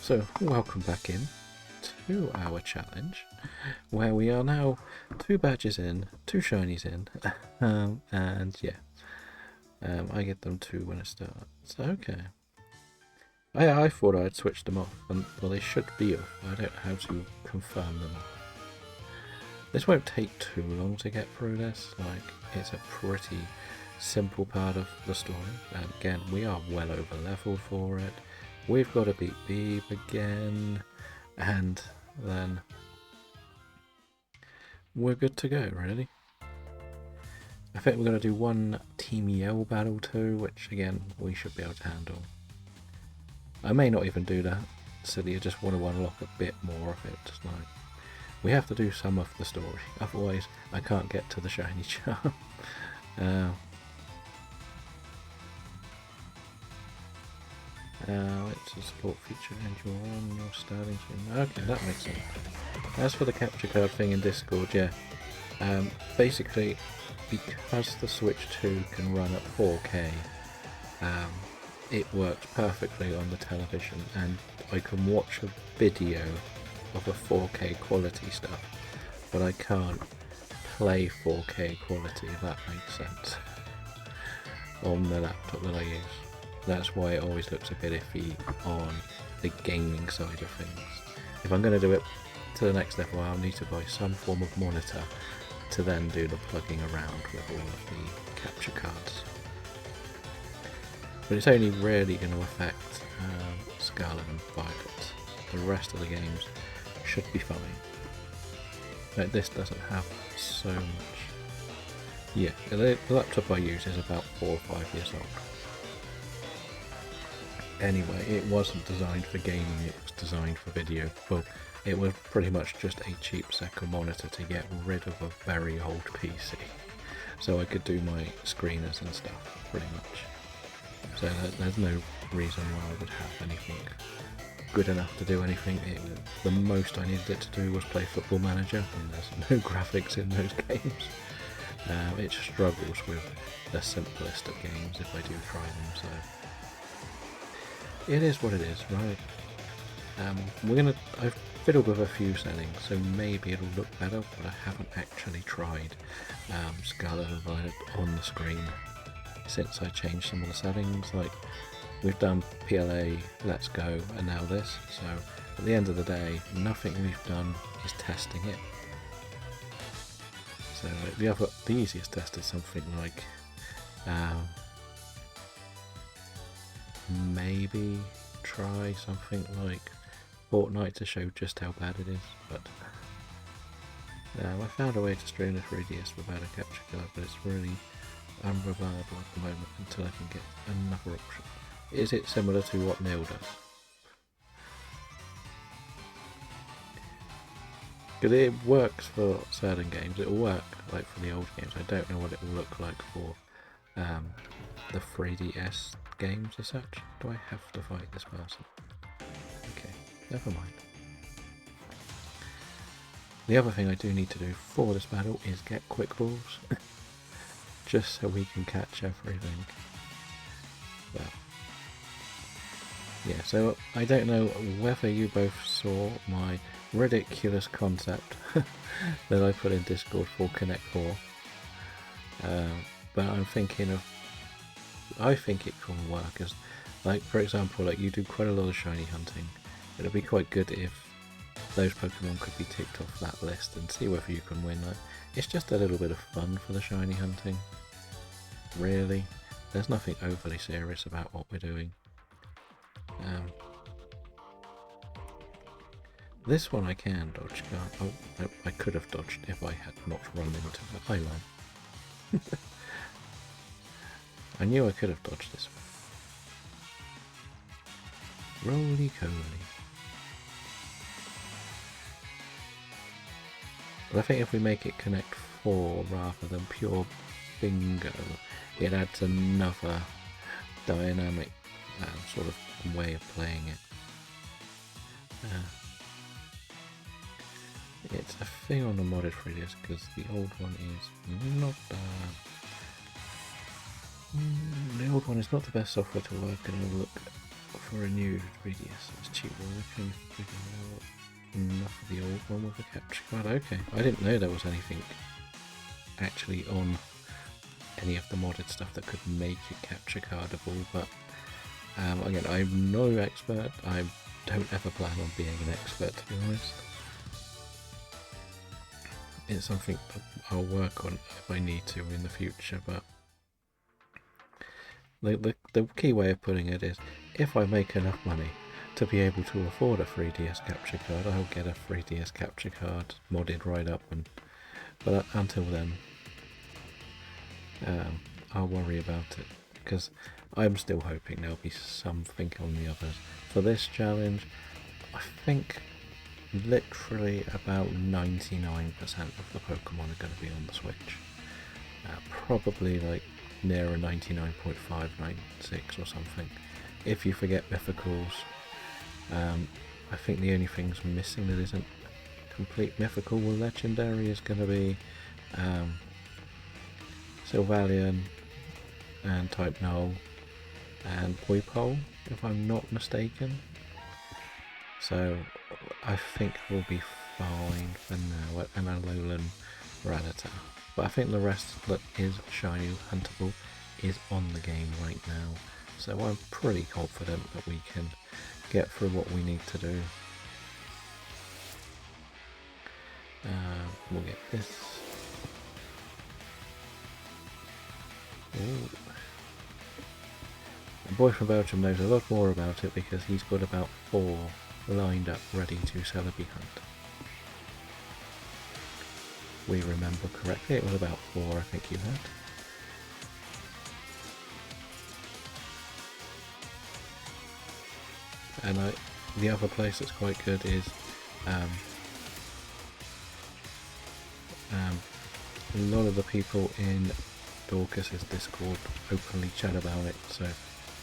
So, welcome back in to our challenge, where we are now 2 badges in, 2 shinies in, and yeah, I get them 2 when it starts. Okay. I thought I'd switched them off, and well, they should be off. I don't know how to confirm them off. This won't take too long to get through this. Like, it's a pretty simple part of the story. And again, we are well over level for it. We've got to beat Beeb again, and then we're good to go, really. I think we're going to do one Team Yell battle too, which again, we should be able to handle. I may not even do that, so you just want to unlock a bit more of it. Just like, we have to do some of the story, otherwise I can't get to the shiny charm. It's a support feature and you're on your starting screen. Okay, that makes sense. As for the capture card thing in Discord, yeah. Basically, because the Switch 2 can run at 4K, it works perfectly on the television, and I can watch a video of the 4K quality stuff, but I can't play 4K quality, if that makes sense, on the laptop that I use. That's why it always looks a bit iffy on the gaming side of things. If I'm going to do it to the next level, I'll need to buy some form of monitor to then do the plugging around with all of the capture cards. But it's only really going to affect Scarlet and Violet. The rest of the games should be fine. Like, this doesn't have so much. Yeah, the laptop I use is about 4 or 5 years old. Anyway, it wasn't designed for gaming, it was designed for video. Well, it was pretty much just a cheap second monitor to get rid of a very old PC. So I could do my screeners and stuff, pretty much. So there's no reason why I would have anything good enough to do anything. The most I needed it to do was play Football Manager, and there's no graphics in those games. It struggles with the simplest of games if I do try them, so it is what it is, right? I've fiddled with a few settings, so maybe it'll look better, but I haven't actually tried Scarlet and Violet on the screen since I changed some of the settings. Like, we've done PLA, Let's Go, and now this, so at the end of the day, nothing we've done is testing it. So the easiest test is something like maybe try something like Fortnite to show just how bad it is, but I found a way to stream the 3DS without a capture card, but it's really unreliable at the moment until I can get another option. Is it similar to what Neil does? Because it works for certain games, it'll work like for the old games. I don't know what it will look like for the 3DS games as such. Do I have to fight this person? Okay, never mind. The other thing I do need to do for this battle is get quick balls, just so we can catch everything. But yeah, so I don't know whether you both saw my ridiculous concept that I put in Discord for Connect 4, but I'm thinking of, I think it can work as, like, for example, like, you do quite a lot of shiny hunting. It'd be quite good if those Pokemon could be ticked off that list and see whether you can win. Like, it's just a little bit of fun for the shiny hunting, really. There's nothing overly serious about what we're doing. This one I can dodge, can't I? Oh, I could have dodged if I had not run into the highline. I knew I could have dodged this one. Roly-coly. But I think if we make it Connect 4 rather than pure bingo, it adds another dynamic sort of way of playing it. It's a thing on the modded 3DS because the old one is not the old one is not the best software to work, and it'll look for a new 3DS. It's cheap. Well, I can figure out enough of the old one with a capture card. Okay, I didn't know there was anything actually on any of the modded stuff that could make it capture cardable, but again, I'm no expert. I don't ever plan on being an expert, to be honest. It's something that I'll work on if I need to in the future, but the key way of putting it is, if I make enough money to be able to afford a 3DS capture card, I'll get a 3DS capture card modded right up, but until then, I'll worry about it, because I'm still hoping there'll be something on the others. For this challenge, I think literally about 99% of the Pokemon are going to be on the Switch. Probably like nearer 99.596 or something. If you forget Mythicals, I think the only things missing that isn't complete Mythical or Legendary is going to be Sylvalian and Type Null and Poipole, if I'm not mistaken. So I think we'll be fine for now, and Alolan Rattata. But I think the rest that is shiny huntable is on the game right now, so I'm pretty confident that we can get through what we need to do. We'll get this. Ooh. The boy from Belgium knows a lot more about it because he's got about 4 lined up ready to Celebi hunt. We remember correctly, it was about 4 I think you had. And the other place that's quite good is a lot of the people in Dorcas's Discord openly chat about it, so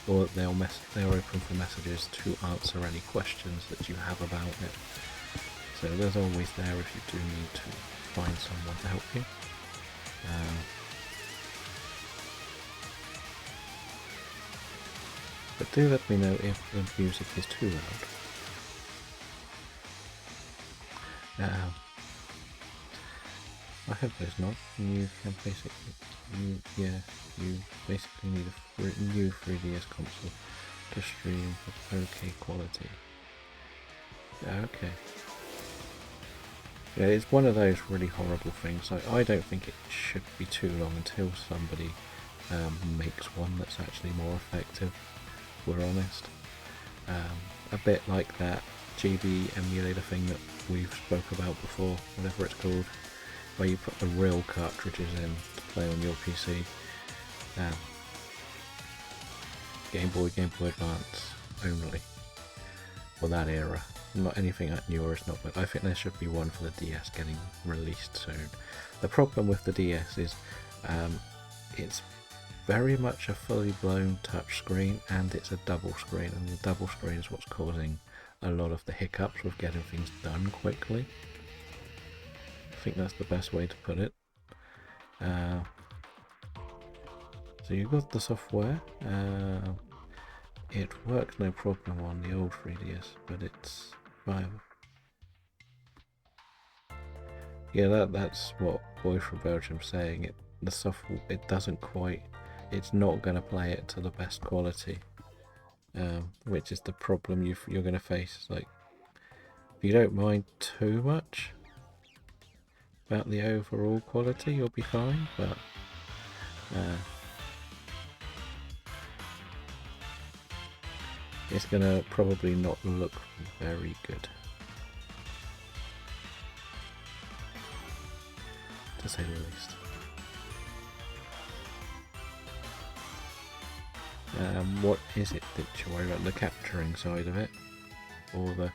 or they're open for messages to answer any questions that you have about it. So there's always there if you do need to find someone to help you. But do let me know if the music is too loud. I hope there's not. You can basically, you basically need a new 3DS console to stream with okay quality. Okay. Yeah, it's one of those really horrible things. I don't think it should be too long until somebody makes one that's actually more effective, if we're honest. A bit like that GB emulator thing that we've spoke about before, whatever it's called, where you put the real cartridges in to play on your PC. Game Boy Advance only. Well, that era. Not anything newer is not, but I think there should be one for the DS getting released soon. The problem with the DS is it's very much a fully blown touchscreen, and it's a double screen, and the double screen is what's causing a lot of the hiccups with getting things done quickly. I think that's the best way to put it. So you've got the software. It works no problem on the old 3DS, but it's yeah, that's what Boy from Belgium's saying. The software, it doesn't quite, it's not going to play it to the best quality, which is the problem you're going to face. Like, if you don't mind too much about the overall quality, you'll be fine, but it's going to probably not look very good, to say the least. What is it that you worry about? The capturing side of it? Or the...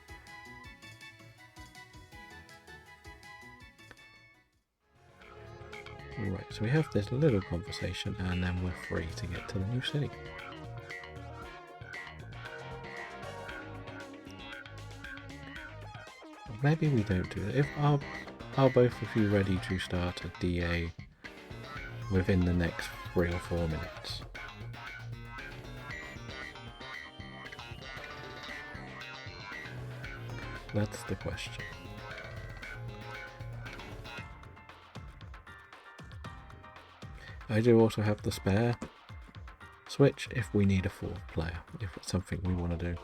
Right, so we have this little conversation and then we're free to get to the new city. Maybe we don't do that. If are both of you ready to start a DA within the next 3 or 4 minutes? That's the question. I do also have the spare Switch if we need a fourth player, if it's something we want to do.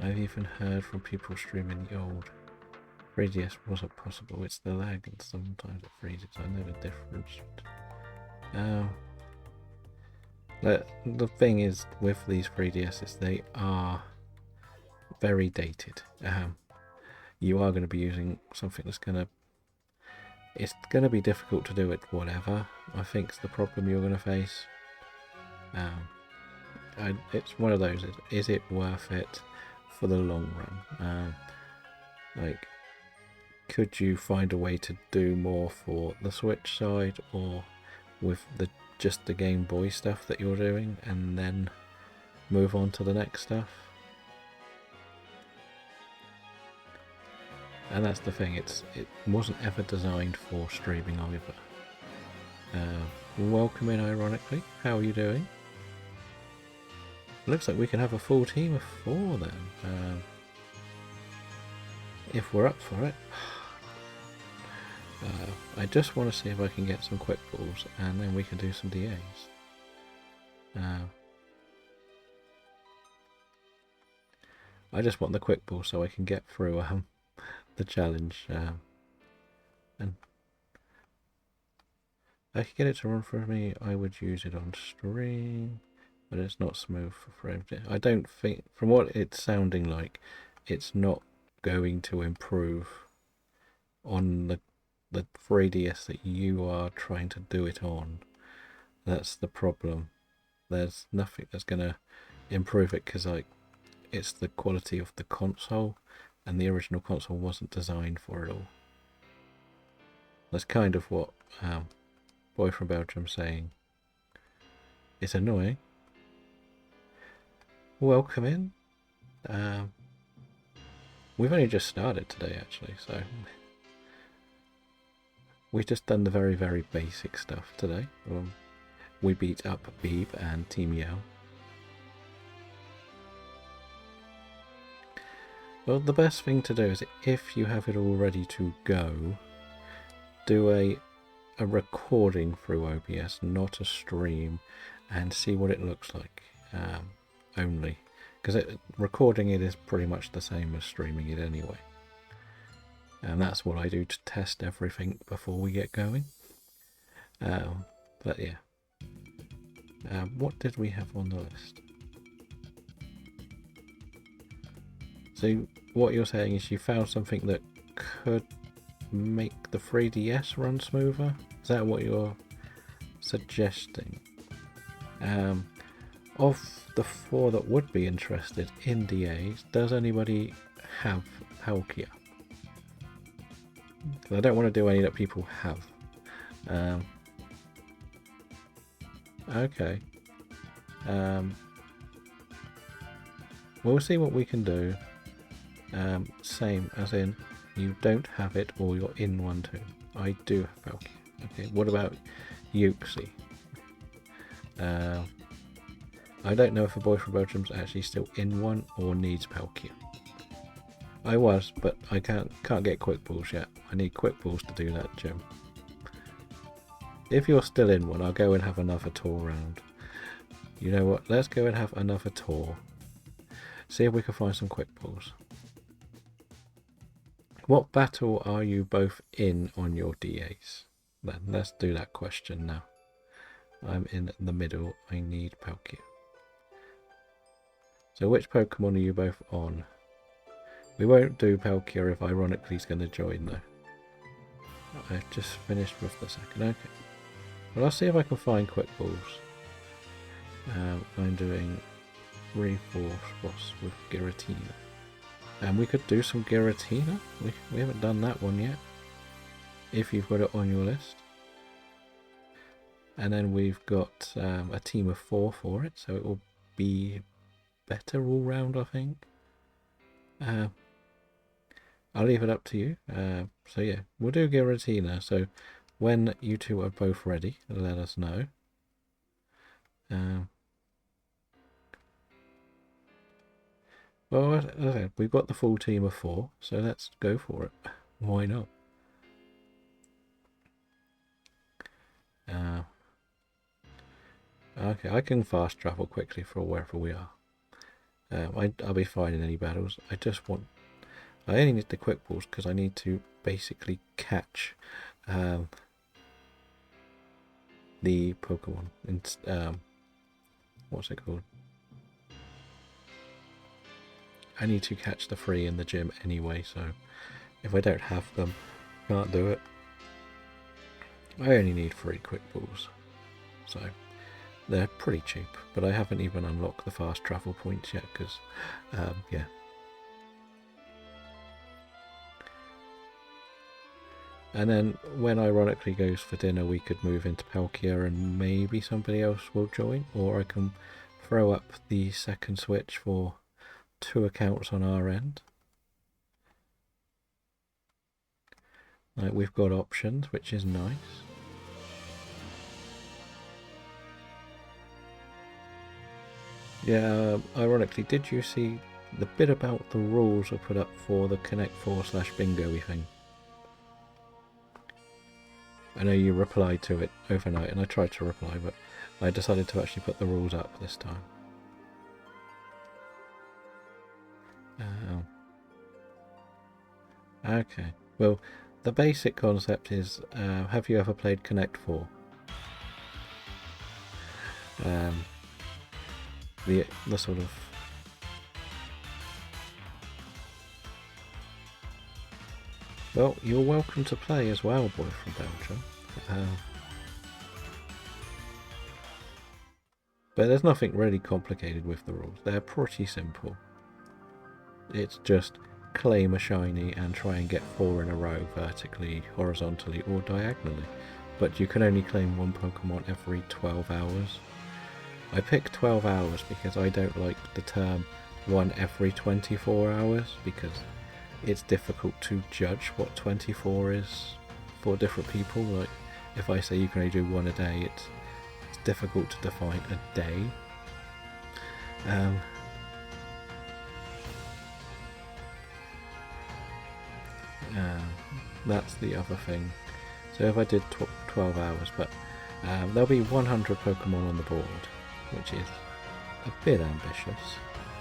I've even heard from people streaming the old 3DS wasn't possible. It's the lag and sometimes it freezes. I know the difference. The thing is with these 3DSs, they are very dated. You are going to be using something that's going to... It's going to be difficult to do it whatever. I think it's the problem you're going to face. It's one of those. Is it worth it for the long run? Like, could you find a way to do more for the Switch side, or with just the Game Boy stuff that you're doing, and then move on to the next stuff? And that's the thing, it wasn't ever designed for streaming either. Welcome in, ironically. How are you doing? Looks like we can have a full team of 4 then. If we're up for it. I just want to see if I can get some quick balls, and then we can do some DAs. I just want the quick ball so I can get through the challenge. And if I could get it to run for me, I would use it on stream, but it's not smooth for frames. I don't think, from what it's sounding like, it's not going to improve on the 3DS that you are trying to do it on. That's the problem. There's nothing that's going to improve it, because it's the quality of the console, and the original console wasn't designed for it all. That's kind of what Boy from Belgium's saying. It's annoying. Welcome in. We've only just started today, actually, so we've just done the very, very basic stuff today. We beat up Beeb and Team Yell. Well, the best thing to do is, if you have it all ready to go, do a recording through OBS, not a stream, and see what it looks like only. Because recording it is pretty much the same as streaming it anyway. And that's what I do to test everything before we get going. But yeah. What did we have on the list? So what you're saying is you found something that could make the 3DS run smoother? Is that what you're suggesting? Of the 4 that would be interested in DAs, does anybody have Palkia? Because I don't want to do any that people have. Okay. We'll see what we can do. Same as in, you don't have it, or you're in one too. I do have Palkia. Okay, what about Yuxi? I don't know if a Boy from Belgium's actually still in one or needs Palkia. I was, but I can't get quick balls yet. I need quick balls to do that, Jim. If you're still in one, I'll go and have another tour round. You know what? Let's go and have another tour. See if we can find some quick balls. What battle are you both in on your DAs? Then let's do that question now. I'm in the middle. I need Palkia. So which Pokemon are you both on? We won't do Palkia if ironically he's going to join though. I've just finished with the second. Okay. Well, I'll see if I can find quick balls. I'm doing Reforce Boss with Giratina. And we could do some Giratina. We haven't done that one yet. If you've got it on your list. And then we've got a team of 4 for it, so it will be better all round, I think. I'll leave it up to you. So yeah, we'll do Giratina. So when you two are both ready, let us know. Well, as I said, we've got the full team of 4, so let's go for it. Why not? Okay, I can fast travel quickly for wherever we are. I'll be fine in any battles. I only need the quick balls because I need to basically catch the Pokemon. What's it called? I need to catch the 3 in the gym anyway, so if I don't have them, can't do it. I only need 3 quick balls, so they're pretty cheap, but I haven't even unlocked the fast travel points yet because, yeah. And then when Ironically goes for dinner, we could move into Palkia and maybe somebody else will join, or I can throw up the second switch for 2 accounts on our end. Like, we've got options, which is nice. Yeah, ironically, did you see the bit about the rules were put up for the Connect 4/bingo-y thing? I know you replied to it overnight, and I tried to reply, but I decided to actually put the rules up this time. Okay, well, the basic concept is, have you ever played Connect 4? The sort of... Well, you're welcome to play as well, boy from Belgium. But there's nothing really complicated with the rules. They're pretty simple. It's just claim a shiny and try and get 4 in a row vertically, horizontally or diagonally. But you can only claim 1 Pokemon every 12 hours. I picked 12 hours because I don't like the term 1 every 24 hours, because it's difficult to judge what 24 is for different people. Like, if I say you can only do 1 a day, it's difficult to define a day. That's the other thing. So if I did 12 hours, but there'll be 100 Pokemon on the board, which is a bit ambitious.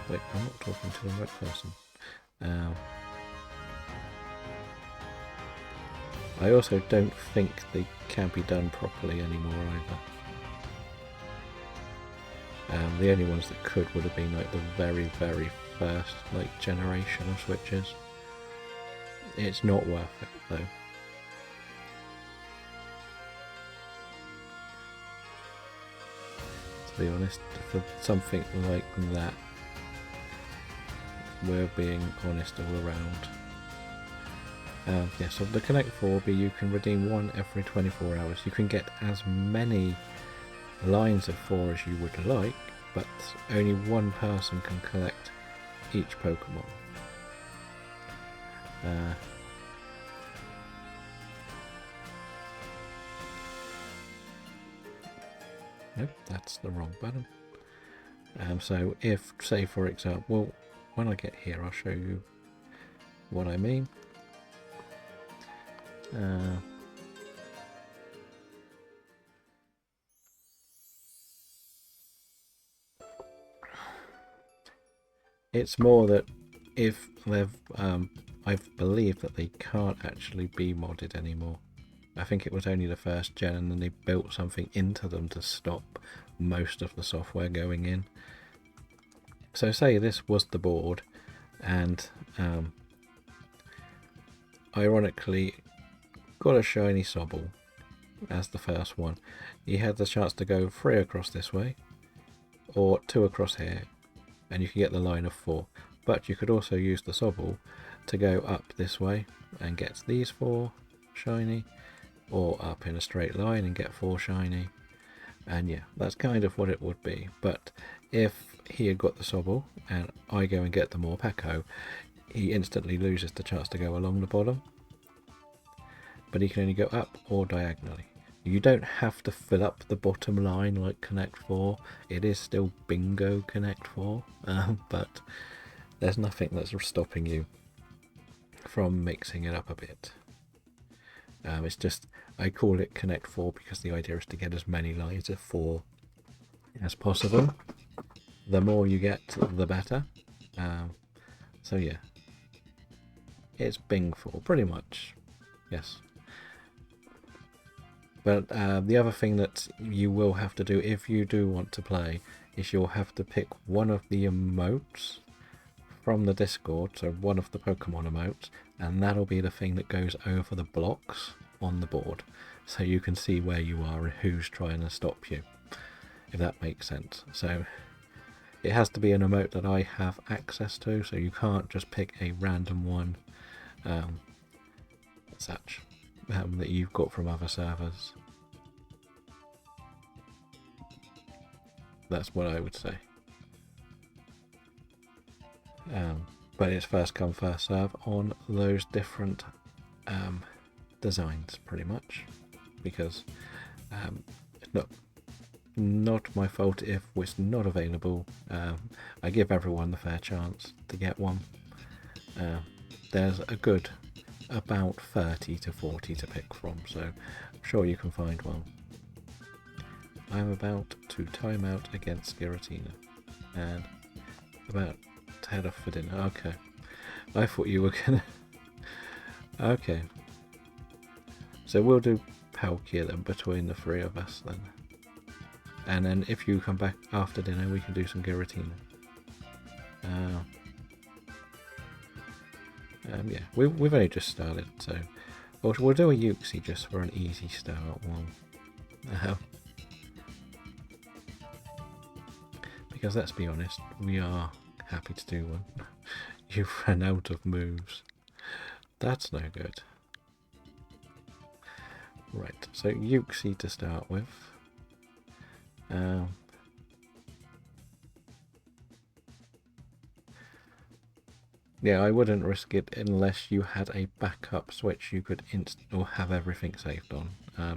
Wait, I'm not talking to the right person. I also don't think they can be done properly anymore either. The only ones that could would have been like the very, very first generation of Switches. It's not worth it though. To be honest, for something like that, we're being honest all around. Yeah, so the Connect 4 will be you can redeem 1 every 24 hours. You can get as many lines of 4 as you would like, but only 1 person can collect each Pokemon. Nope, that's the wrong button. So if, say for example, when I get here I'll show you what I mean. It's more that if they've, I believe that they can't actually be modded anymore. I think it was only the first gen, and then they built something into them to stop most of the software going in. So say this was the board, and ironically got a shiny Sobble as the first one. You had the chance to go 3 across this way, or 2 across here, and you could get the line of 4. But you could also use the Sobble to go up this way and get these 4 shiny, or up in a straight line and get 4 shiny. And yeah, that's kind of what it would be. But if he had got the Sobble and I go and get the Morpeko, he instantly loses the chance to go along the bottom. But he can only go up or diagonally. You don't have to fill up the bottom line like Connect 4. It is still Bingo Connect 4, but there's nothing that's stopping you from mixing it up a bit. It's just, I call it Connect 4 because the idea is to get as many lines of 4 as possible. The more you get, the better. So yeah, it's Bing 4, pretty much, yes. But the other thing that you will have to do if you do want to play is you'll have to pick one of the emotes from the Discord, so one of the Pokemon emotes, and that'll be the thing that goes over the blocks on the board, so you can see where you are and who's trying to stop you, if that makes sense. So it has to be an emote that I have access to, so you can't just pick a random one such that you've got from other servers. That's what I would say. But it's first come first serve on those different designs, pretty much, because it's not my fault if it's not available. I give everyone the fair chance to get one. There's a good about 30 to 40 to pick from, so I'm sure you can find one. I'm about to time out against Giratina and about to head off for dinner. Okay, I thought you were gonna okay, so we'll do Palkia then between the three of us then, and then if you come back after dinner we can do some Giratina. Yeah, we've only just started, so we'll do a Uxie just for an easy start one. Because let's be honest, we are happy to do one. You've run out of moves. That's no good. Right, so Uxie to start with. Yeah, I wouldn't risk it unless you had a backup switch you could or have everything saved on.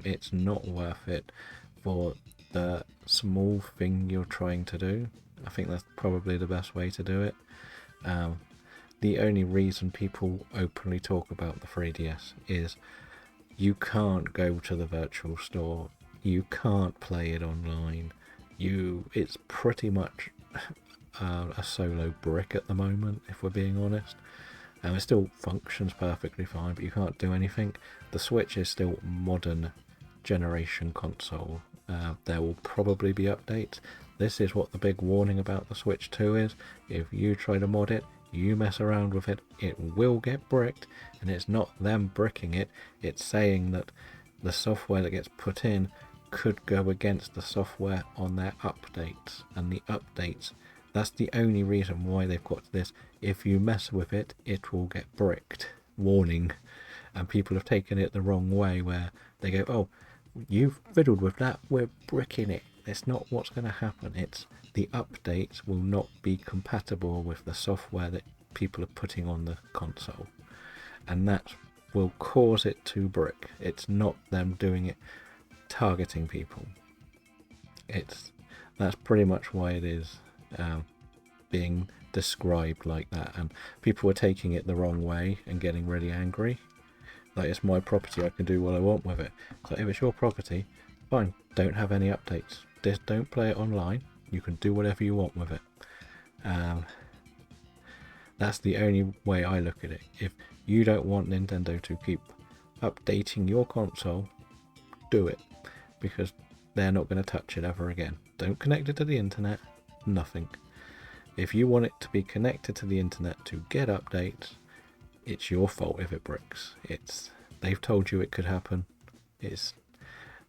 It's not worth it for the small thing you're trying to do. I think that's probably the best way to do it. The only reason people openly talk about the 3DS is you can't go to the virtual store, you can't play it online, it's pretty much a solo brick at the moment, if we're being honest. It still functions perfectly fine, but you can't do anything. The Switch is still modern generation console. There will probably be updates. This is what the big warning about the Switch 2 is. If you try to mod it, you mess around with it, it will get bricked, and it's not them bricking it, it's saying that the software that gets put in could go against the software on their updates, and the updates, that's the only reason why they've got this. If you mess with it, it will get bricked. Warning. And people have taken it the wrong way, where they go, oh, you've fiddled with that, we're bricking it. It's not what's going to happen. It's the updates will not be compatible with the software that people are putting on the console, and that will cause it to brick. It's not them doing it targeting people. That's pretty much why it is being described like that, and people are taking it the wrong way and getting really angry. Like, it's my property, I can do what I want with it. So if it's your property, fine, don't have any updates. Just don't play it online. You can do whatever you want with it. That's the only way I look at it. If you don't want Nintendo to keep updating your console, do it, because they're not going to touch it ever again. Don't connect it to the internet, nothing. If you want it to be connected to the internet to get updates, it's your fault if it bricks. They've told you it could happen. It's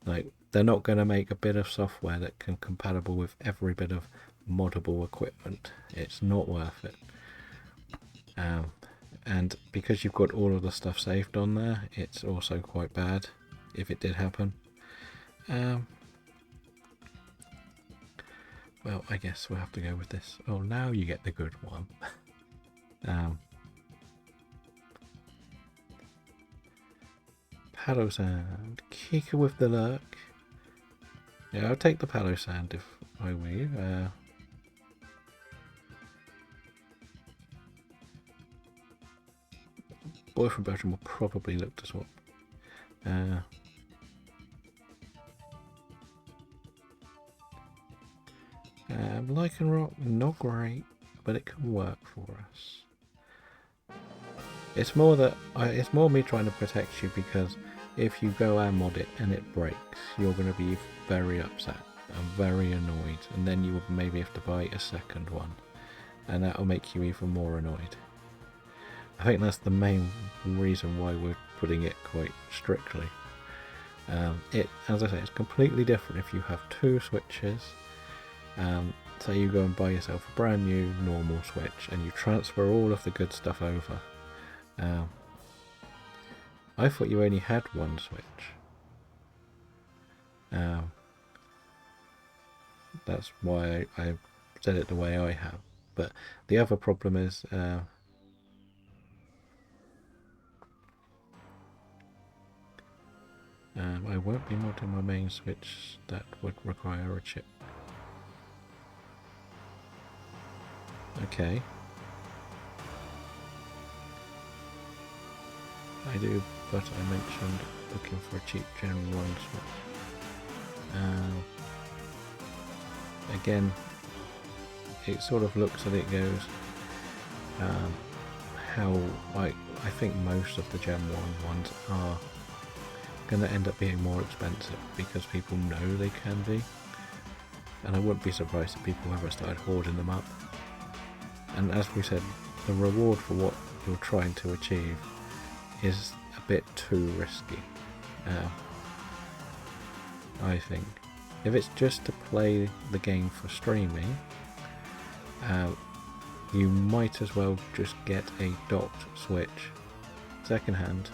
like, they're not going to make a bit of software that can compatible with every bit of moddable equipment. It's not worth it. And because you've got all of the stuff saved on there, it's also quite bad if it did happen. Well, I guess we'll have to go with this. Oh, now you get the good one. Palo Sand. Kicker with the lurk. Yeah, I'll take the Palo Sand if I were you. Boy from Belgium will probably look to swap. Lycanroc, not great, but it can work for us. It's more that it's more me trying to protect you, because if you go and mod it and it breaks, you're going to be very upset and very annoyed, and then you will maybe have to buy a second one, and that will make you even more annoyed. I think that's the main reason why we're putting it quite strictly. As I say, it's completely different if you have two switches. Say you go and buy yourself a brand new normal switch and you transfer all of the good stuff over. I thought you only had one switch. That's why I said it the way I have. But the other problem is I won't be modding my main switch. That would require a chip. Okay. I do, but I mentioned looking for a cheap Gen 1 switch. Again, it sort of looks at it goes, how I think most of the Gen 1 ones are going to end up being more expensive because people know they can be. And I wouldn't be surprised if people ever started hoarding them up. And as we said, the reward for what you're trying to achieve is a bit too risky. I think. If it's just to play the game for streaming, you might as well just get a docked Switch, secondhand,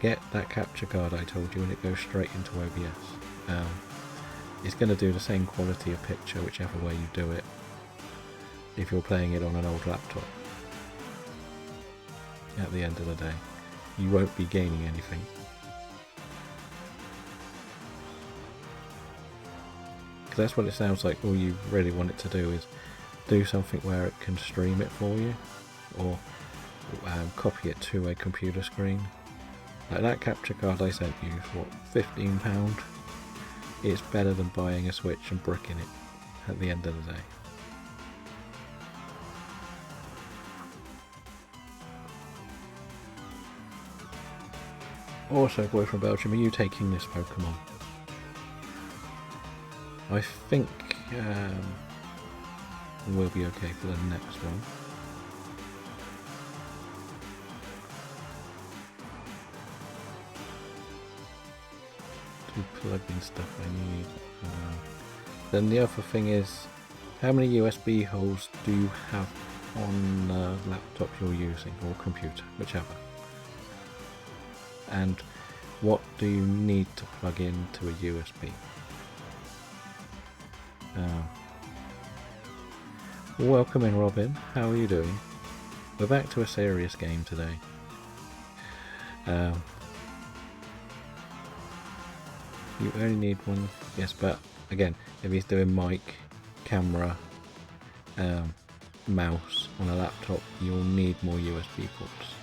get that capture card I told you, and it goes straight into OBS. It's going to do the same quality of picture whichever way you do it, if you're playing it on an old laptop. At the end of the day, you won't be gaining anything. Because that's what it sounds like all you really want it to do, is do something where it can stream it for you, or copy it to a computer screen. Like that capture card I sent you for £15. It's better than buying a Switch and bricking it at the end of the day. Also, boy from Belgium, are you taking this Pokemon? I think we'll be okay for the next one. To plug in stuff I need. Then the other thing is, how many USB holes do you have on the laptop you're using, or computer, whichever? And what do you need to plug into a USB? Welcome in, Robin. How are you doing? We're back to a serious game today. You only need one, yes, but again, if he's doing mic, camera, mouse on a laptop, you'll need more USB ports.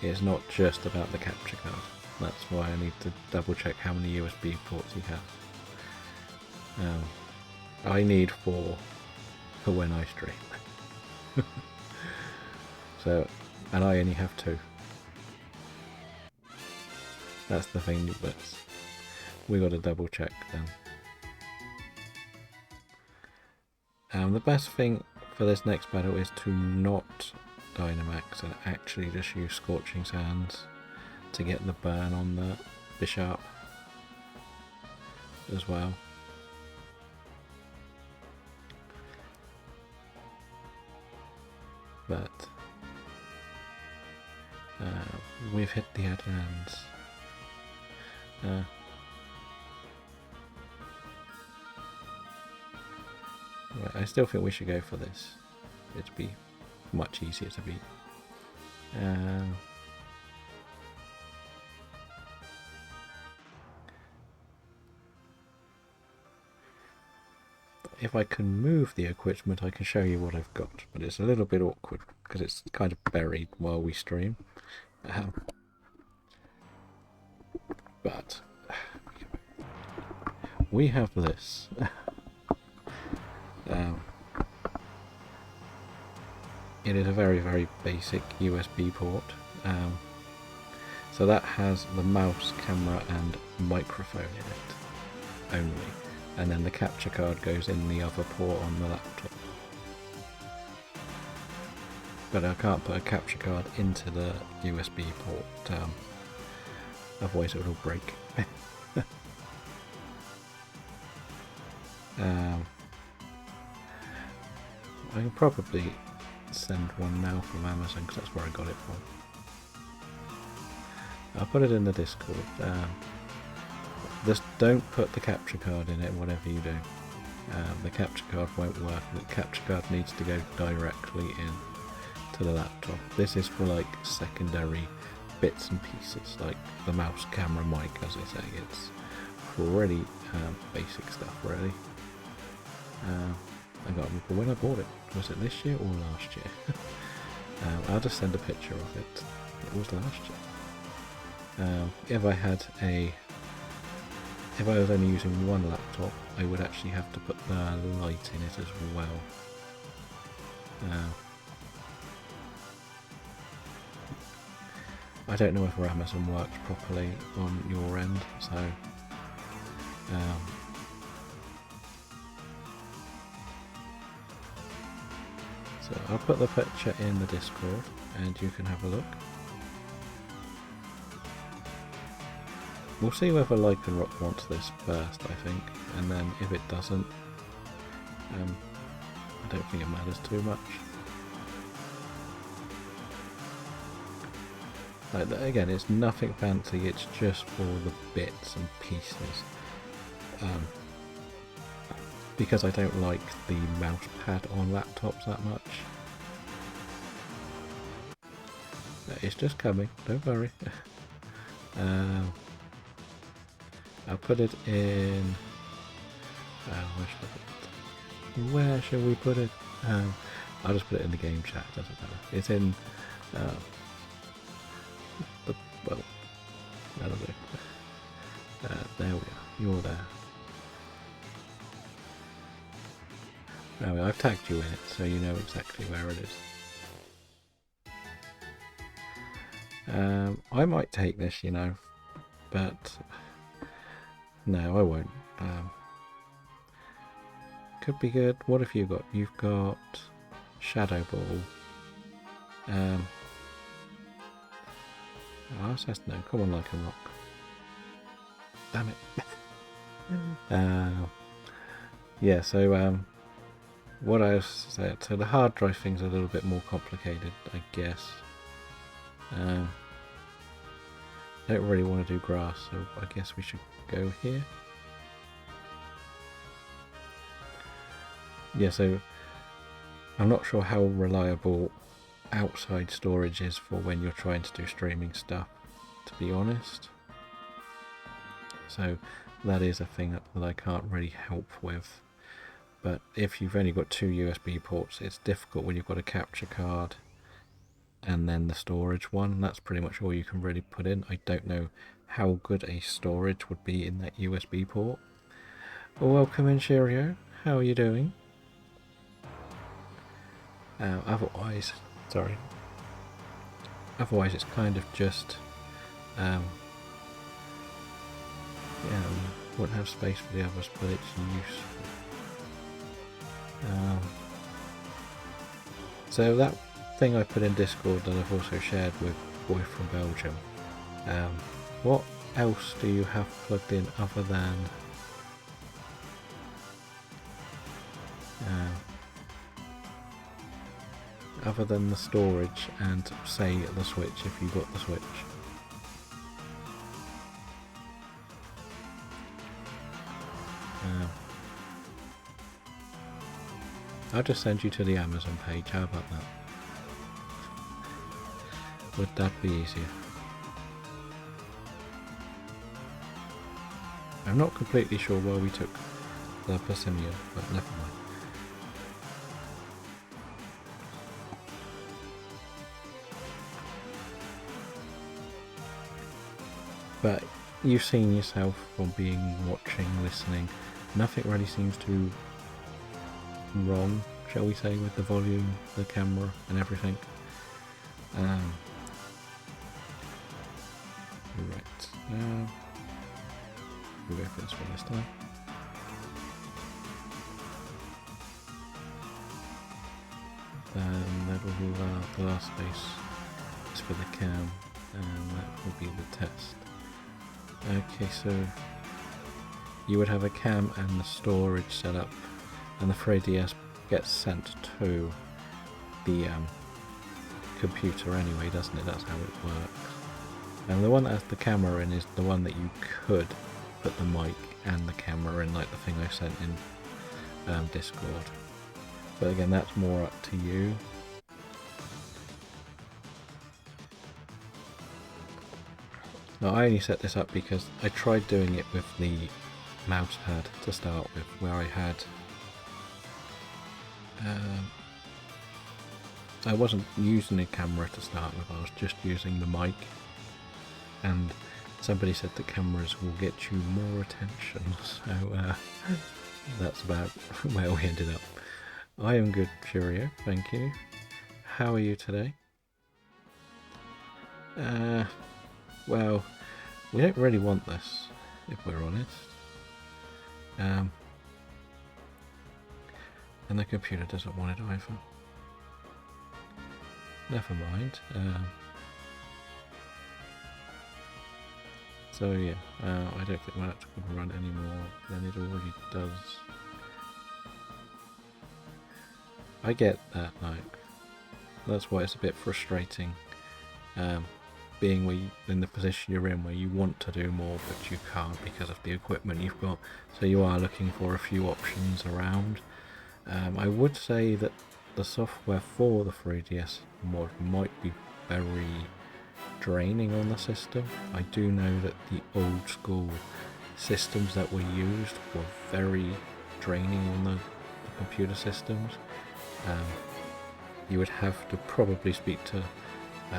It's not just about the capture card. That's why I need to double check how many USB ports he has. I need 4 for when I stream. So, and I only have 2. That's the thing, but we got to double check then. The best thing for this next battle is to not Dynamax and actually just use Scorching Sands to get the burn on the Bishop as well. But we've hit the headlands. Right, I still think we should go for this. It'd be much easier to beat. If I can move the equipment, I can show you what I've got, but it's a little bit awkward because it's kind of buried while we stream. Um, but we have this. It is a very, very basic USB port. So that has the mouse, camera and microphone in it only. And then the capture card goes in the other port on the laptop. But I can't put a capture card into the USB port, otherwise it will break. I can probably send one now from Amazon because that's where I got it from. I'll put it in the Discord. Just don't put the capture card in it, whatever you do. The capture card won't work. The capture card needs to go directly in to the laptop. This is for like secondary bits and pieces, like the mouse, camera, mic, as I say. It's pretty basic stuff, really. I can't remember when I bought it. Was it this year or last year? I'll just send a picture of it. It was last year. If I was only using one laptop, I would actually have to put the light in it as well. I don't know if Amazon works properly on your end, so I'll put the picture in the Discord and you can have a look. We'll see whether Lycan Rock wants this first, I think, and then if it doesn't, I don't think it matters too much. Like, again, it's nothing fancy, it's just for the bits and pieces. Because I don't like the mouse pad on laptops that much. It's just coming, don't worry. I'll put it in... where shall we put it? I'll just put it in the game chat, doesn't matter. It's in... well, that'll do. There we are, you're there. Anyway, I've tagged you in it, so you know exactly where it is. I might take this, you know, but no, I won't. Could be good. What have you got? You've got Shadow Ball. Says no. Come on, Lycan Rock. Damn it. Yeah. So what I said. So the hard drive thing's a little bit more complicated, I guess. I don't really want to do grass, so I guess we should go here. Yeah, so I'm not sure how reliable outside storage is for when you're trying to do streaming stuff, to be honest. So that is a thing that I can't really help with. But if you've only got two USB ports, it's difficult when you've got a capture card and then the storage one. That's pretty much all you can really put in. I don't know how good a storage would be in that USB port. Well, welcome in, Cheerio. How are you doing? Otherwise it's kind of just wouldn't have space for the others, but it's useful. So that thing I put in Discord that I've also shared with Boy from Belgium, what else do you have plugged in other than the storage and, say, the Switch, if you got the Switch? I'll just send you to the Amazon page, how about that? Would that be easier? I'm not completely sure where we took the Persimmon, but never mind. But you've seen yourself from watching, listening. Nothing really seems to wrong, shall we say, with the volume, the camera, and everything. Right. We'll go for this one this time. The last space is for the cam, and that will be the test. Okay, so you would have a cam and the storage set up, and the 3DS gets sent to the computer anyway, doesn't it? That's how it works. And the one that has the camera in is the one that you could put the mic and the camera in, like the thing I sent in Discord. But again, that's more up to you. Now, I only set this up because I tried doing it with the mouse pad to start with, where I had... I wasn't using a camera to start with, I was just using the mic. And somebody said the cameras will get you more attention, so that's about where we ended up. I am good, Curio, thank you. How are you today? Well, we don't really want this, if we're honest. And the computer doesn't want it either. Never mind. So yeah, I don't think that's going to run anymore than it already does. I get that, like, that's why it's a bit frustrating, being in the position you're in where you want to do more but you can't because of the equipment you've got, so you are looking for a few options around. I would say that the software for the 3DS mod might be very draining on the system. I do know that the old school systems that were used were very draining on the computer systems. You would have to probably speak to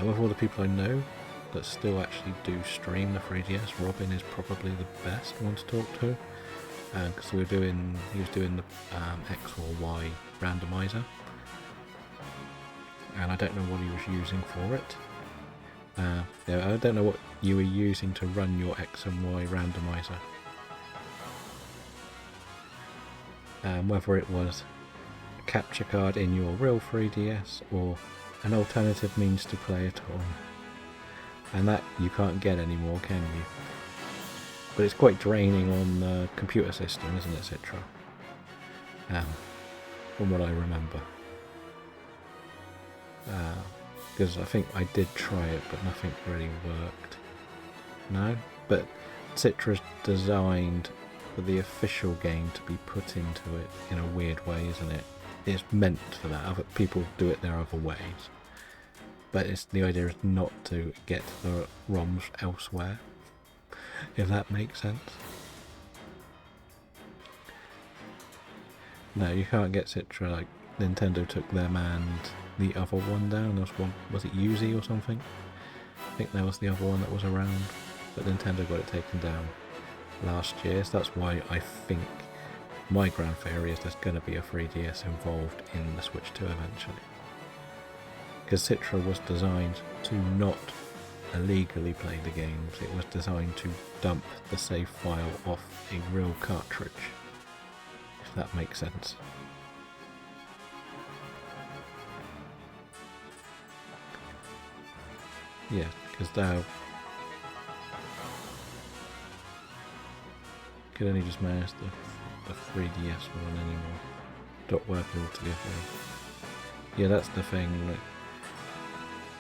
with all the people I know that still actually do stream the 3DS. Robin is probably the best one to talk to, because he was doing the X or Y randomizer, and I don't know what he was using for it. Yeah, I don't know what you were using to run your X and Y randomizer. Whether it was a capture card in your real 3DS or an alternative means to play it on. And that you can't get anymore, can you? But it's quite draining on the computer system, isn't it, Citra? From what I remember. Because I think I did try it, but nothing really worked. No? But Citra's designed for the official game to be put into it in a weird way, isn't it? It's meant for that. Other people do it their other ways. But the idea is not to get the ROMs elsewhere, if that makes sense. No, you can't get Citra, like Nintendo took them and the other one down. There was one, was it Yuzi or something? I think that was the other one that was around, but Nintendo got it taken down last year, so that's why I think my grand theory is there's going to be a 3DS involved in the Switch 2 eventually. Because Citra was designed to not illegally play the games, it was designed to dump the save file off a real cartridge, if that makes sense. Yeah, because now could only just manage the 3DS one anymore. Not working altogether. Yeah, that's the thing. Like,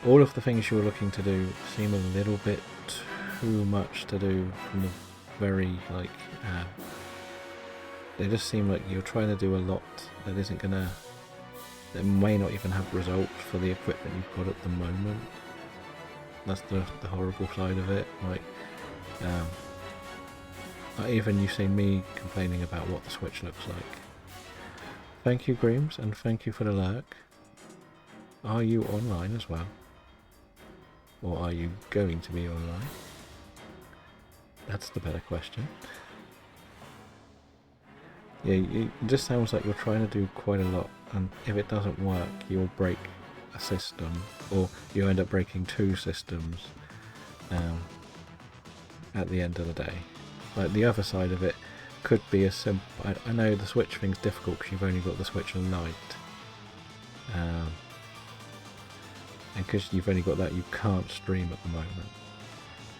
all of the things you're looking to do seem a little bit too much to do from the very, like, they just seem like you're trying to do a lot that isn't gonna, that may not even have results for the equipment you've got at the moment. That's the horrible side of it. Like, even you've seen me complaining about what the Switch looks like. Thank you, Greams, and thank you for the lurk. Are you online as well? Or are you going to be online? That's the better question. Yeah, it just sounds like you're trying to do quite a lot, and if it doesn't work, you'll break a system, or you end up breaking 2 systems at the end of the day. Like, the other side of it could be a simple... I know the Switch thing's difficult because you've only got the Switch Lite. And because you've only got that, you can't stream at the moment.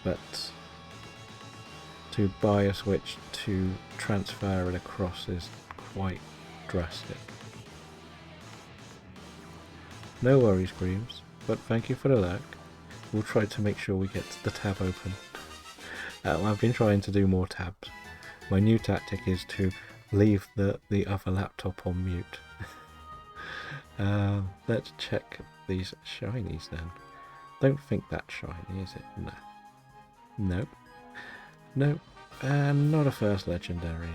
But to buy a Switch to transfer it across is quite drastic. No worries, Greaves, but thank you for the luck. We'll try to make sure we get the tab open. I've been trying to do more tabs. My new tactic is to leave the other laptop on mute. Let's check these shinies then. Don't think that's shiny, is it? No. Nope. Nope. Not a first legendary.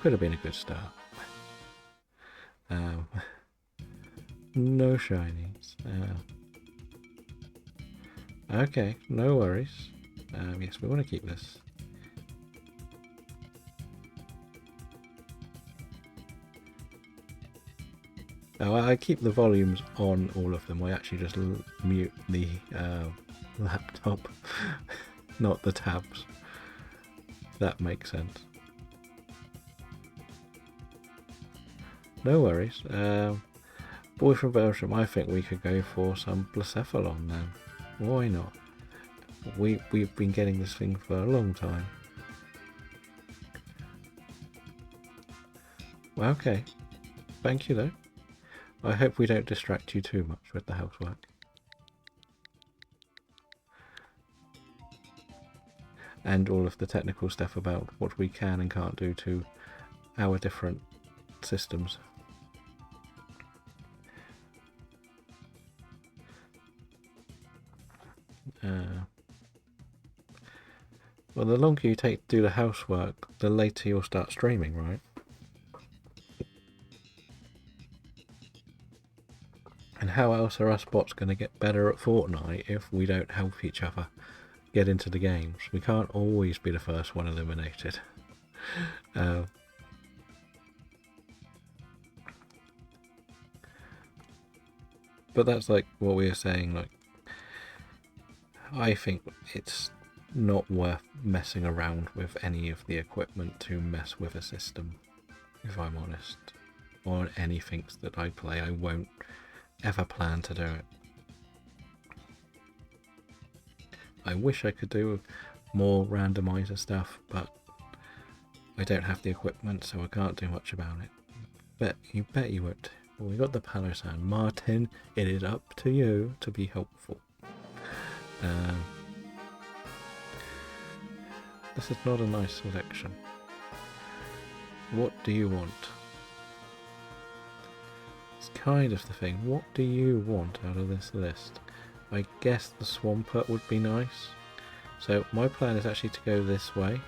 Could have been a good start. No shinies. Okay, no worries. Yes, we want to keep this. Oh, I keep the volumes on all of them. I actually just mute the laptop, not the tabs. That makes sense. No worries. Boy from Belgium, I think we could go for some Blacephalon then. Why not? We've been getting this thing for a long time. Well, okay. Thank you though. I hope we don't distract you too much with the housework. And all of the technical stuff about what we can and can't do to our different systems. Well, the longer you take to do the housework, the later you'll start streaming, right? And how else are us bots going to get better at Fortnite if we don't help each other get into the games? We can't always be the first one eliminated. But that's like what we were saying, like, I think it's not worth messing around with any of the equipment to mess with a system, if I'm honest. On anything that I play, I won't ever plan to do it. I wish I could do more randomizer stuff, but I don't have the equipment, so I can't do much about it. Bet you won't. Well, we got the Palosan. Martin, it is up to you to be helpful. This is not a nice selection. What do you want? It's kind of the thing. What do you want out of this list? I guess the Swampert would be nice. So my plan is actually to go this way.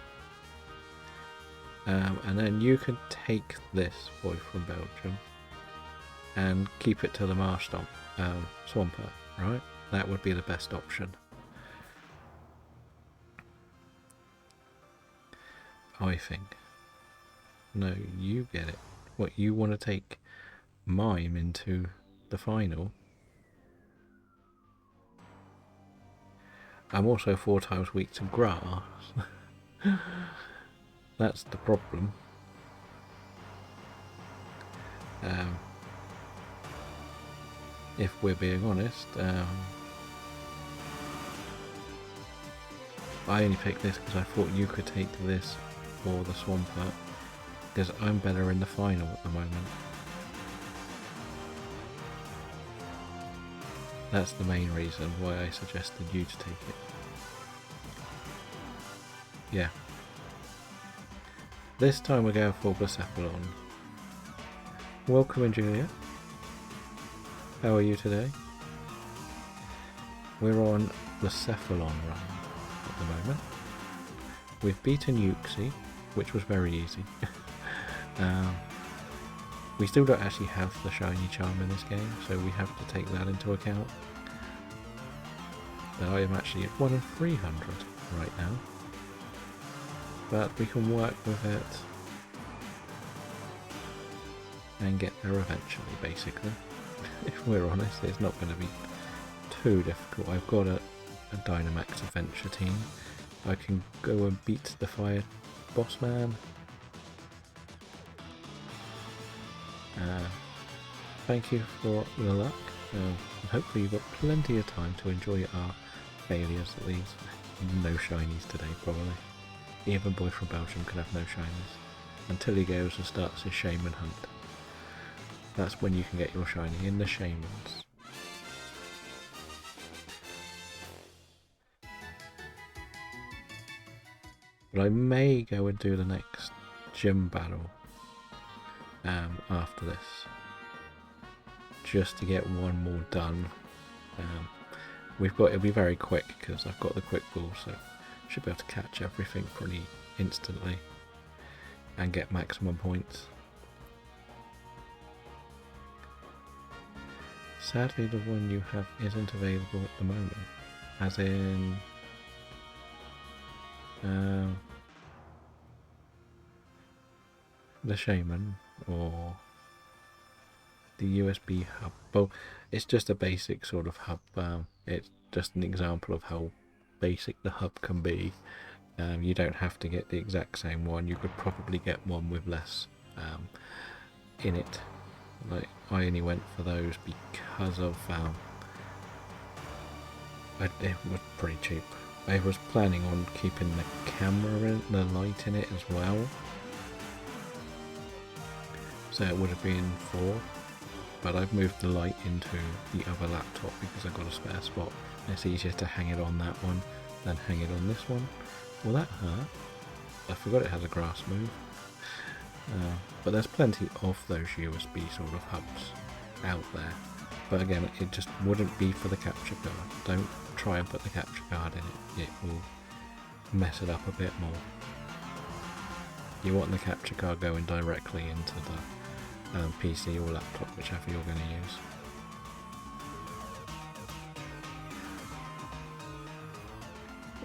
And then you can take this boy from Belgium and keep it to the Marsh Swampert, right? That would be the best option. I think. No, you get it. What, you want to take Mime into the final? I'm also 4 times weak to grass. That's the problem. If we're being honest, I only picked this because I thought you could take this or the Swampert, because I'm better in the final at the moment. That's the main reason why I suggested you to take it. Yeah. This time we're going for Blacephalon. Welcome in, Julia. How are you today? We're on Blacephalon run at the moment. We've beaten Uxie, which was very easy. We still don't actually have the shiny charm in this game, so we have to take that into account. that I am actually at 1 in 300 right now. But we can work with it and get there eventually, basically. If we're honest, it's not going to be too difficult. I've got a Dynamax adventure team. I can go and beat the fire boss man. Thank you for the luck. Hopefully you've got plenty of time to enjoy our failures at least. No shinies today, probably. Even Boy from Belgium can have no shinies. Until he goes and starts his shaman hunt. That's when you can get your shiny, in the shamans. But I may go and do the next gym battle after this. Just to get one more done. It'll be very quick because I've got the quick ball, so should be able to catch everything pretty instantly and get maximum points. Sadly, the one you have isn't available at the moment, as in the shaman or the USB hub. Well, it's just a basic sort of hub. It's just an example of how basic the hub can be. You don't have to get the exact same one. You could probably get one with less in it. Like, I only went for those because of it was pretty cheap. I was planning on keeping the camera in, the light in it as well, so it would have been 4. But I've moved the light into the other laptop because I've got a spare spot. It's easier to hang it on that one than hang it on this one. Well, that hurt. I forgot it has a grass move. But there's plenty of those USB sort of hubs out there. But again, it just wouldn't be for the capture card. Don't try and put the capture card in it. It will mess it up a bit more. You want the capture card going directly into the PC or laptop, whichever you're going to use.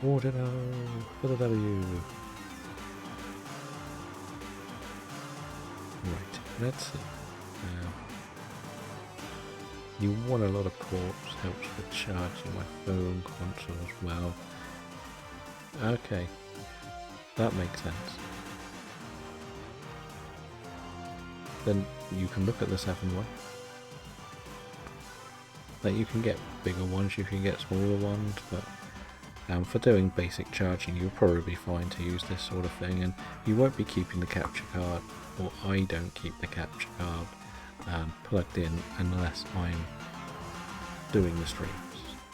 Ordino for the W. Right, let's see. You want a lot of ports, helps with charging my phone console as well. Okay, that makes sense. Then you can look at the 7 one. Like, you can get bigger ones, you can get smaller ones, but for doing basic charging you'll probably be fine to use this sort of thing, and you won't be keeping the capture card, or I don't keep the capture card plugged in unless I'm doing the streams.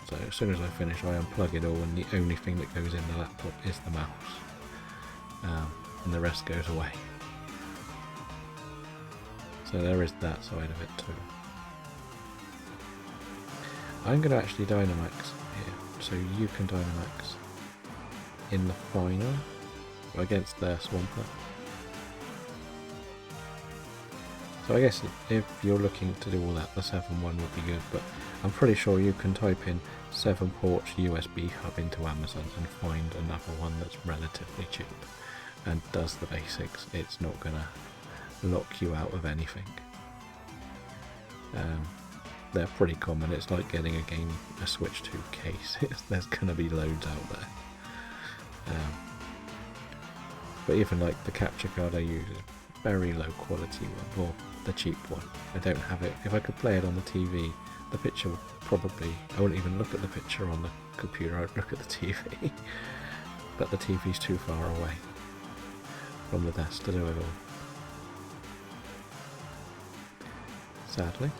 So as soon as I finish I unplug it all, and the only thing that goes in the laptop is the mouse, and the rest goes away. So there is that side of it too. I'm going to actually Dynamax here, so you can Dynamax in the final against their Swampert. So I guess if you're looking to do all that, the 7 one would be good, but I'm pretty sure you can type in 7 ports USB hub into Amazon and find another one that's relatively cheap and does the basics. It's not going to lock you out of anything. They're pretty common. It's like getting a Switch 2 case. There's going to be loads out there. But even like the capture card I use is very low quality one, or the cheap one. I don't have it. If I could play it on the TV, the picture would probably, I wouldn't even look at the picture on the computer, I'd look at the TV. But the TV's too far away from the desk to do it all. Sadly.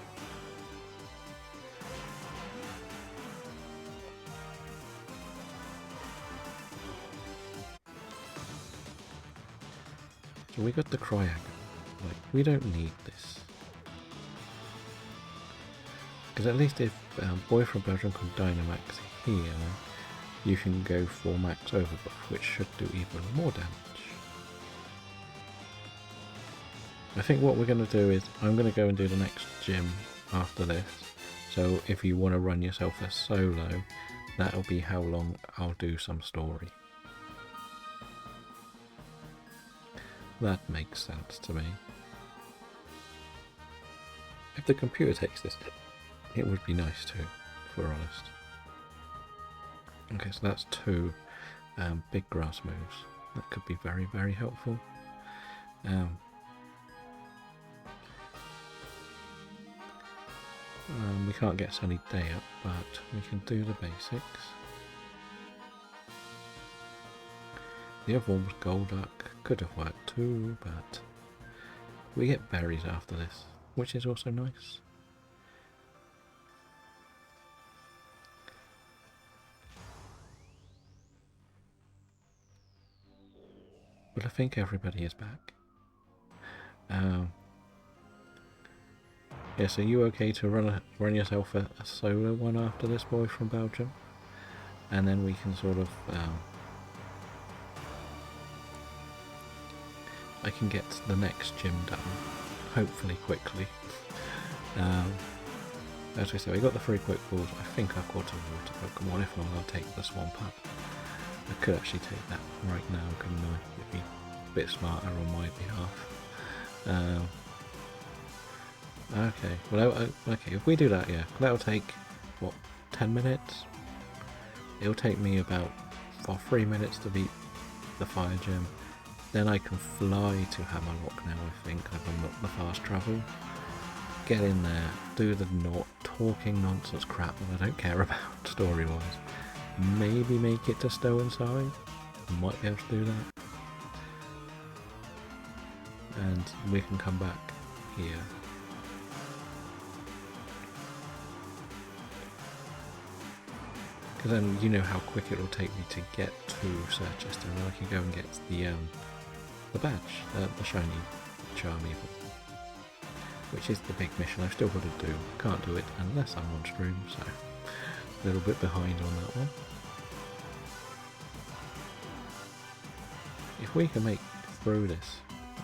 So we got the Cryogon. Like, we don't need this. Because at least if Boy from Belgium can Dynamax here, you can go for Max Overgrowth, which should do even more damage. I think what we're going to do is, I'm going to go and do the next gym after this. So if you want to run yourself a solo, that'll be how long I'll do some story. That makes sense to me. If the computer takes this, it would be nice too, if we're honest. Okay, so that's 2 big grass moves. That could be very, very helpful. We can't get Sunny Day up, but we can do the basics. The other one was Golduck. Could have worked too, but we get berries after this, which is also nice. But I think everybody is back. Yeah, so you okay to run yourself a solo one after this boy from Belgium? And then we can sort of... I can get the next gym done, hopefully quickly. As we said, we got the 3 quick balls. I think I've got a water Pokemon. If not, I'll take the Swamp up. I could actually take that right now, couldn't I? It'd be a bit smarter on my behalf. Okay, well, okay, if we do that, yeah, that'll take, what, 10 minutes? It'll take me about 3 minutes to beat the fire gym. Then I can fly to Hammerlock now, I think. I've unlocked the fast travel. Get in there, do the not talking nonsense crap that I don't care about story-wise. Maybe make it to Stow-N-Side. Might be able to do that. And we can come back here. Because then you know how quick it will take me to get to Circhester, and then I can go and get the badge, the shiny Charmy, which is the big mission I've still got to do. Can't do it unless I'm on stream, so a little bit behind on that one. If we can make through this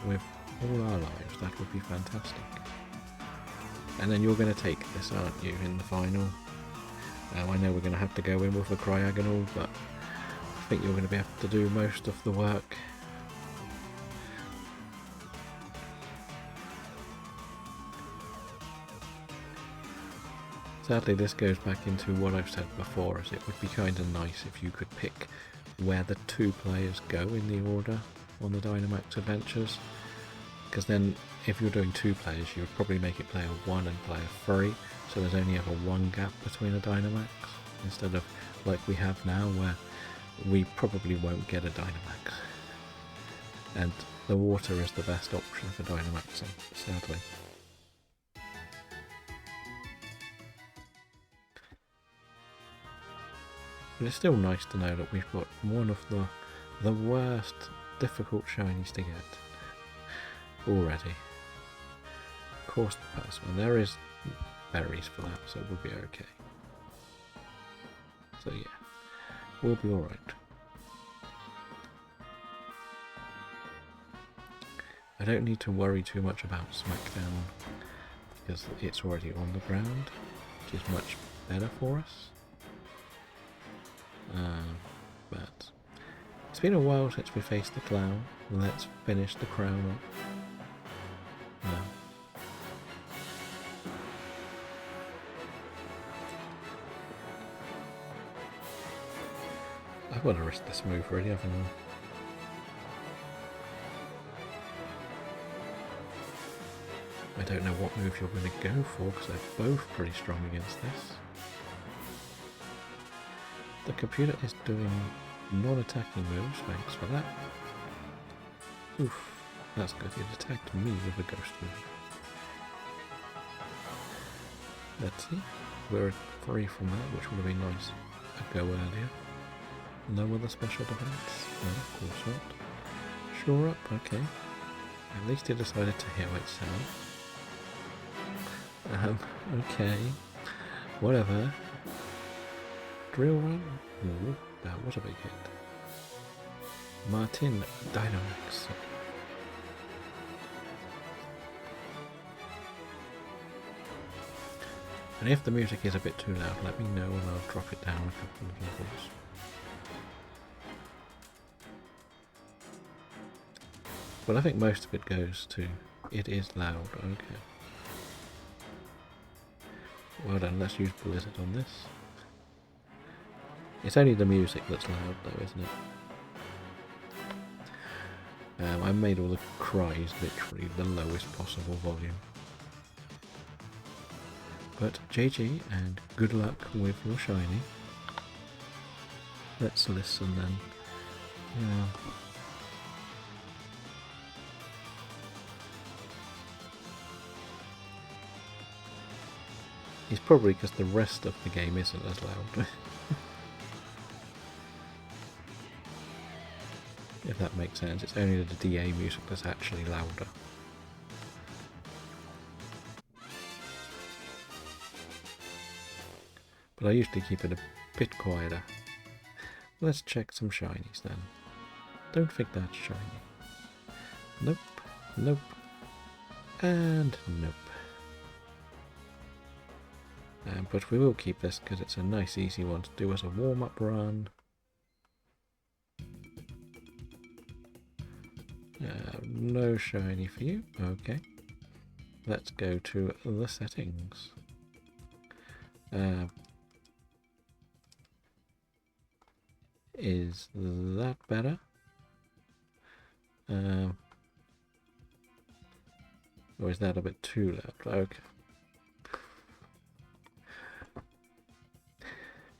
with all our lives, that would be fantastic. And then you're going to take this, aren't you, in the final? I know we're going to have to go in with a Cryogonal, but I think you're going to be able to do most of the work. Sadly, this goes back into what I've said before, as it would be kind of nice if you could pick where the 2 players go in the order on the Dynamax adventures. Because then, if you're doing 2 players, you would probably make it player 1 and player 3. So there's only ever 1 gap between a Dynamax, instead of like we have now where we probably won't get a Dynamax. And the water is the best option for Dynamaxing, sadly. But it's still nice to know that we've got one of the worst difficult shinies to get already. Of course the first one, there is berries for that, so we'll be okay. So yeah, we'll be alright. I don't need to worry too much about Smackdown because it's already on the ground, which is much better for us. But it's been a while since we faced the clown. Let's finish the crown up. I've got to risk this move really, haven't I? I don't know what move you're going to go for because they're both pretty strong against this. The computer is doing non-attacking moves, thanks for that. Oof, that's good, it attacked me with a ghost move. Let's see, we're 3 from that, which would have been nice a go earlier. No other special defense? No, of course not. Sure up, okay. At least it decided to heal itself. Okay. Whatever. Drill run? Ooh, that was a big hit. Martin Dynamax. And if the music is a bit too loud, let me know and I'll drop it down a couple of levels. Well, I think most of it goes to it is loud. Okay. Well done, let's use Blizzard on this. It's only the music that's loud though, isn't it? I made all the cries literally the lowest possible volume. But GG and good luck with your shiny. Let's listen then. Yeah. It's probably because the rest of the game isn't as loud. If that makes sense, it's only the DA music that's actually louder. But I usually keep it a bit quieter. Let's check some shinies then. Don't think that's shiny. Nope, nope, and nope. But we will keep this because it's a nice easy one to do as a warm-up run. No shiny for you. Okay. Let's go to the settings. Is that better? Or is that a bit too loud? Okay.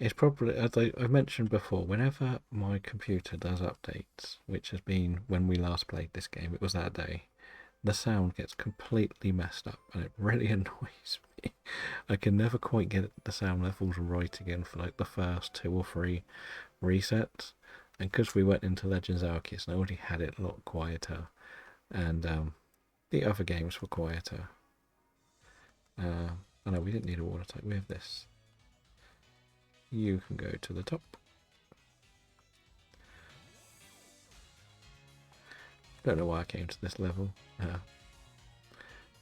It's probably, as I mentioned before, whenever my computer does updates, which has been when we last played this game, it was that day, the sound gets completely messed up and it really annoys me. I can never quite get the sound levels right again for like the first 2 or 3 resets. And because we went into Legends Arceus and I already had it a lot quieter, and the other games were quieter. Oh no, we didn't need a water type, we have this. You can go to the top. Don't know why I came to this level.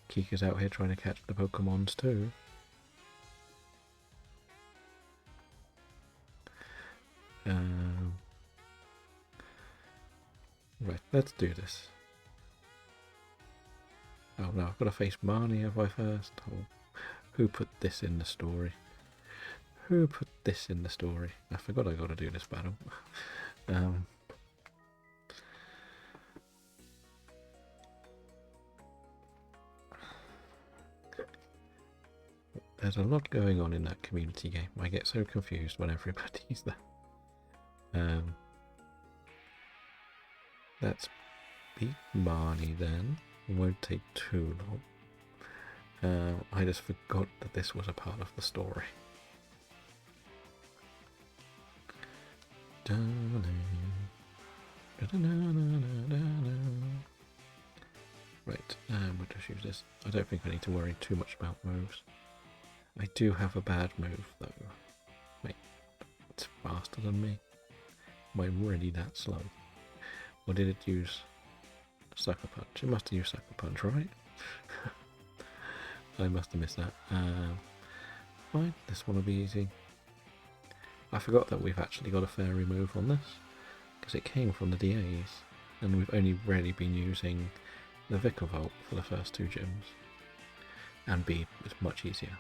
Kika's out here trying to catch the Pokemons too. Right, let's do this. Oh no, I've got to face Marnie, have I first? Oh, who put this in the story? Who put this in the story? I forgot I got to do this battle. There's a lot going on in that community game. I get so confused when everybody's there. Let's beat Marnie then. It won't take too long. I just forgot that this was a part of the story. Right, we'll just use this. I don't think I need to worry too much about moves. I do have a bad move though. Wait, it's faster than me. Am I really that slow? Or did it use Sucker Punch? It must have used Sucker Punch, right? I must have missed that. Fine, this one will be easy. I forgot that we've actually got a fairy move on this, because it came from the DAs, and we've only really been using the Vikavolt for the first 2 gyms, and B is much easier.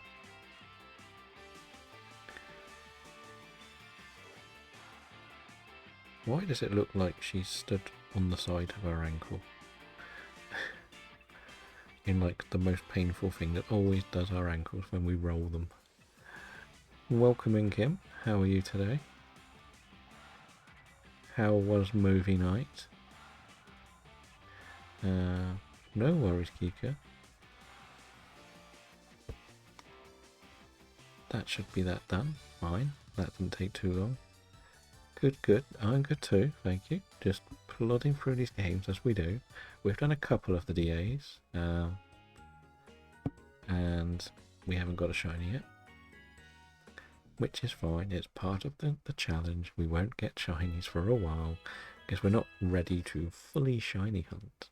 Why does it look like she's stood on the side of her ankle? In like the most painful thing that always does our ankles when we roll them. Welcome in, Kim. How are you today? How was movie night? No worries, Kika. That should be that done. Fine. That didn't take too long. Good, good. I'm good too, thank you. Just plodding through these games as we do. We've done a couple of the DAs. And we haven't got a shiny yet. Which is fine, it's part of the challenge. We won't get shinies for a while because we're not ready to fully shiny hunt.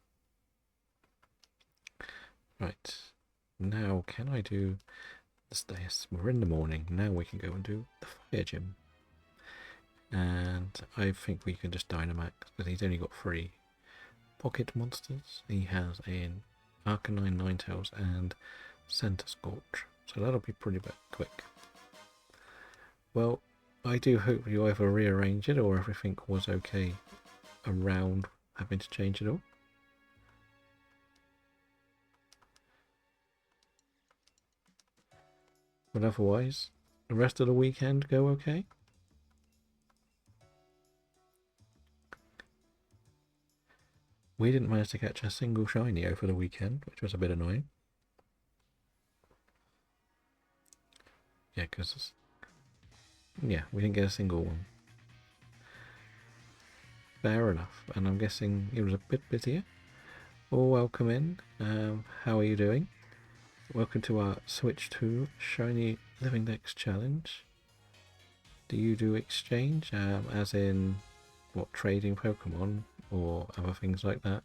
Right, now can I do Yes, we're in the morning. Now we can go and do the fire gym. And I think we can just Dynamax, because he's only got 3 pocket monsters. He has an Arcanine, Ninetales, and Center Scorch. So that'll be pretty quick. Well, I do hope you either rearrange it or everything was okay around having to change it all. But otherwise, the rest of the weekend go okay? We didn't manage to catch a single shiny over the weekend, which was a bit annoying. Yeah, because... yeah, we didn't get a single one. Fair enough, and I'm guessing it was a bit busier. Well, welcome in. How are you doing? Welcome to our Switch 2 Shiny Living Dex Challenge. Do you do exchange, as in, what, trading Pokemon or other things like that?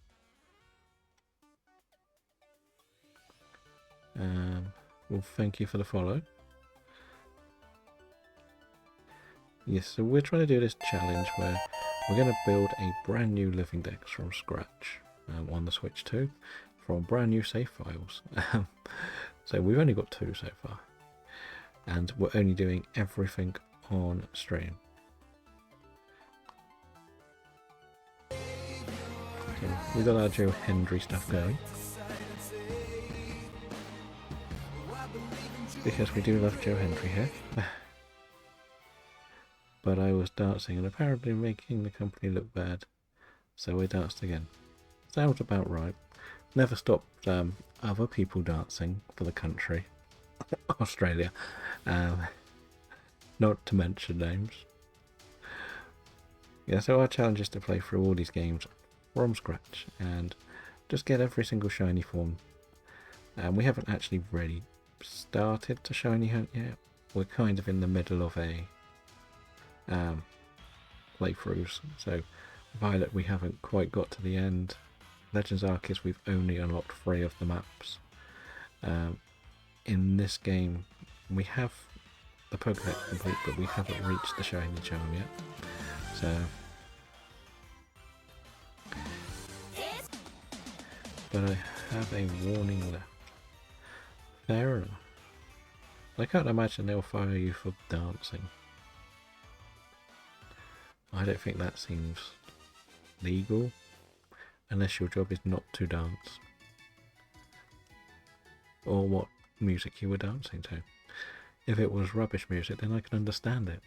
Well, thank you for the follow. Yes, so we're trying to do this challenge where we're going to build a brand new Living Dex from scratch on the Switch 2 from brand new save files. So we've only got 2 so far, and we're only doing everything on stream. So we've got our Joe Hendry stuff going, because we do love Joe Hendry here. But I was dancing and apparently making the company look bad, so I danced again. Sounds about right. Never stopped other people dancing for the country. Australia. Not to mention names. Yeah, so our challenge is to play through all these games from scratch and just get every single shiny form. We haven't actually really started to shiny hunt yet. We're kind of in the middle of a playthroughs. So Violet, we haven't quite got to the end. Legends Arceus, we've only unlocked 3 of the maps. In this game, we have the Pokedex complete, but we haven't reached the shiny charm yet. So, but I have a warning left. Fair enough. I can't imagine they'll fire you for dancing. I don't think that seems legal, unless your job is not to dance. Or what music you were dancing to. If it was rubbish music, then I can understand it.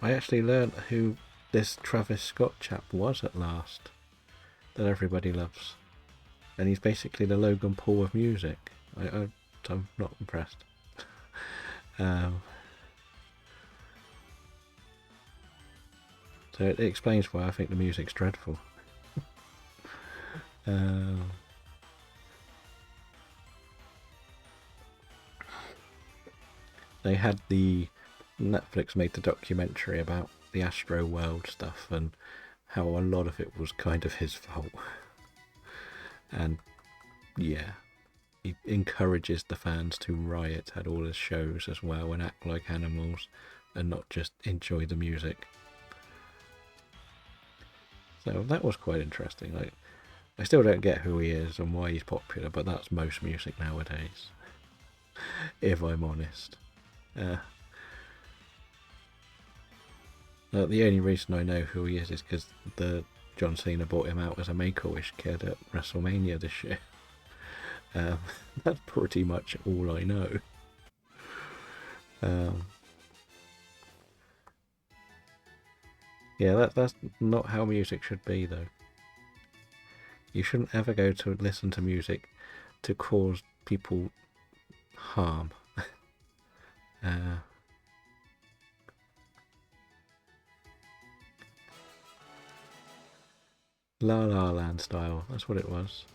I actually learnt who this Travis Scott chap was at last, that everybody loves. And he's basically the Logan Paul of music. I'm not impressed. So it explains why I think the music's dreadful. They had the Netflix made the documentary about the Astro World stuff and how a lot of it was kind of his fault. And yeah, he encourages the fans to riot at all his shows as well and act like animals and not just enjoy the music. So that was quite interesting. Like, I still don't get who he is and why he's popular, but that's most music nowadays, if I'm honest. The only reason I know who he is because the John Cena bought him out as a Make-A-Wish kid at WrestleMania this year. That's pretty much all I know. Yeah, that's not how music should be, though. You shouldn't ever go to listen to music to cause people harm. La La Land style, that's what it was.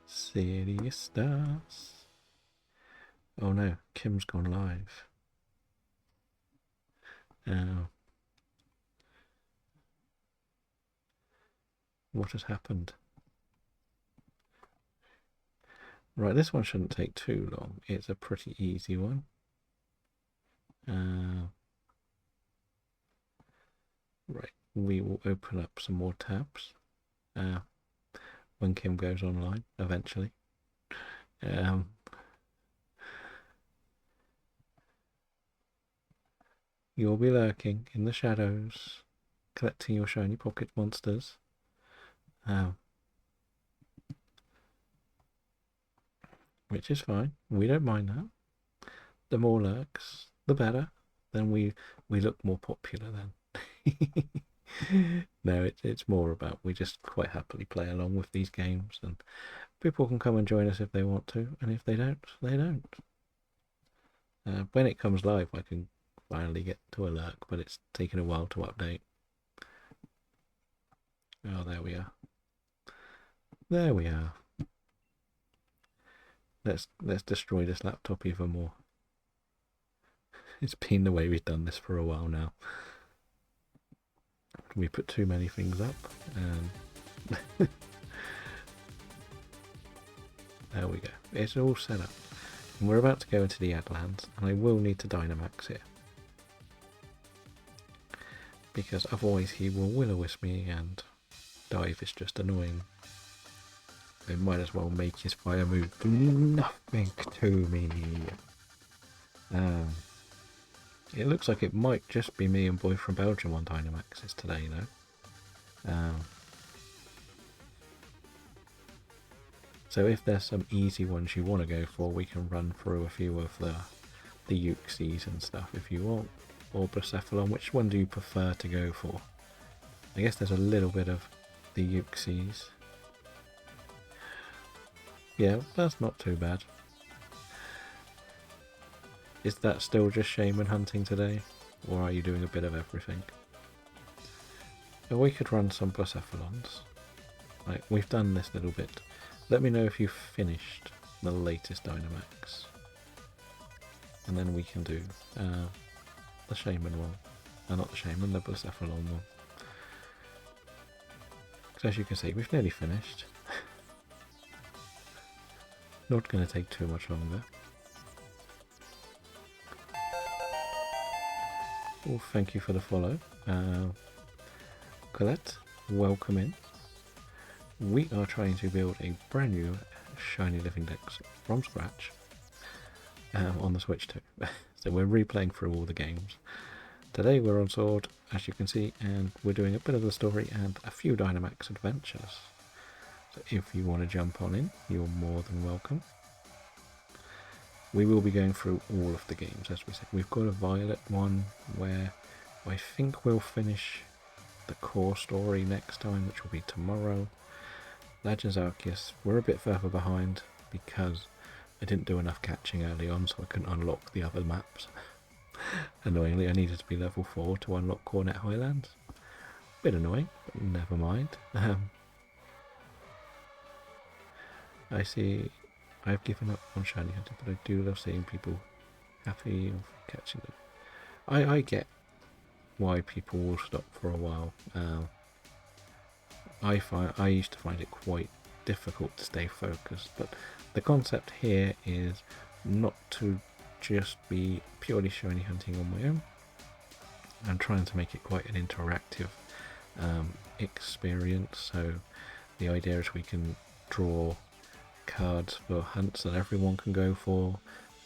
City of Stars. Oh no, Kim's gone live. What has happened? Right, this one shouldn't take too long. It's a pretty easy one. Right, we will open up some more tabs when Kim goes online eventually. You'll be lurking in the shadows, collecting your shiny pocket monsters. Which is fine. We don't mind that. The more lurks, the better. Then we look more popular then. No, it's more about we just quite happily play along with these games, and people can come and join us if they want to, and if they don't, they don't. When it comes live, I can finally get to a lurk, but it's taken a while to update. Oh, there we are. There we are. Let's destroy this laptop even more. It's been the way we've done this for a while now. We put too many things up, and there we go. It's all set up. And we're about to go into the Adlands, and I will need to Dynamax here. Because otherwise he will will-o-wisp me, and dive is just annoying. I might as well make his fire move do nothing to me. It looks like it might just be me and Boy from Belgium on Dynamaxes today, though. So if there's some easy ones you want to go for, we can run through a few of the Euxies and stuff if you want. Or Blacephalon. Which one do you prefer to go for? I guess there's a little bit of the Euxies. Yeah, that's not too bad. Is that still just shaman hunting today? Or are you doing a bit of everything? Well, we could run some Blacephalons. Right, we've done this little bit. Let me know if you've finished the latest Dynamax. And then we can do the shaman one. Not the shaman, the Blacephalon one. Because as you can see, we've nearly finished. Not going to take too much longer. Well, thank you for the follow. Colette, welcome in. We are trying to build a brand new shiny living dex from scratch on the Switch too. So we're replaying through all the games. Today we're on Sword, as you can see, and we're doing a bit of the story and a few Dynamax adventures. So if you want to jump on in, you're more than welcome. We will be going through all of the games, as we said. We've got a Violet one where I think we'll finish the core story next time, which will be tomorrow. Legends Arceus, we're a bit further behind because I didn't do enough catching early on, so I couldn't unlock the other maps. Annoyingly, I needed to be level 4 to unlock Cornet Highlands. Bit annoying, but never mind. I see I've given up on shiny hunting, but I do love seeing people happy of catching them. I get why people will stop for a while. I used to find it quite difficult to stay focused, but the concept here is not to just be purely shiny hunting on my own. I'm trying to make it quite an interactive experience, so the idea is we can draw cards for hunts that everyone can go for.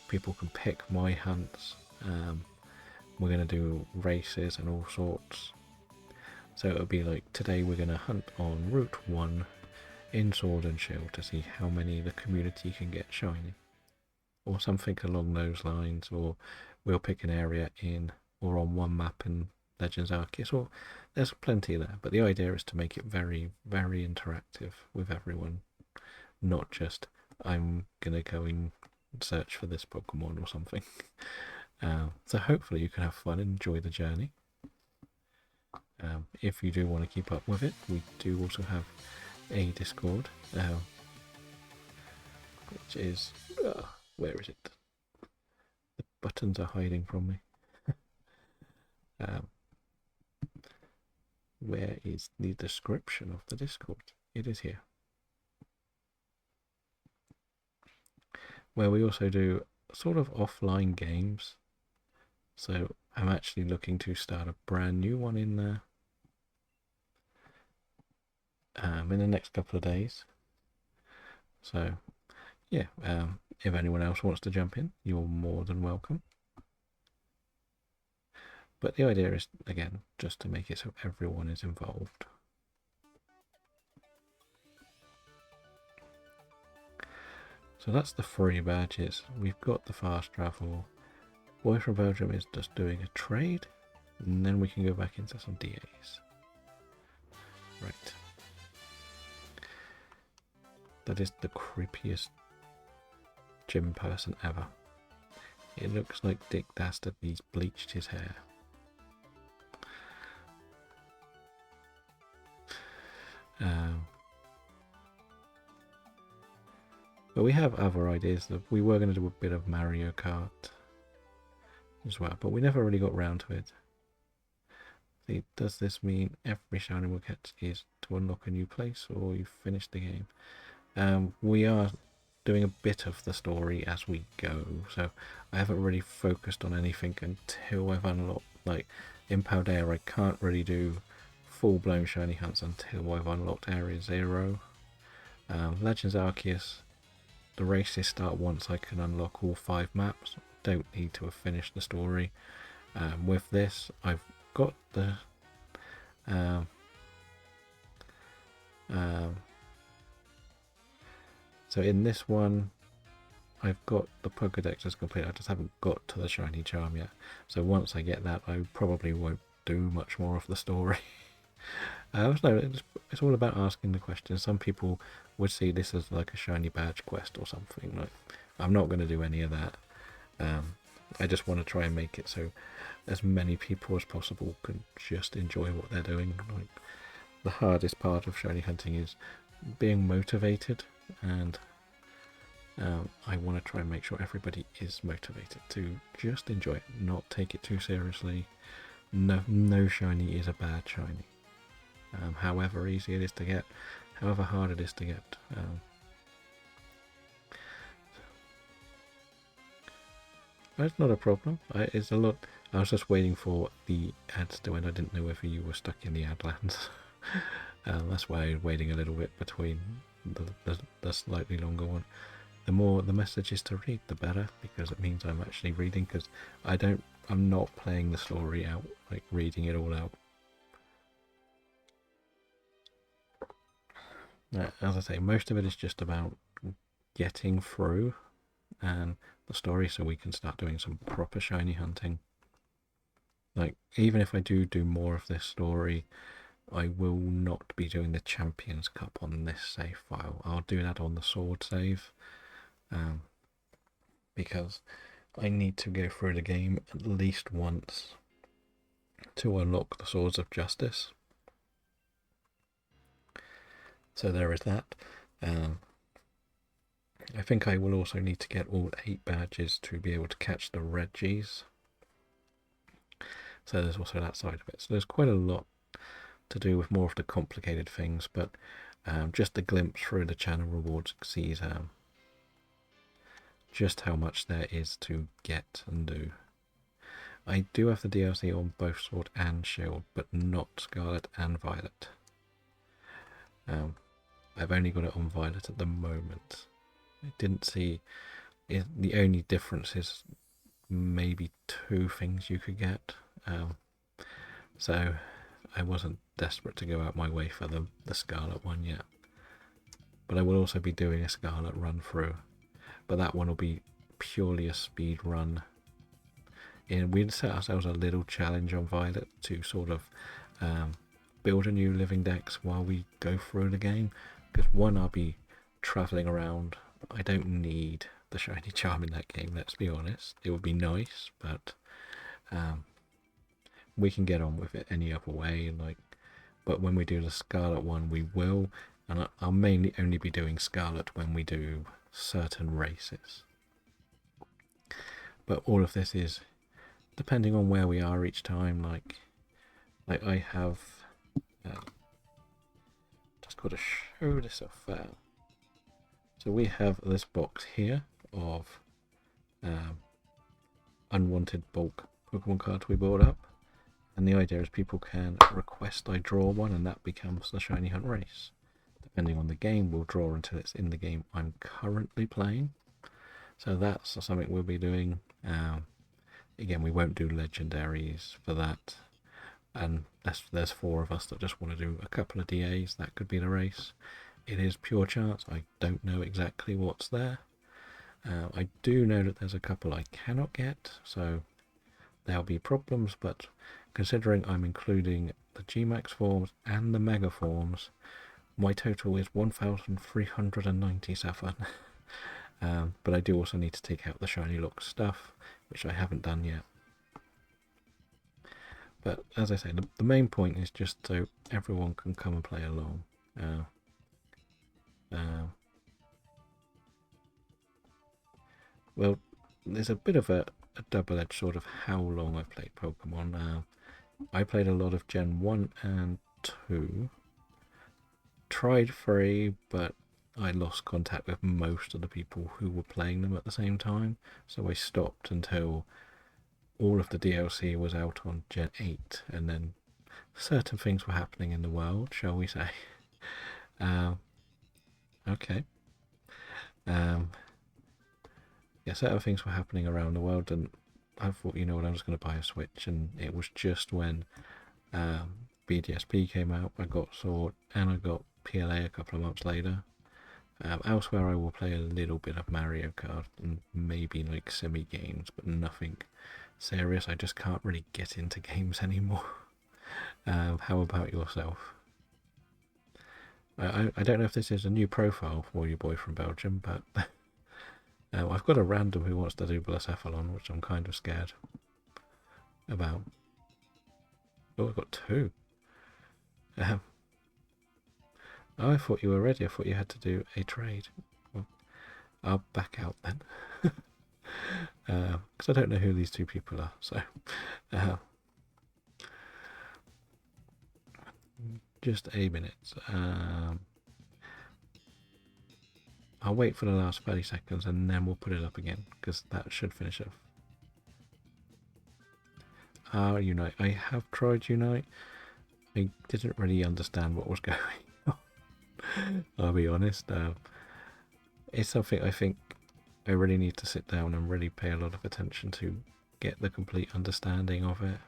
People can pick my hunts. We're going to do races and all sorts. So it'll be like, today we're going to hunt on Route 1 in Sword and Shield to see how many the community can get shiny. Or something along those lines, or we'll pick an area in or on one map in Legends Arceus, or there's plenty there, but the idea is to make it very, very interactive with everyone, not just I'm gonna go and search for this Pokemon or something. So hopefully you can have fun and enjoy the journey. If you do want to keep up with it, we do also have a Discord, which is where is it? The buttons are hiding from me. Where is the description of the Discord? It is here. Where we also do sort of offline games. So I'm actually looking to start a brand new one in there in the next couple of days. So yeah, if anyone else wants to jump in, you're more than welcome. But the idea is, again, just to make it so everyone is involved. So that's the free badges. We've got the fast travel. Boy from Belgium is just doing a trade, and then we can go back into some DAs. Right. That is the creepiest gym person ever. It looks like Dick Dastardly's bleached his hair. But we have other ideas. We were going to do a bit of Mario Kart as well, but we never really got round to it. See, does this mean every shiny we get is to unlock a new place, or you've finished the game? We are doing a bit of the story as we go, so I haven't really focused on anything until I've unlocked, like in Paldea I can't really do full-blown shiny hunts until I've unlocked Area 0. Legends Arceus, the races start once I can unlock all 5 maps. Don't need to have finished the story. With this, I've got the so in this one I've got the Pokedex as complete. I just haven't got to the shiny charm yet. So once I get that, I probably won't do much more of the story. No, it's all about asking the questions. Some people would see this as like a shiny badge quest or something. Like, I'm not going to do any of that. I just want to try and make it so as many people as possible can just enjoy what they're doing. Like, the hardest part of shiny hunting is being motivated, and I want to try and make sure everybody is motivated to just enjoy it, not take it too seriously. No shiny is a bad shiny. However easy it is to get, however hard it is to get. That's not a problem. It's a lot. I was just waiting for the ads to end. I didn't know whether you were stuck in the ad lands. That's why I'm waiting a little bit between the slightly longer one. The more the messages to read, the better, because it means I'm actually reading. Because I'm not playing the story out, like reading it all out. As I say, most of it is just about getting through and the story so we can start doing some proper shiny hunting. Like, even if I do more of this story, I will not be doing the Champions Cup on this save file. I'll do that on the sword save, because I need to go through the game at least once to unlock the Swords of Justice. So there is that. I think I will also need to get all 8 badges to be able to catch the Reggies. So there's also that side of it. So there's quite a lot to do with more of the complicated things, but just a glimpse through the channel rewards sees just how much there is to get and do. I do have the DLC on both Sword and Shield, but not Scarlet and Violet. I've only got it on Violet at the moment. I didn't see the only difference is maybe 2 things you could get. So I wasn't desperate to go out my way for the Scarlet one yet. But I will also be doing a Scarlet run through. But that one will be purely a speed run. And we set ourselves a little challenge on Violet to sort of build a new living dex while we go through the game. Because one, I'll be travelling around. I don't need the shiny charm in that game, let's be honest. It would be nice, but we can get on with it any other way. But when we do the Scarlet one, we will. And I'll mainly only be doing Scarlet when we do certain races. But all of this is depending on where we are each time. Like I have just got to show this off. So we have this box here of unwanted bulk Pokemon cards we bought up, and the idea is people can request I draw one, and that becomes the Shiny Hunt race. Depending on the game, we'll draw until it's in the game I'm currently playing. So that's something we'll be doing. Again, we won't do legendaries for that, and there's 4 of us that just want to do a couple of DAs. That could be the race. It is pure chance. I don't know exactly what's there. I do know that there's a couple I cannot get, so there'll be problems, but considering I'm including the Gmax forms and the Mega forms, my total is 1,397. But I do also need to take out the Shiny Lock stuff, which I haven't done yet. But as I say, the main point is just so everyone can come and play along. Well, there's a bit of a double-edged sort of how long I've played Pokemon. I played a lot of Gen 1 and 2. Tried 3, but I lost contact with most of the people who were playing them at the same time, so I stopped until all of the DLC was out on Gen 8, and then certain things were happening in the world, shall we say. Okay. Yeah, certain things were happening around the world, and I thought, you know what, I'm just going to buy a Switch, and it was just when BDSP came out. I got Sword, and I got PLA a couple of months later. Elsewhere, I will play a little bit of Mario Kart and maybe like semi games, but nothing serious. I just can't really get into games anymore. How about yourself? I don't know if this is a new profile for your boy from Belgium, but I've got a random who wants to do Blacephalon, which I'm kind of scared about. Oh, I've got 2. Oh, I thought you were ready. I thought you had to do a trade. Well, I'll back out then. Because I don't know who these 2 people are. So, just a minute. I'll wait for the last 30 seconds and then we'll put it up again, because that should finish off. Unite. I have tried Unite. I didn't really understand what was going on. I'll be honest. It's something I think I really need to sit down and really pay a lot of attention to get the complete understanding of it.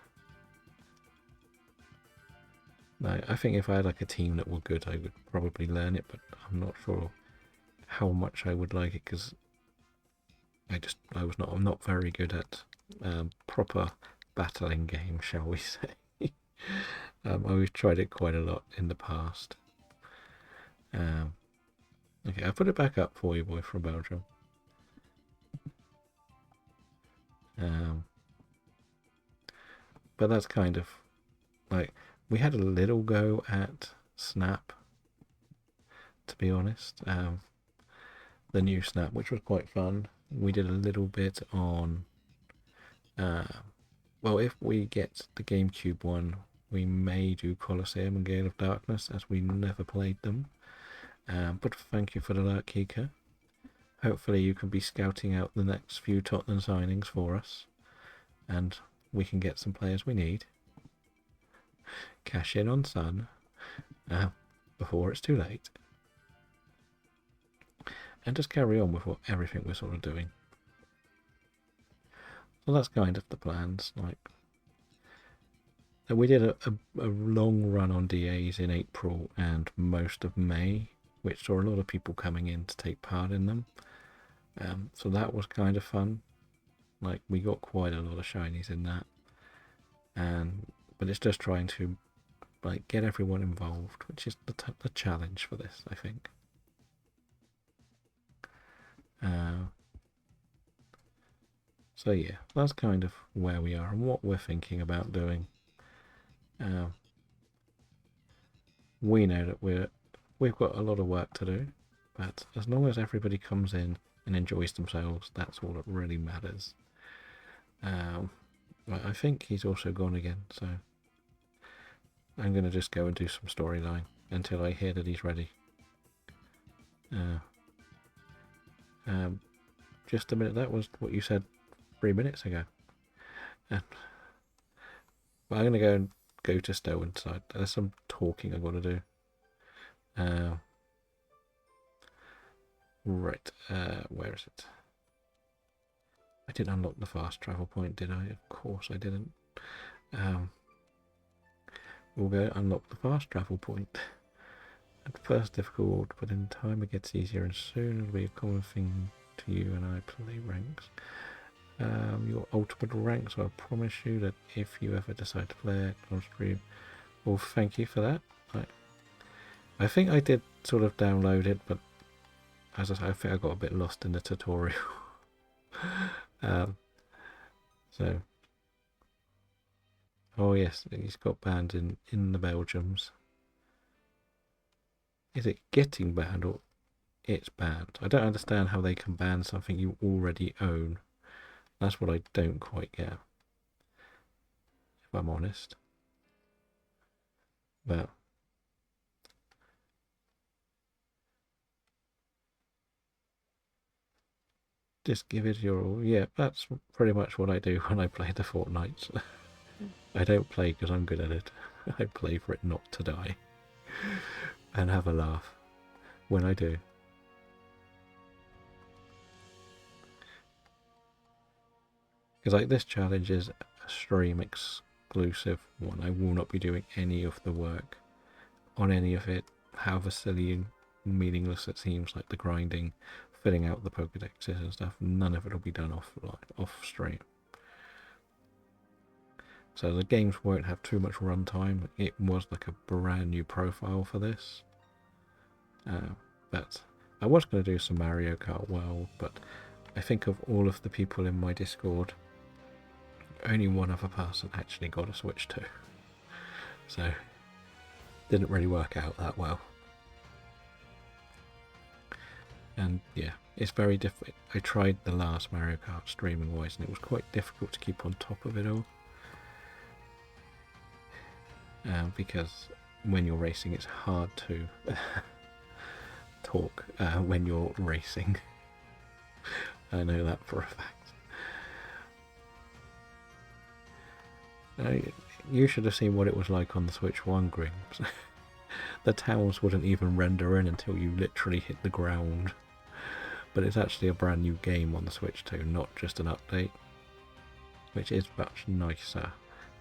I think if I had like a team that were good, I would probably learn it, but I'm not sure how much I would like it, because I'm not very good at proper battling games, shall we say. I've tried it quite a lot in the past. Okay, I'll put it back up for you, boy from Belgium. But that's kind of like, we had a little go at Snap, to be honest. The new Snap, which was quite fun. We did a little bit on well, if we get the GameCube one, we may do Colosseum and Gale of Darkness, as we never played them. But thank you for the alert, Kika. Hopefully you can be scouting out the next few Tottenham signings for us, and we can get some players we need. Cash in on Sun before it's too late. And just carry on with everything we're sort of doing. So that's kind of the plans. Like, we did a long run on DAs in April and most of May, which saw a lot of people coming in to take part in them. So that was kind of fun. Like, we got quite a lot of shinies in that. But it's just trying to like get everyone involved, which is the challenge for this, I think. So yeah, that's kind of where we are and what we're thinking about doing. We know that we've got a lot of work to do, but as long as everybody comes in and enjoys themselves, that's all that really matters. Right, I think he's also gone again, so I'm going to just go and do some storyline until I hear that he's ready. Just a minute, that was what you said 3 minutes ago. But I'm going to go to Stowe inside. There's some talking I've got to do. Right, where is it? I didn't unlock the fast travel point, did I? Of course I didn't. We'll go unlock the fast travel point. At first difficult, but in time it gets easier, and soon it'll be a common thing to you and I play ranks. Your ultimate ranks, I promise you that if you ever decide to play it on stream, well, thank you for that. I think I did sort of download it, but as I say, I think I got a bit lost in the tutorial. So, oh yes, he's got banned in the Belgiums. Is it getting banned or it's banned? I don't understand how they can ban something you already own. That's what I don't quite get, if I'm honest. But just give it your all. Yeah, that's pretty much what I do when I play the Fortnites. I don't play because I'm good at it. I play for it not to die and have a laugh when I do. Because like this challenge is a stream exclusive one. I will not be doing any of the work on any of it, however silly and meaningless it seems, like the grinding, filling out the Pokedexes and stuff. None of it will be done off stream. So the games won't have too much runtime. It was like a brand new profile for this. But I was going to do some Mario Kart World, but I think of all of the people in my Discord, only one other person actually got a Switch 2. So didn't really work out that well. And yeah, it's very difficult. I tried the last Mario Kart streaming wise and it was quite difficult to keep on top of it all. Because when you're racing it's hard to talk when you're racing. I know that for a fact. You should have seen what it was like on the Switch 1, Grims. The towns wouldn't even render in until you literally hit the ground. But it's actually a brand new game on the Switch 2, not just an update, which is much nicer.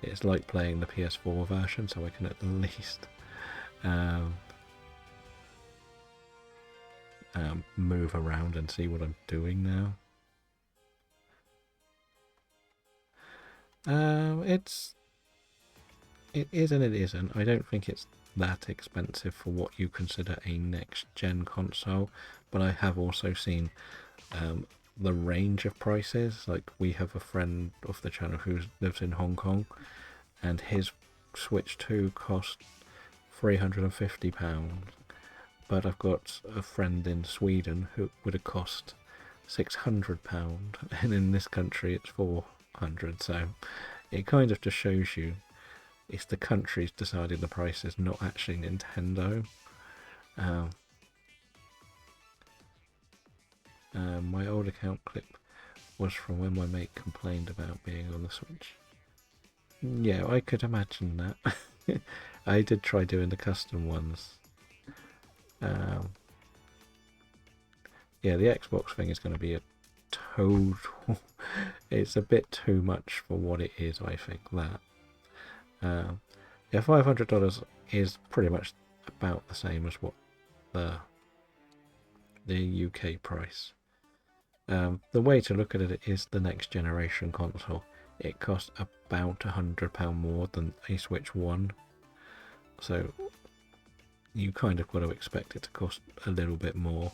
It's like playing the PS4 version, so I can at least move around and see what I'm doing now. It is and it isn't. I don't think it's that expensive for what you consider a next-gen console, but I have also seen the range of prices. Like, we have a friend of the channel who lives in Hong Kong, and his Switch 2 cost £350, but I've got a friend in Sweden who would have cost £600, and in this country it's £400. So it kind of just shows you it's the countries deciding the prices, not actually Nintendo. My old account clip was from when my mate complained about being on the Switch. Yeah, I could imagine that. I did try doing the custom ones. Yeah, the Xbox thing is going to be a total... It's a bit too much for what it is, I think, that. Yeah, $500 is pretty much about the same as what the UK price. The way to look at it is the next generation console. It costs about £100 more than a Switch 1. So you kind of got to expect it to cost a little bit more.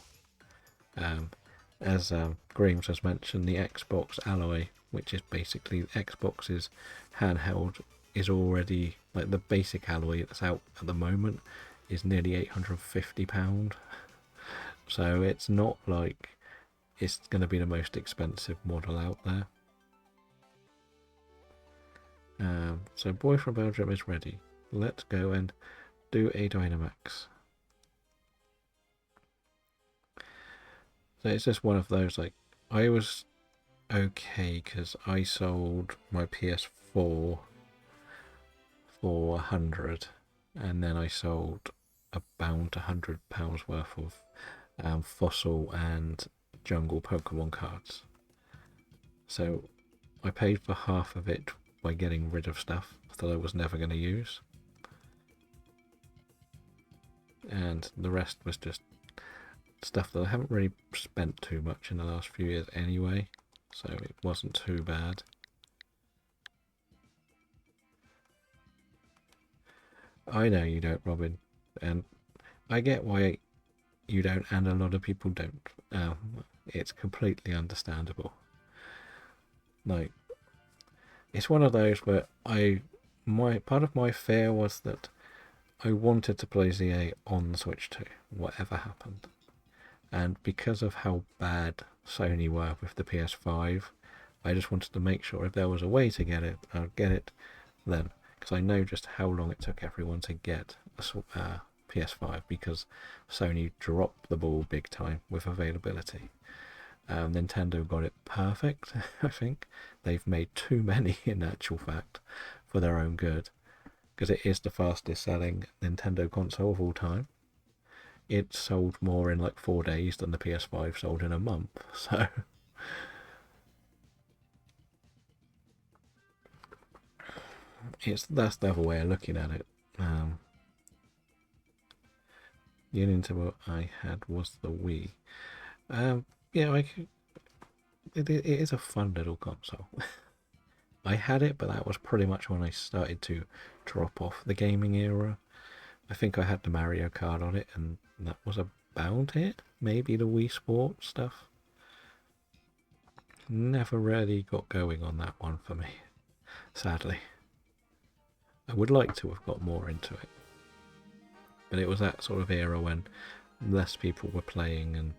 As Grames has mentioned, the Xbox Alloy, which is basically Xbox's handheld, is already, like, the basic alloy that's out at the moment is nearly £850. So it's not like it's going to be the most expensive model out there. So Boy from Belgium is ready. let's go and do a Dynamax. So it's just one of those, like, I was okay because I sold my PS4 for 100, and then I sold about £100 worth of fossil and jungle Pokemon cards. So I paid for half of it by getting rid of stuff that I was never going to use, and the rest was just stuff that I haven't really spent too much in the last few years anyway, so it wasn't too bad. I know you don't, Robin, and I get why you don't, and a lot of people don't. It's completely understandable. Like, it's one of those where my part of my fear was that I wanted to play ZA on the Switch 2, whatever happened. And because of how bad Sony were with the PS5, I just wanted to make sure if there was a way to get it, I'd get it then. Because I know just how long it took everyone to get a PS5, because Sony dropped the ball big time with availability. Nintendo got it perfect, I think. They've made too many, in actual fact, for their own good, because it is the fastest selling Nintendo console of all time. It sold more in like 4 days than the PS5 sold in a month, so that's the other way of looking at it. The only Nintendo I had was the Wii. Yeah, it is a fun little console. I had it, but that was pretty much when I started to drop off the gaming era. I think I had the Mario Kart on it, and that was about it. Maybe the Wii Sports stuff. Never really got going on that one for me, sadly. I would like to have got more into it, but it was that sort of era when less people were playing, and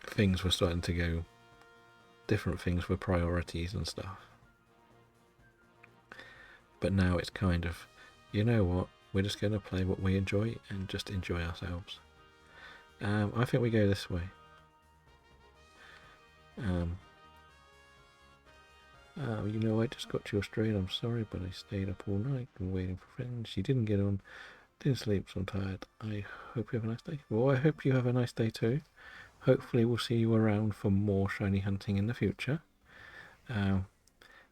things were starting to go, different things were priorities and stuff. But now it's kind of, you know what, we're just going to play what we enjoy and just enjoy ourselves. I think we go this way. You know, I just got to Australia, I'm sorry, but I stayed up all night and waiting for friends. She didn't get on, didn't sleep, so I'm tired. I hope you have a nice day. Well, I hope you have a nice day too. Hopefully we'll see you around for more shiny hunting in the future. As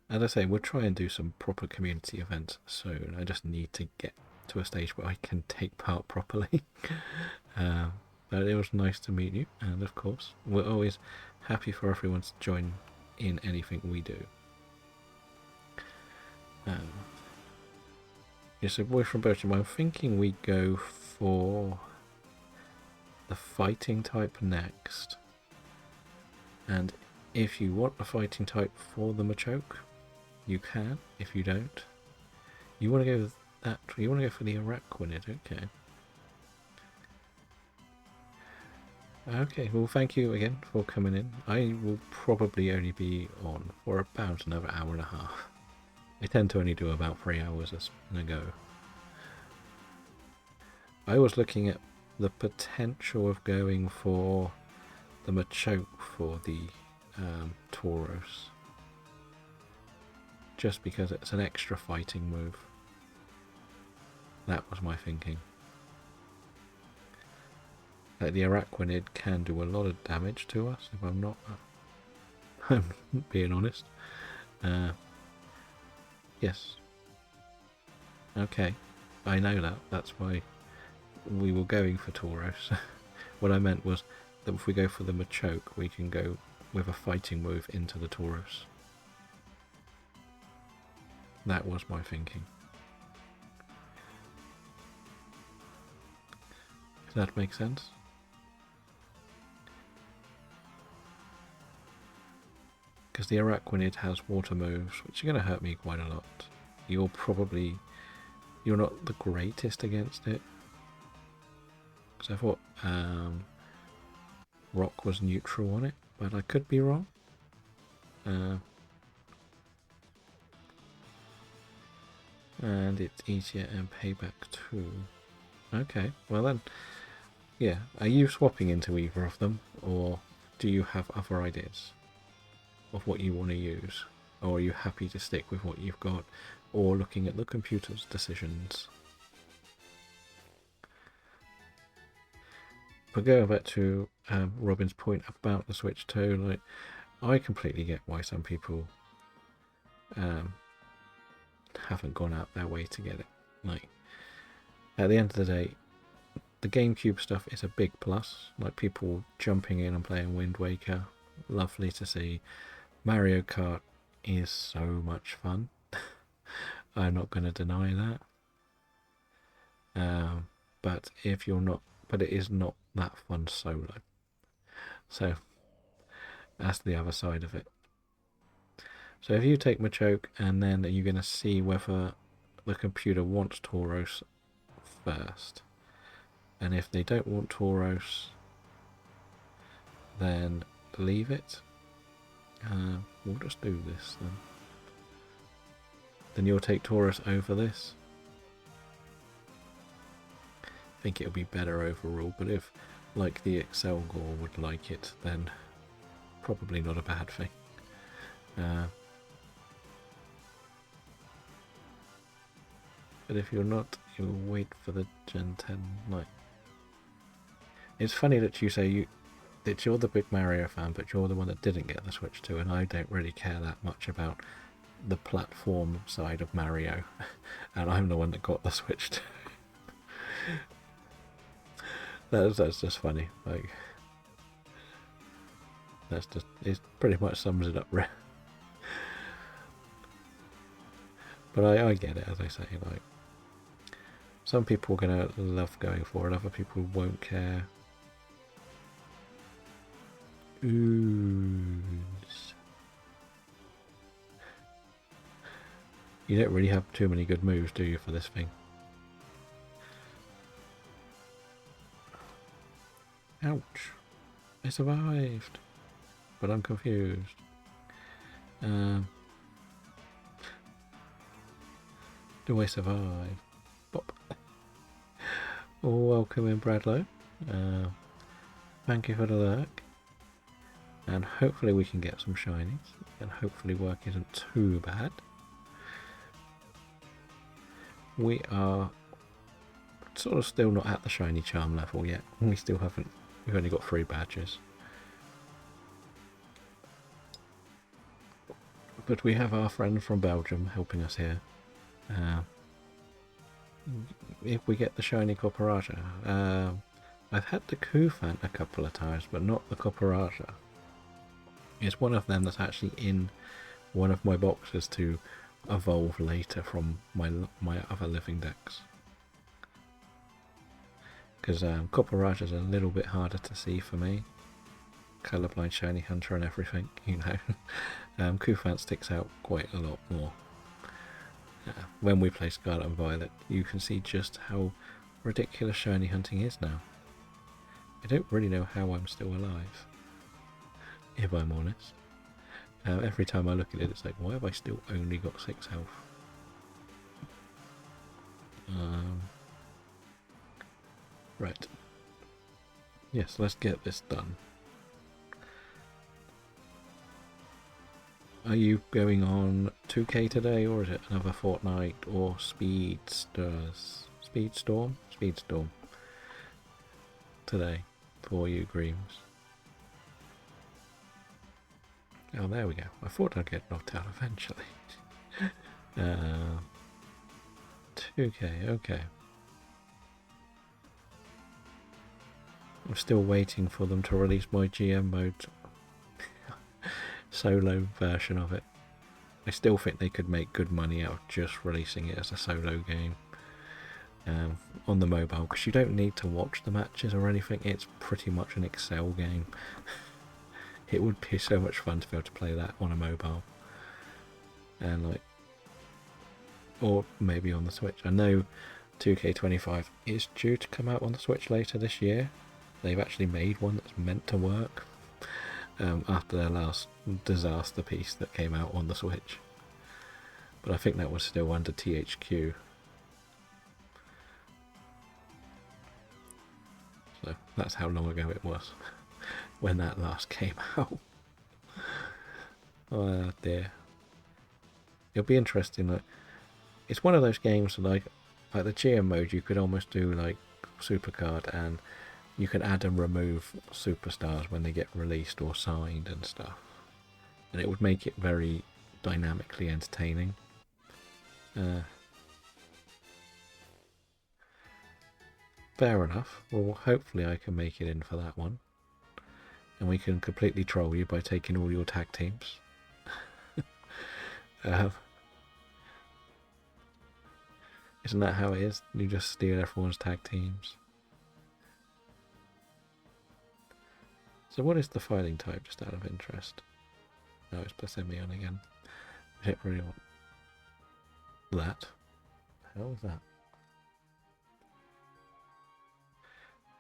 I say, we'll try and do some proper community events soon. I just need to get to a stage where I can take part properly. But it was nice to meet you, and of course, we're always happy for everyone to join in anything we do. Yes, a boy from Belgium. I'm thinking we go for the fighting type next. And if you want a fighting type for the Machoke, you can. If you don't, you want to go with that. You want to go for the Araquanid, okay? Okay, well, thank you again for coming in. I will probably only be on for about another hour and a half. I tend to only do about 3 hours a go. I was looking at the potential of going for the Machoke for the Tauros, just because it's an extra fighting move. That was my thinking. Like, the Araquanid can do a lot of damage to us, if I'm not I'm being honest. Yes. Okay. I know that. That's why we were going for Tauros. What I meant was that if we go for the Machoke, we can go with a fighting move into the Tauros. That was my thinking. Does that make sense? Because the Araquanid has water moves, which are going to hurt me quite a lot. You're not the greatest against it. Because I thought Rock was neutral on it, but I could be wrong. And it's easier and payback too. Okay, well then, yeah. Are you swapping into either of them, or do you have other ideas of what you want to use? Or are you happy to stick with what you've got, or looking at the computer's decisions? But going back to Robin's point about the Switch 2, like, I completely get why some people haven't gone out their way to get it. Like, at the end of the day, the GameCube stuff is a big plus. Like, people jumping in and playing Wind Waker, lovely to see. Mario Kart is so much fun. I'm not going to deny that. But if you're not, but it is not that fun solo. So that's the other side of it. So if you take Machoke, and then are you going to see whether the computer wants Tauros first? And if they don't want Tauros, then leave it. We'll just do this then. Then you'll take Tauros over this. I think it'll be better overall, but if, like, the Excel Gore would like it, then probably not a bad thing. But if you're not, you'll wait for the Gen 10. Like, it's funny that you say that you're the big Mario fan, but you're the one that didn't get the Switch 2, and I don't really care that much about the platform side of Mario, and I'm the one that got the Switch 2. That's just funny. Like, it pretty much sums it up. But I get it, as I say. Like, some people are gonna love going for it, other people won't care. Ooze. You don't really have too many good moves, do you, for this thing? Ouch. I survived. But I'm confused. Do I survive? Bop. Welcome in, Bradlow. Thank you for the lurk. And hopefully we can get some shinies. And hopefully work isn't too bad. We are sort of still not at the shiny charm level yet. We still haven't. We've only got 3 badges. But we have our friend from Belgium helping us here. If we get the shiny Copperaja. I've had the Kufant a couple of times, but not the Copperaja. It's one of them that's actually in one of my boxes to evolve later from my other living decks. Because Copperaja is a little bit harder to see for me. Colorblind, shiny hunter and everything, you know. Kufant sticks out quite a lot more. When we play Scarlet and Violet, you can see just how ridiculous shiny hunting is now. I don't really know how I'm still alive, if I'm honest. Every time I look at it, it's like, why have I still only got 6 health? Right. Yes, let's get this done. Are you going on 2K today, or is it another Fortnite or Speedstorm today for you, Greaves? Oh, there we go. I thought I'd get knocked out eventually. 2K, okay. I'm still waiting for them to release my GM mode solo version of it. I still think they could make good money out of just releasing it as a solo game on the mobile, because you don't need to watch the matches or anything. It's pretty much an Excel game. It would be so much fun to be able to play that on a mobile, and like, or maybe on the Switch. I know 2K25 is due to come out on the Switch later this year. They've actually made one that's meant to work after their last disaster piece that came out on the Switch. but I think that was still under THQ. So that's how long ago it was when that last came out. Oh dear. It'll be interesting. Like, it's one of those games like the GM mode. You could almost do like Supercard, and you can add and remove superstars when they get released or signed and stuff, and it would make it very dynamically entertaining. Fair enough. Well, hopefully I can make it in for that one, and we can completely troll you by taking all your tag teams. Isn't that how it is? You just steal everyone's tag teams. So what is the fighting type, just out of interest? No, it's Placemion again. I don't really want that. How was that?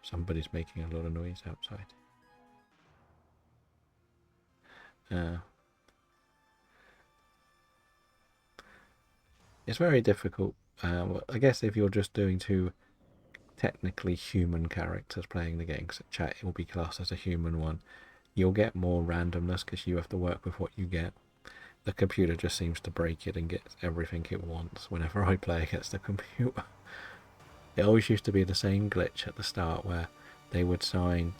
Somebody's making a lot of noise outside. It's very difficult. I guess if you're just doing two technically human characters playing the game, because chat it will be classed as a human one, you'll get more randomness because you have to work with what you get. The computer just seems to break it and gets everything it wants whenever I play against the computer. It always used to be the same glitch at the start where they would sign,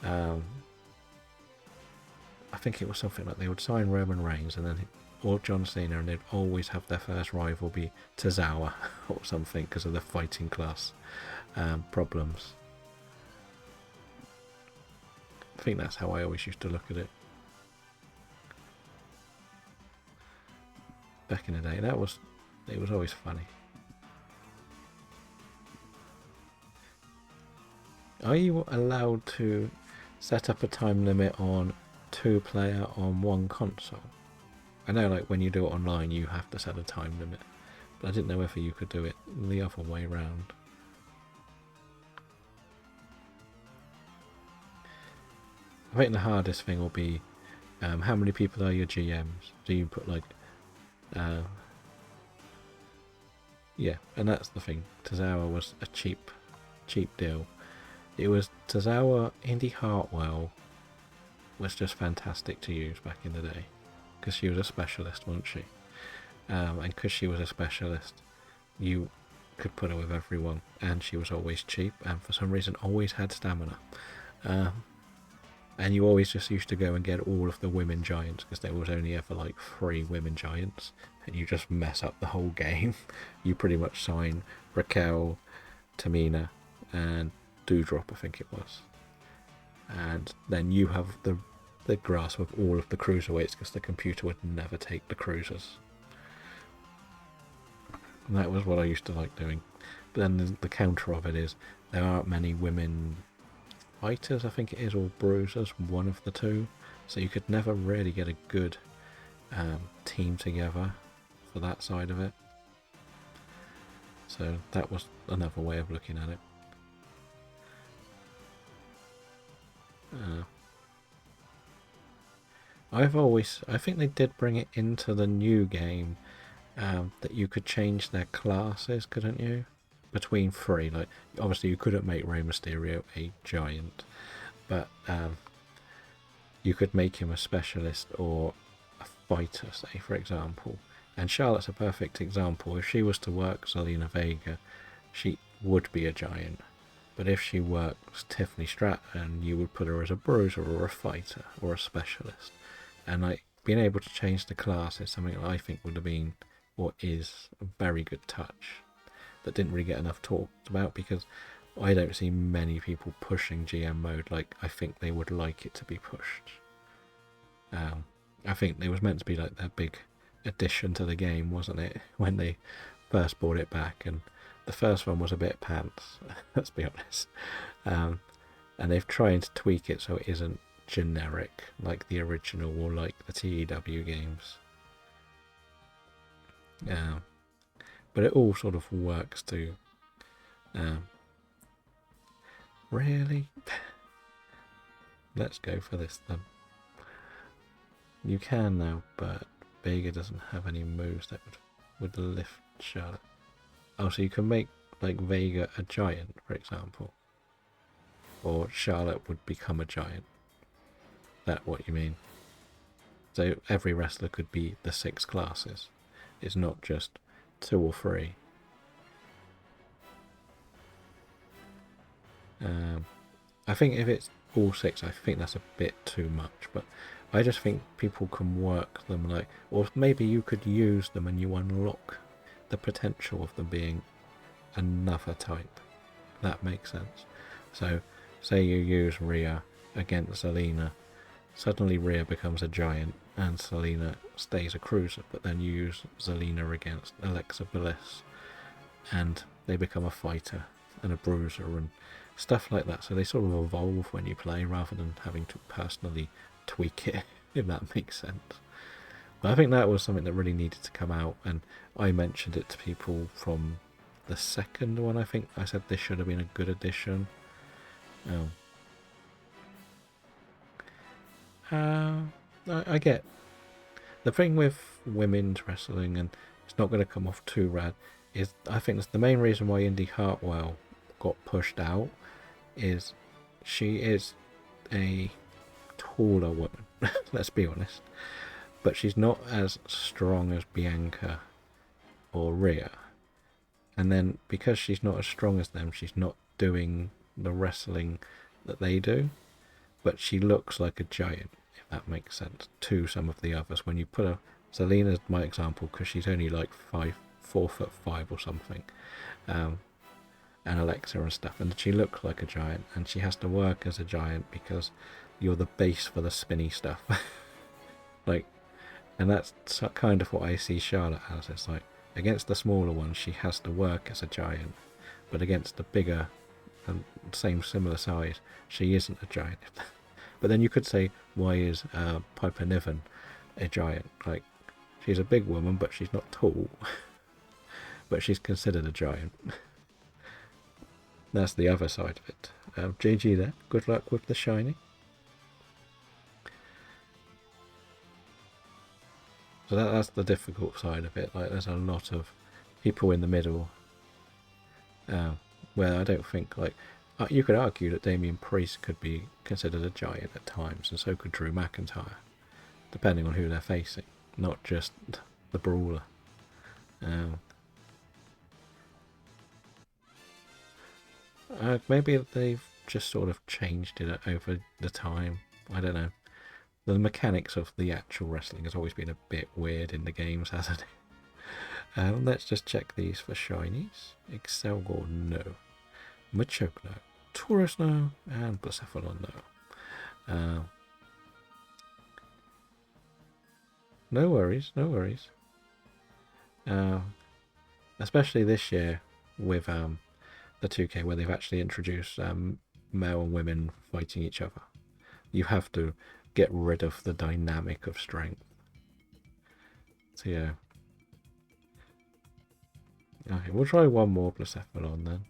I think it was something like they would sign Roman Reigns and then or John Cena, and they'd always have their first rival be Tozawa or something because of the fighting class problems. I think that's how I always used to look at it. Back in the day, it was always funny. Are you allowed to set up a time limit on 2-player on one console? I know like when you do it online you have to set a time limit, but I didn't know whether you could do it the other way round. I think the hardest thing will be how many people are your GMs? Do you put like yeah, and that's the thing. Tozawa was a cheap deal. It was Tozawa. Indy Hartwell was just fantastic to use back in the day because she was a specialist, wasn't she? And because she was a specialist, you could put her with everyone, and she was always cheap, and for some reason always had stamina. And you always just used to go and get all of the women giants because there was only ever like 3 women giants, and you just mess up the whole game. You pretty much sign Raquel, Tamina, and Doudrop, I think it was, and then you have the grasp of all of the cruiserweights because the computer would never take the cruisers. And that was what I used to like doing. But then the counter of it is there aren't many women fighters, I think it is, or bruisers, one of the two, so you could never really get a good team together for that side of it. So that was another way of looking at it. I think they did bring it into the new game that you could change their classes, couldn't you? Between 3, like obviously you couldn't make Rey Mysterio a giant, but you could make him a specialist or a fighter, say for example. And Charlotte's a perfect example. If she was to work Zelina Vega, she would be a giant. But if she works Tiffany Stratton, you would put her as a bruiser or a fighter or a specialist. And like being able to change the class is something that I think would have been, or is, a very good touch that didn't really get enough talked about because I don't see many people pushing GM mode like I think they would like it to be pushed. I think it was meant to be like their big addition to the game, wasn't it, when they first brought it back, and the first one was a bit pants, let's be honest. And they've tried to tweak it so it isn't generic like the original or like the TEW games. But it all sort of works to really. Let's go for this then. You can now, but Vega doesn't have any moves that would with the lift Charlotte? Oh, so you can make like Vega a giant, for example, or Charlotte would become a giant. That what you mean? So every wrestler could be the 6 classes. It's not just 2 or 3. I think if it's all 6, I think that's a bit too much. But I just think people can work them like, or maybe you could use them and you unlock the potential of them being another type. That makes sense. So, say you use Rhea against Selena, suddenly Rhea becomes a giant and Selena stays a cruiser, but then you use Zelina against Alexa Bliss and they become a fighter and a bruiser and stuff like that. So they sort of evolve when you play rather than having to personally tweak it, if that makes sense. But I think that was something that really needed to come out, and I mentioned it to people from the second one. I think I said this should have been a good addition. I get the thing with women's wrestling, and it's not going to come off too rad, is I think that's the main reason why Indy Hartwell got pushed out, is she is a taller woman, let's be honest, but she's not as strong as Bianca or Rhea. And then because she's not as strong as them, she's not doing the wrestling that they do, but she looks like a giant, if that makes sense, to some of the others. When you put a Zelina's my example because she's only like 4'5" or something, and Alexa and stuff, and she looks like a giant, and she has to work as a giant because you're the base for the spinny stuff. Like, and that's kind of what I see Charlotte as. It's like against the smaller ones, she has to work as a giant, but against the bigger and same similar size, she isn't a giant. But then you could say, why is Piper Niven a giant? Like, she's a big woman, but she's not tall. But she's considered a giant. That's the other side of it. GG there. Good luck with the shiny. So that's the difficult side of it. Like, there's a lot of people in the middle where I don't think, like, you could argue that Damien Priest could be considered a giant at times, and so could Drew McIntyre, depending on who they're facing, not just the brawler. Maybe they've just sort of changed it over the time. I don't know. The mechanics of the actual wrestling has always been a bit weird in the games, hasn't it? Let's just check these for shinies. Excelgor, no. Machoke, no. Taurus, no. And Blacephalon, no. No worries, no worries. Especially this year with the 2K, where they've actually introduced male and women fighting each other. You have to get rid of the dynamic of strength. So yeah. Okay, we'll try one more Blacephalon then.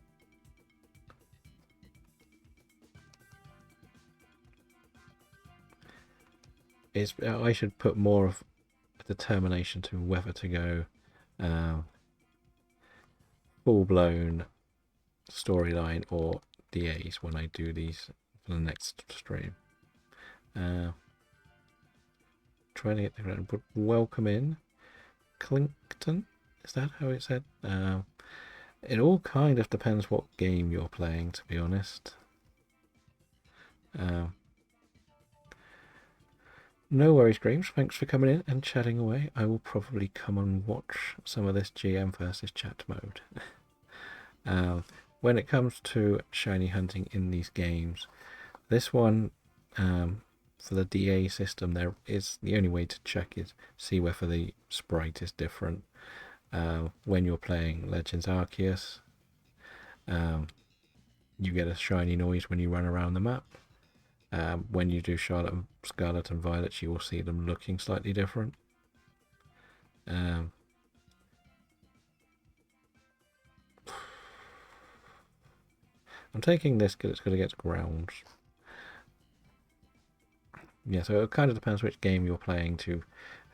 I should put more of a determination to whether to go full-blown storyline or DAs when I do these for the next stream. Trying to get the welcome in Clinkton. Is that how it's said? It all kind of depends what game you're playing, to be honest. No worries, Greaves. Thanks for coming in and chatting away. I will probably come and watch some of this GM versus chat mode. When it comes to shiny hunting in these games, this one, for the DA system, there is the only way to check is see whether the sprite is different. When you're playing Legends Arceus, you get a shiny noise when you run around the map. When you do Scarlet and Violet, you will see them looking slightly different. I'm taking this because it's going to get grounds. Yeah, so it kind of depends which game you're playing to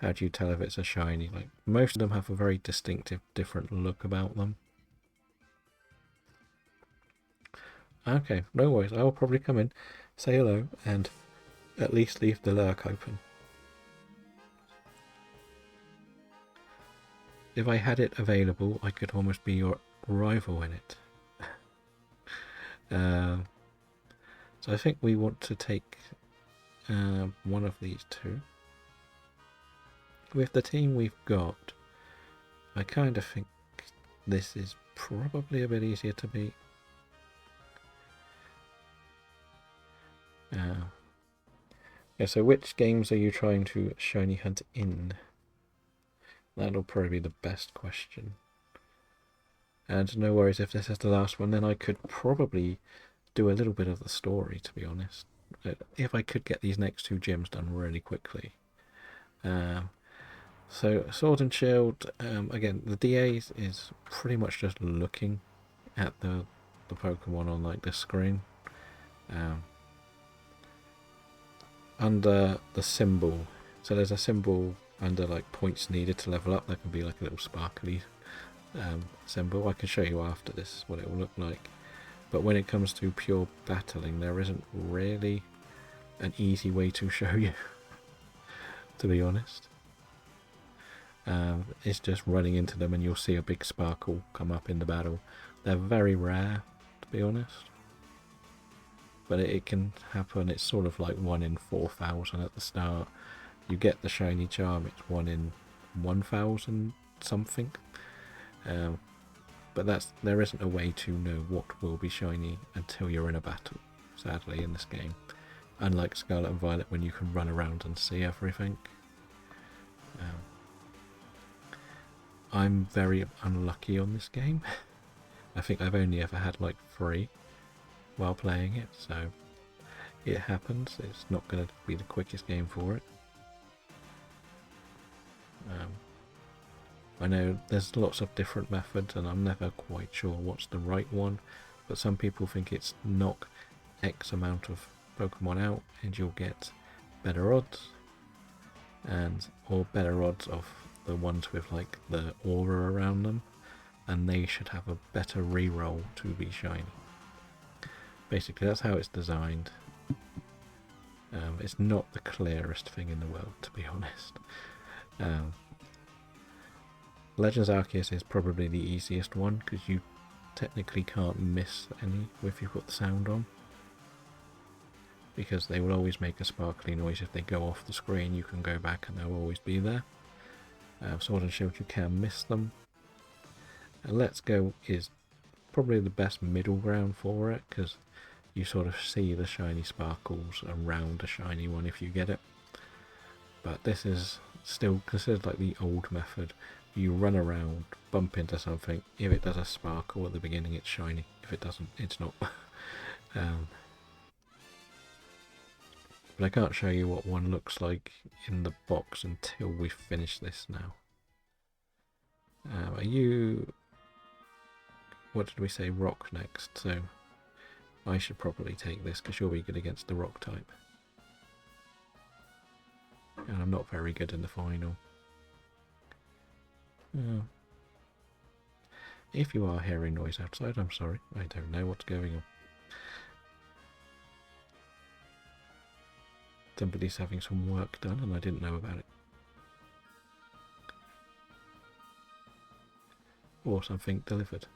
How do you tell if it's a shiny? Like, most of them have a very distinctive, different look about them. Okay, no worries. I will probably come in, say hello, and at least leave the lurk open. If I had it available, I could almost be your rival in it. So I think we want to take one of these two. With the team we've got, I kind of think this is probably a bit easier to beat. Yeah, so which games are you trying to shiny hunt in? That'll probably be the best question. And no worries, if this is the last one, then I could probably do a little bit of the story, to be honest. If I could get these next two gyms done really quickly. So Sword and Shield, again, the DAs is pretty much just looking at the Pokemon on like the screen. Under the symbol, so there's a symbol under like points needed to level up. There can be like a little sparkly symbol. I can show you after this what it will look like. But when it comes to pure battling, there isn't really an easy way to show you, to be honest. It's just running into them and you'll see a big sparkle come up in the battle. They're very rare, to be honest. But it can happen. It's sort of like 1 in 4,000 at the start. You get the shiny charm, it's 1 in 1,000 something. But there isn't a way to know what will be shiny until you're in a battle, sadly, in this game. Unlike Scarlet and Violet, when you can run around and see everything. I'm very unlucky on this game. I think I've only ever had like 3 while playing it, so it happens. It's not going to be the quickest game for it. I know there's lots of different methods and I'm never quite sure what's the right one, but some people think it's knock X amount of Pokemon out and you'll get better odds, or better odds of the ones with like the aura around them, and they should have a better reroll to be shiny. Basically that's how it's designed. It's not the clearest thing in the world, to be honest. Legends Arceus is probably the easiest one because you technically can't miss any if you've got the sound on, because they will always make a sparkly noise. If they go off the screen you can go back and they'll always be there. Sword and Shield, you can miss them. Let's Go is probably the best middle ground for it because you sort of see the shiny sparkles around a shiny one if you get it. But this is still considered like the old method. You run around, bump into something. If it does a sparkle at the beginning, it's shiny. If it doesn't, it's not. But I can't show you what one looks like in the box until we finish this now. Are you... What did we say? Rock next. So I should probably take this because you'll be good against the rock type. And I'm not very good in the final. If you are hearing noise outside, I'm sorry. I don't know what's going on. Somebody's having some work done and I didn't know about it. Or something delivered.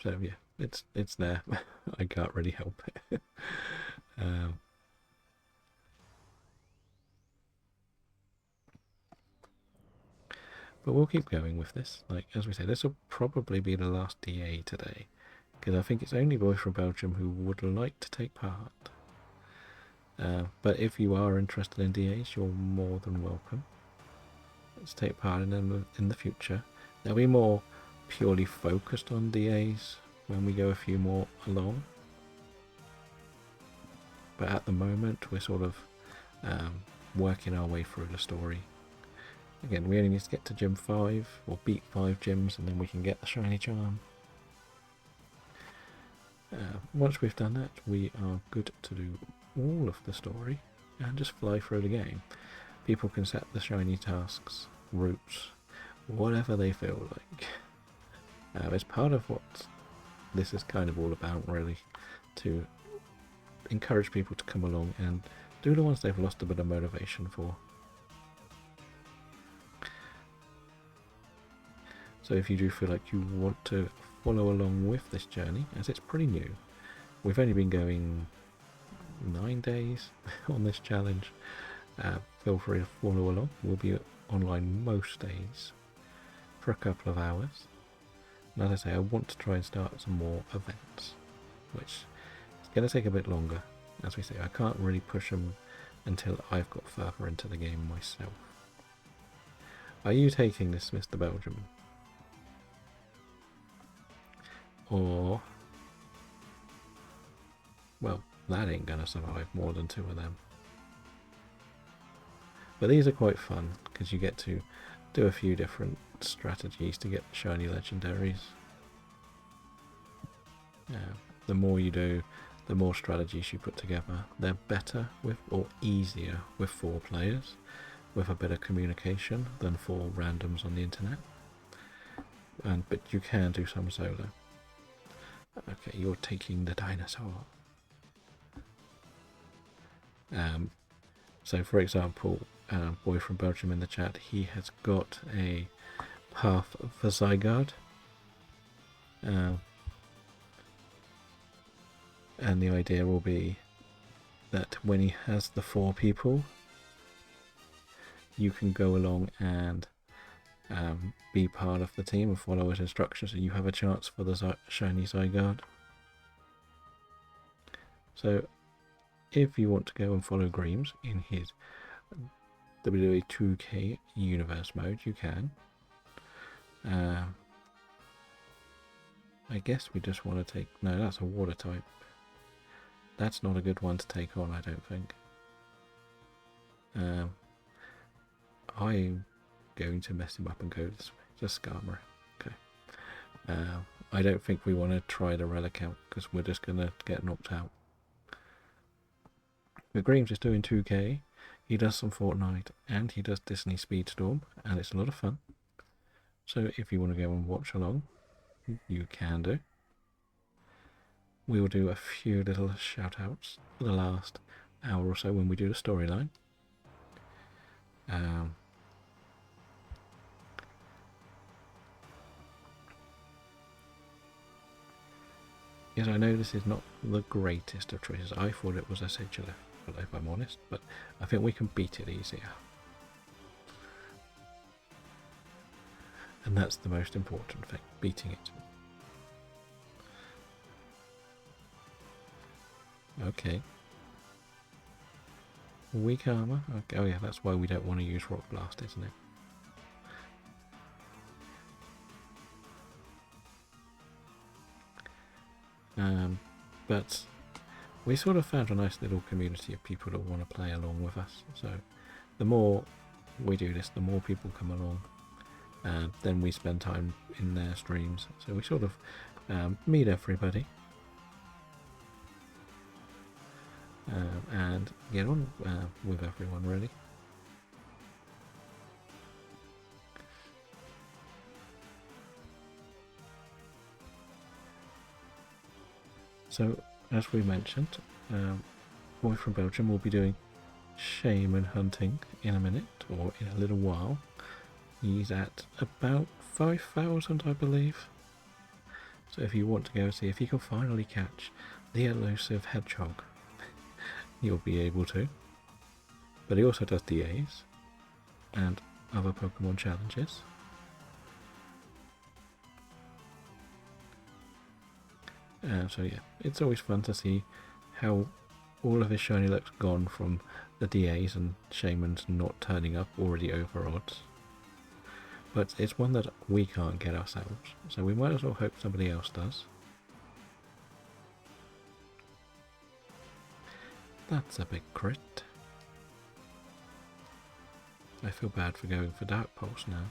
So yeah, it's there. I can't really help it. But we'll keep going with this. Like, as we say, this will probably be the last DA today, because I think it's only boys from Belgium who would like to take part. But if you are interested in DAs, you're more than welcome. Let's take part in them in the future. They'll be more purely focused on DAs when we go a few more along. But at the moment, we're sort of working our way through the story. Again, we only need to get to Gym 5, or beat 5 gyms, and then we can get the shiny charm. Once we've done that, we are good to all of the story and just fly through the game. People can set the shiny tasks, routes, whatever they feel like. It's part of what this is kind of all about, really, to encourage people to come along and do the ones they've lost a bit of motivation for. So if you do feel like you want to follow along with this journey, as it's pretty new, we've only been going 9 days on this challenge, feel free to follow along. We'll be online most days for a couple of hours. And as I say, I want to try and start some more events, which is going to take a bit longer. As we say, I can't really push them until I've got further into the game myself. Are you taking this, Mr. Belgium? Or, well, that ain't going to survive more than 2 of them. But these are quite fun, because you get to do a few different strategies to get shiny legendaries. The more you do, the more strategies you put together. They're better with, or easier with 4 players, with a bit of communication than 4 randoms on the internet. But you can do some solo. Okay, you're taking the dinosaur. So for example, boy from Belgium in the chat, he has got a path for Zygarde. And the idea will be that when he has the 4 people, you can go along and be part of the team and follow his instructions, and you have a chance for the shiny Zygarde. So if you want to go and follow Greaves in his WWE 2K universe mode, you can. I guess we just want to take... No, that's a water type. That's not a good one to take on, I don't think. I'm going to mess him up and go this way. Just Skarmory. Okay. I don't think we want to try the relic out, because we're just going to get knocked out. But Greaves is doing 2K. He does some Fortnite, and he does Disney Speedstorm, and it's a lot of fun. So if you want to go and watch along, you can do. We will do a few little shout-outs for the last hour or so when we do the storyline. Yes, I know this is not the greatest of choices. I thought it was a Sigilif, if I'm honest, but I think we can beat it easier. And that's the most important thing, beating it. Okay. Weak armor? Okay. Oh yeah, that's why we don't want to use Rock Blast, isn't it? But we sort of found a nice little community of people that want to play along with us. So the more we do this, the more people come along. And then we spend time in their streams. So we sort of meet everybody. And get on with everyone, really. So, as we mentioned, boy from Belgium will be doing shaman hunting in a minute, or in a little while. He's at about 5,000, I believe. So if you want to go see if you can finally catch the elusive hedgehog, you'll be able to. But he also does DAs and other Pokemon challenges. So yeah, it's always fun to see how all of his shiny luck's gone from the DAs and Shamans not turning up already over odds. But it's one that we can't get ourselves, so we might as well hope somebody else does. That's a big crit. I feel bad for going for Dark Pulse now.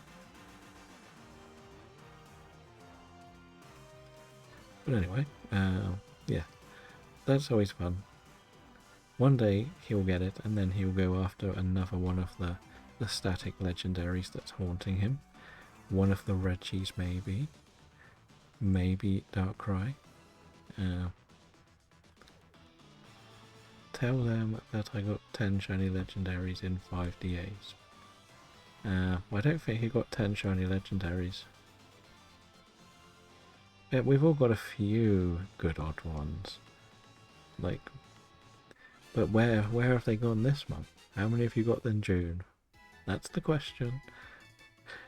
But anyway, yeah, that's always fun. One day he'll get it, and then he'll go after another one of the static legendaries that's haunting him. One of the Reggies, maybe. Maybe Darkrai. Tell them that I got 10 shiny legendaries in 5 DAs. I don't think he got 10 shiny legendaries. Yeah, we've all got a few good odd ones. Like, but where have they gone this month? How many have you got in June? That's the question.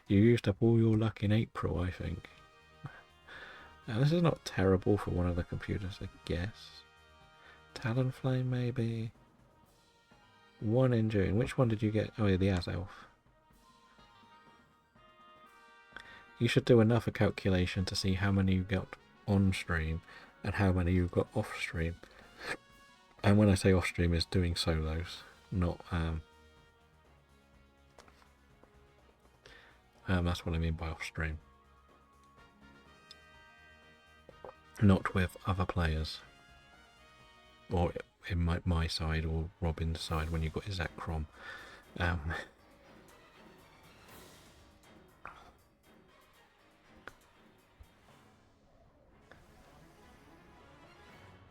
You used up all your luck in April, I think. Now, this is not terrible for one of the computers, I guess. Talonflame, maybe. One in June. Which one did you get? Oh, yeah, the Azelf. You should do another calculation to see how many you got on stream and how many you got off stream. And when I say off stream, is doing solos, not that's what I mean by off stream. Not with other players. Or in my side or Robin's side when you got his Crom.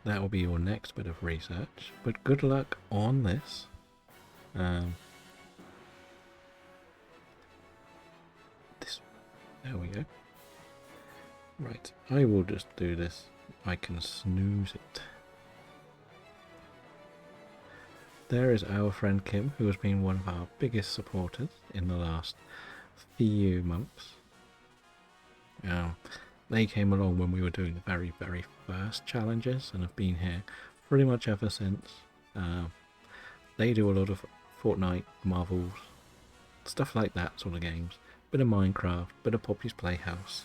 That will be your next bit of research, but good luck on this. There we go. Right, I will just do this. I can snooze it. There is our friend Kim, who has been one of our biggest supporters in the last few months. They came along when we were doing the very, very first challenges and have been here pretty much ever since. They do a lot of Fortnite, Marvels, stuff like that sort of games. Bit of Minecraft, bit of Poppy's Playhouse.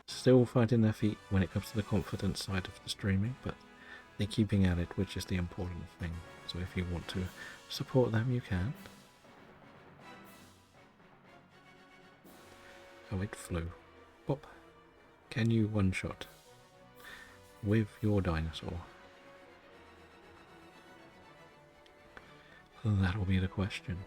Still finding their feet when it comes to the confidence side of the streaming, but they're keeping at it, which is the important thing. So if you want to support them, you can. Oh, it flew. Pop. Can you one-shot with your dinosaur? That'll be the question.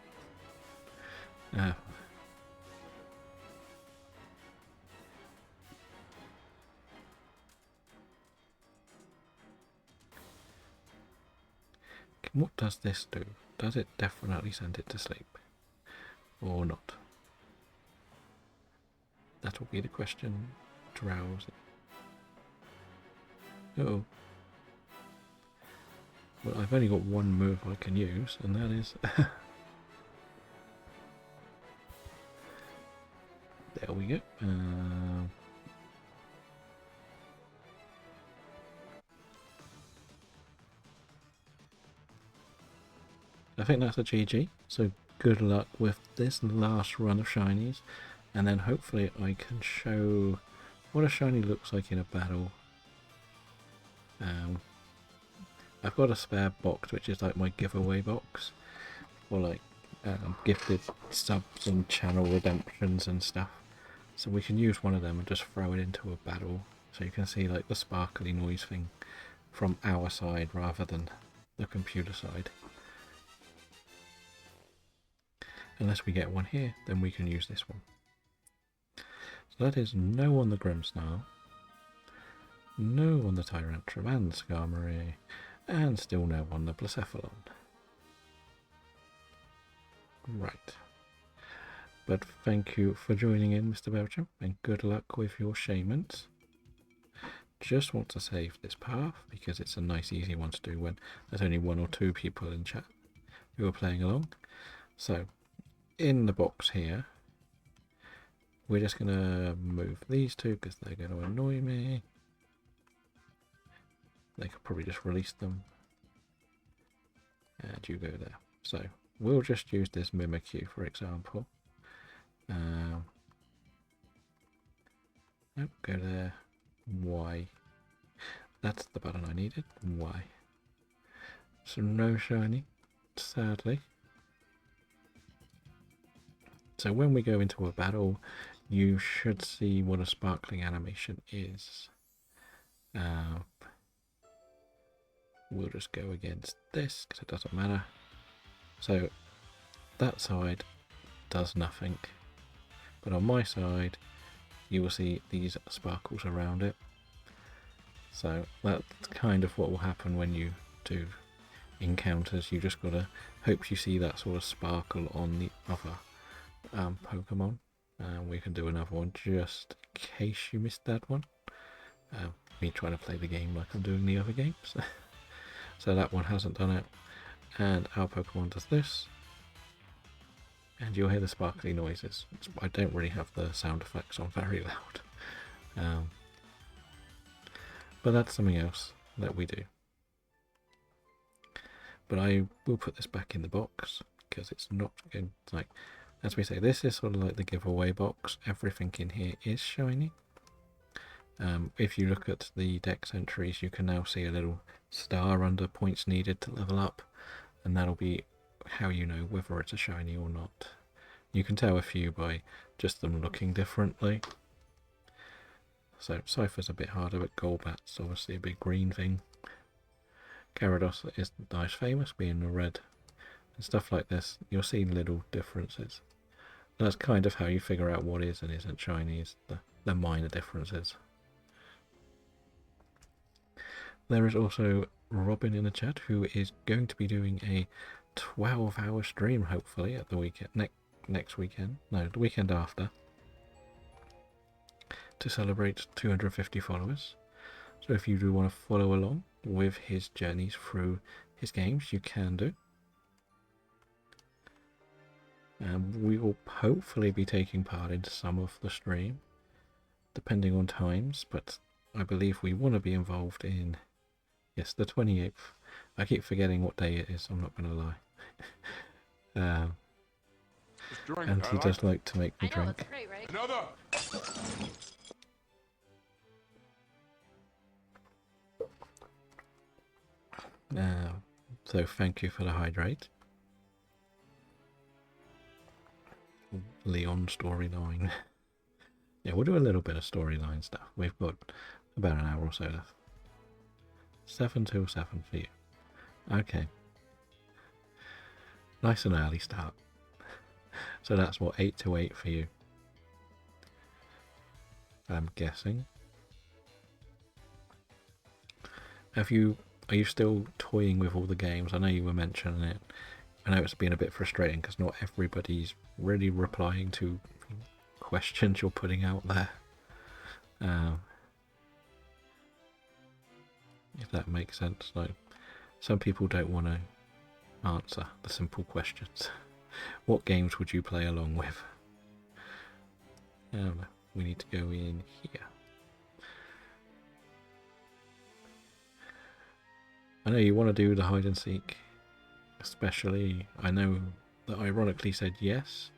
What does this do? Does it definitely send it to sleep? Or not? That'll be the question. Drowse it. Oh. Well, I've only got one move I can use, and that is... There we go. I think that's a GG. So good luck with this last run of shinies, and then hopefully I can show what a shiny looks like in a battle. I've got a spare box, which is like my giveaway box, for like gifted subs and channel redemptions and stuff. So we can use one of them and just throw it into a battle, so you can see like the sparkly noise thing from our side rather than the computer side. Unless we get one here, then we can use this one. So that is no on the Grimmsnarl, no on the Tyrantrum and the Skarmory, and still no on the Blacephalon. Right. But thank you for joining in, Mr. Belgium, and good luck with your Shaymans. Just want to save this path because it's a nice easy one to do when there's only 1 or 2 people in chat who are playing along. So in the box here, we're just going to move these 2 because they're going to annoy me. They could probably just release them. And you go there. So we'll just use this Mimikyu, for example. Nope, go there. Y. That's the button I needed. Y. So no shiny, sadly. So when we go into a battle, you should see what a sparkling animation is. we'll just go against this because it doesn't matter. So that side does nothing, but on my side you will see these sparkles around it. So that's kind of what will happen when you do encounters. You just gotta hope you see that sort of sparkle on the other Pokemon. We can do another one just in case you missed that one. Me trying to play the game like I'm doing the other games. So that one hasn't done it. And our Pokemon does this. And you'll hear the sparkly noises. I don't really have the sound effects on very loud. But that's something else that we do. But I will put this back in the box because it's not going, like, as we say, this is sort of like the giveaway box. Everything in here is shiny. If you look at the dex entries, you can now see a little star under points needed to level up, and that'll be how you know whether it's a shiny or not. You can tell a few by just them looking differently. So Cypher's a bit harder, but Golbat's obviously a big green thing. Gyarados is nice famous being a red, and stuff like this. You'll see little differences. That's kind of how you figure out what is and isn't shiny, is the minor differences. There is also Robin in the chat, who is going to be doing a 12-hour stream, hopefully, at the weekend, next weekend, no, the weekend after, to celebrate 250 followers. So if you do want to follow along with his journeys through his games, you can do. We will hopefully be taking part in some of the stream, depending on times, but I believe we want to be involved in, yes, the 28th. I keep forgetting what day it is, I'm not going to lie. And he does like to make me drink. That's great, right? Another! So thank you for the hydrate. Leon storyline. Yeah, we'll do a little bit of storyline stuff. We've got about an hour or so left. 7 till 7 for you. Okay. Nice and early start. So that's what, 8 to 8 for you. I'm guessing. Are you still toying with all the games? I know you were mentioning it. I know it's been a bit frustrating because not everybody's really replying to questions you're putting out there. If that makes sense. Like, some people don't want to answer the simple questions. What games would you play along with? We need to go in here. I know you want to do the hide and seek, especially. I know that ironically said yes,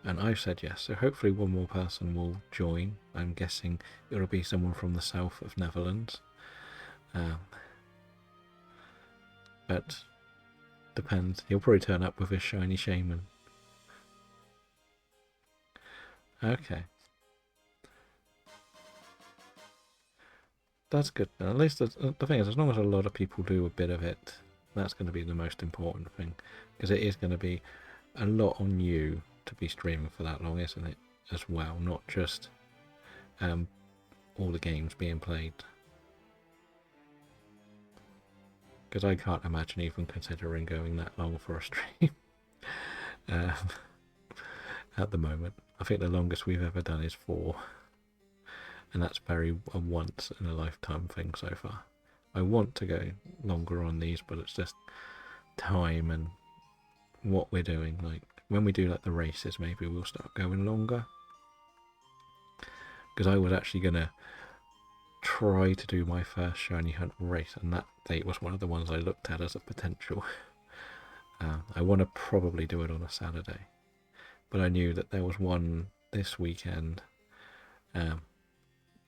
and I've said yes, so hopefully one more person will join. I'm guessing it'll be someone from the south of Netherlands. But depends. He'll probably turn up with his shiny shaman. Okay. That's good. At least the thing is, as long as a lot of people do a bit of it, that's going to be the most important thing. Because it is going to be a lot on you to be streaming for that long, isn't it? As well, not just all the games being played. Because I can't imagine even considering going that long for a stream. At the moment. I think the longest we've ever done is 4. And that's very a once in a lifetime thing so far. I want to go longer on these, but it's just time and what we're doing. Like when we do like the races, maybe we'll start going longer. Because I was actually gonna try to do my first shiny hunt race, and that date was one of the ones I looked at as a potential. I want to probably do it on a Saturday, but I knew that there was one this weekend.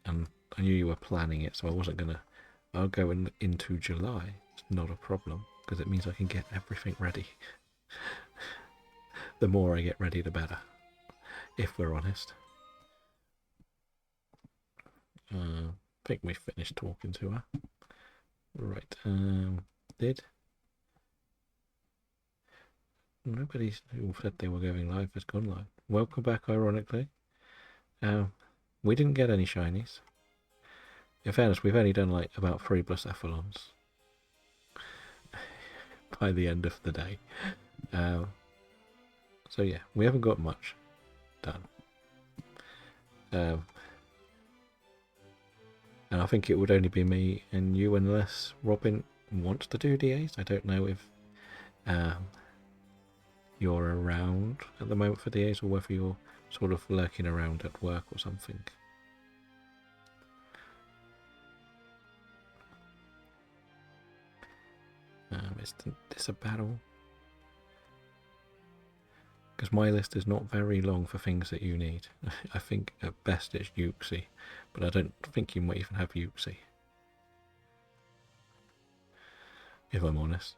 And I knew you were planning it, so I wasn't gonna. I'll go into July. It's not a problem because it means I can get everything ready. The more I get ready, the better. If we're honest. I think we finished talking to her. Right. did. Nobody who said they were going live has gone live. Welcome back, ironically. We didn't get any shinies. In fairness, we've only done like about 3 Blacephalons by the end of the day. So yeah, we haven't got much done. And I think it would only be me and you unless Robin wants to do DAs. I don't know if you're around at the moment for DAs or whether you're sort of lurking around at work or something. Is this a battle? Because my list is not very long for things that you need. I think at best it's Yuxi, but I don't think you might even have Yuxi. If I'm honest.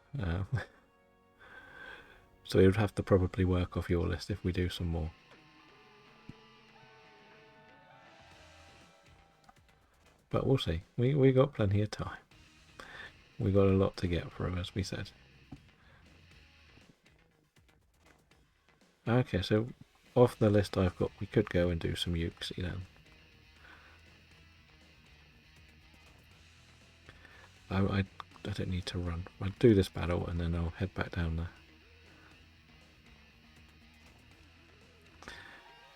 So we would have to probably work off your list if we do some more. But we'll see. We got plenty of time. We got a lot to get through, as we said. Okay, so off the list I've got, we could go and do some Yuxi then. I don't need to run. I'll do this battle and then I'll head back down there.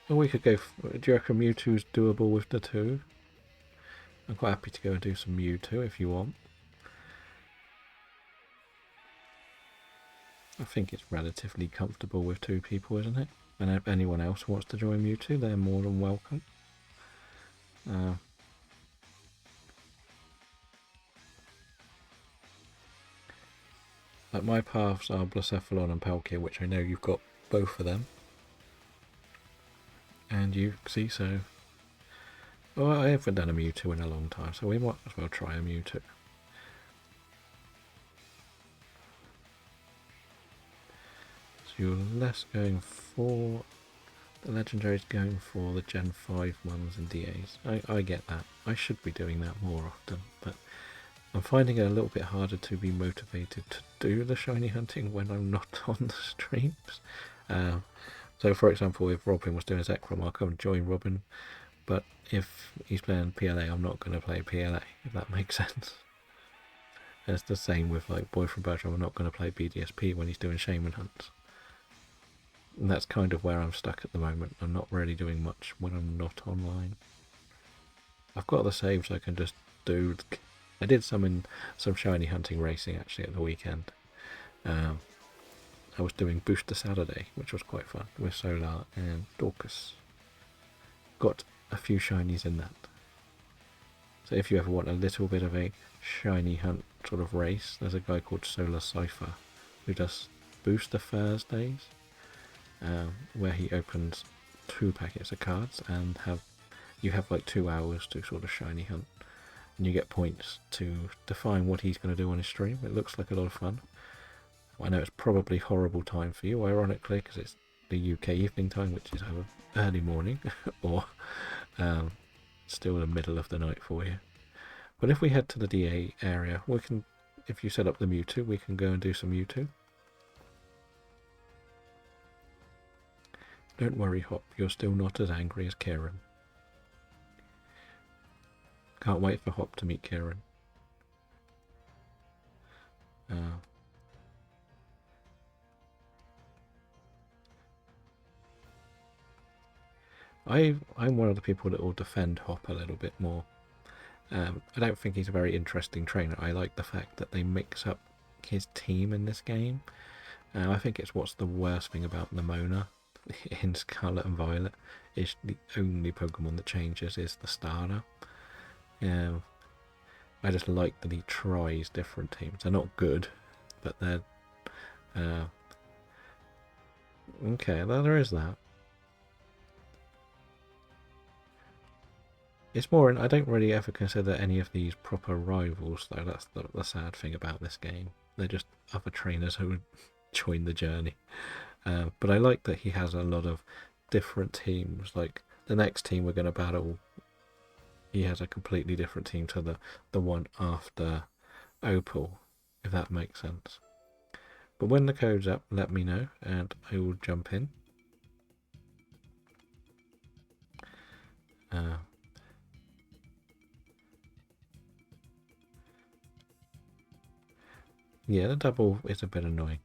Or we could go... Do you reckon Mewtwo's doable with the 2? I'm quite happy to go and do some Mewtwo if you want. I think it's relatively comfortable with 2 people, isn't it? And if anyone else wants to join Mewtwo, they're more than welcome. Like my paths are Blacephalon and Palkia, which I know you've got both of them. And Yuxi, so... Well, I haven't done a Mewtwo in a long time, so we might as well try a Mewtwo. So you're less going for... The Legendary's going for the Gen 5 ones and DAs. I get that. I should be doing that more often, but I'm finding it a little bit harder to be motivated to do the shiny hunting when I'm not on the streams. So for example, if Robin was doing his Zekrom, I'll come and join Robin, but if he's playing PLA, I'm not going to play PLA, if that makes sense. And it's the same with like Boy from Bertram, I'm not going to play BDSP when he's doing Shaman hunts. And that's kind of where I'm stuck at the moment. I'm not really doing much when I'm not online. I've got the saves I can just do. I did some shiny hunting racing actually at the weekend. I was doing Booster Saturday, which was quite fun, with Solar and Dorcas. Got a few shinies in that. So if you ever want a little bit of a shiny hunt sort of race, there's a guy called Solar Cypher who does Booster Thursdays, where he opens 2 packets of cards and you have like 2 hours to sort of shiny hunt, and you get points to define what he's going to do on his stream. It looks like a lot of fun. I know it's probably horrible time for you, ironically, because it's the UK evening time, which is either early morning or still the middle of the night for you. But if we head to the DA area, we can, if you set up the Mewtwo, we can go and do some Mewtwo. Don't worry, Hop, you're still not as angry as Kieran. Can't wait for Hop to meet Kieran. I'm one of the people that will defend Hop a little bit more. I don't think he's a very interesting trainer. I like the fact that they mix up his team in this game. I think it's what's the worst thing about Nemona in Scarlet and Violet is the only Pokemon that changes is the starter. I just like that he tries different teams. They're not good, but they're okay. There is that. It's more, I don't really ever consider any of these proper rivals, though. That's the sad thing about this game. They're just other trainers who would join the journey. But I like that he has a lot of different teams. Like the next team we're going to battle, he has a completely different team to the one after Opal. if that makes sense. But when the code's up, let me know and I will jump in. Yeah, the double is a bit annoying.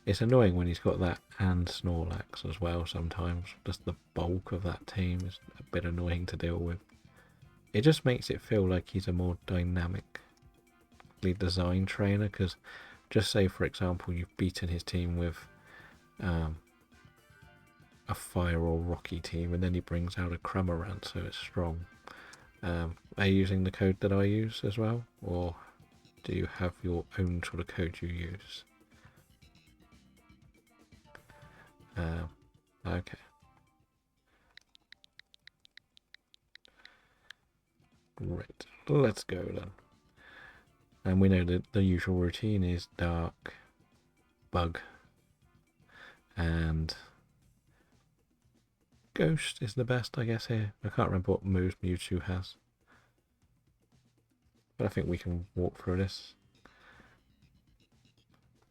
It's annoying when he's got that and Snorlax as well sometimes. Just the bulk of that team is a bit annoying to deal with. It just makes it feel like he's a more dynamically designed trainer, because just say, for example, you've beaten his team with a fire or rocky team, and then he brings out a Cramorant, so it's strong. Are you using the code that I use as well, or do you have your own sort of code you use? Okay. Great. Let's go then. And we know that the usual routine is Dark, Bug, and Ghost is the best, I guess, here. I can't remember what moves Mewtwo has. But I think we can walk through this.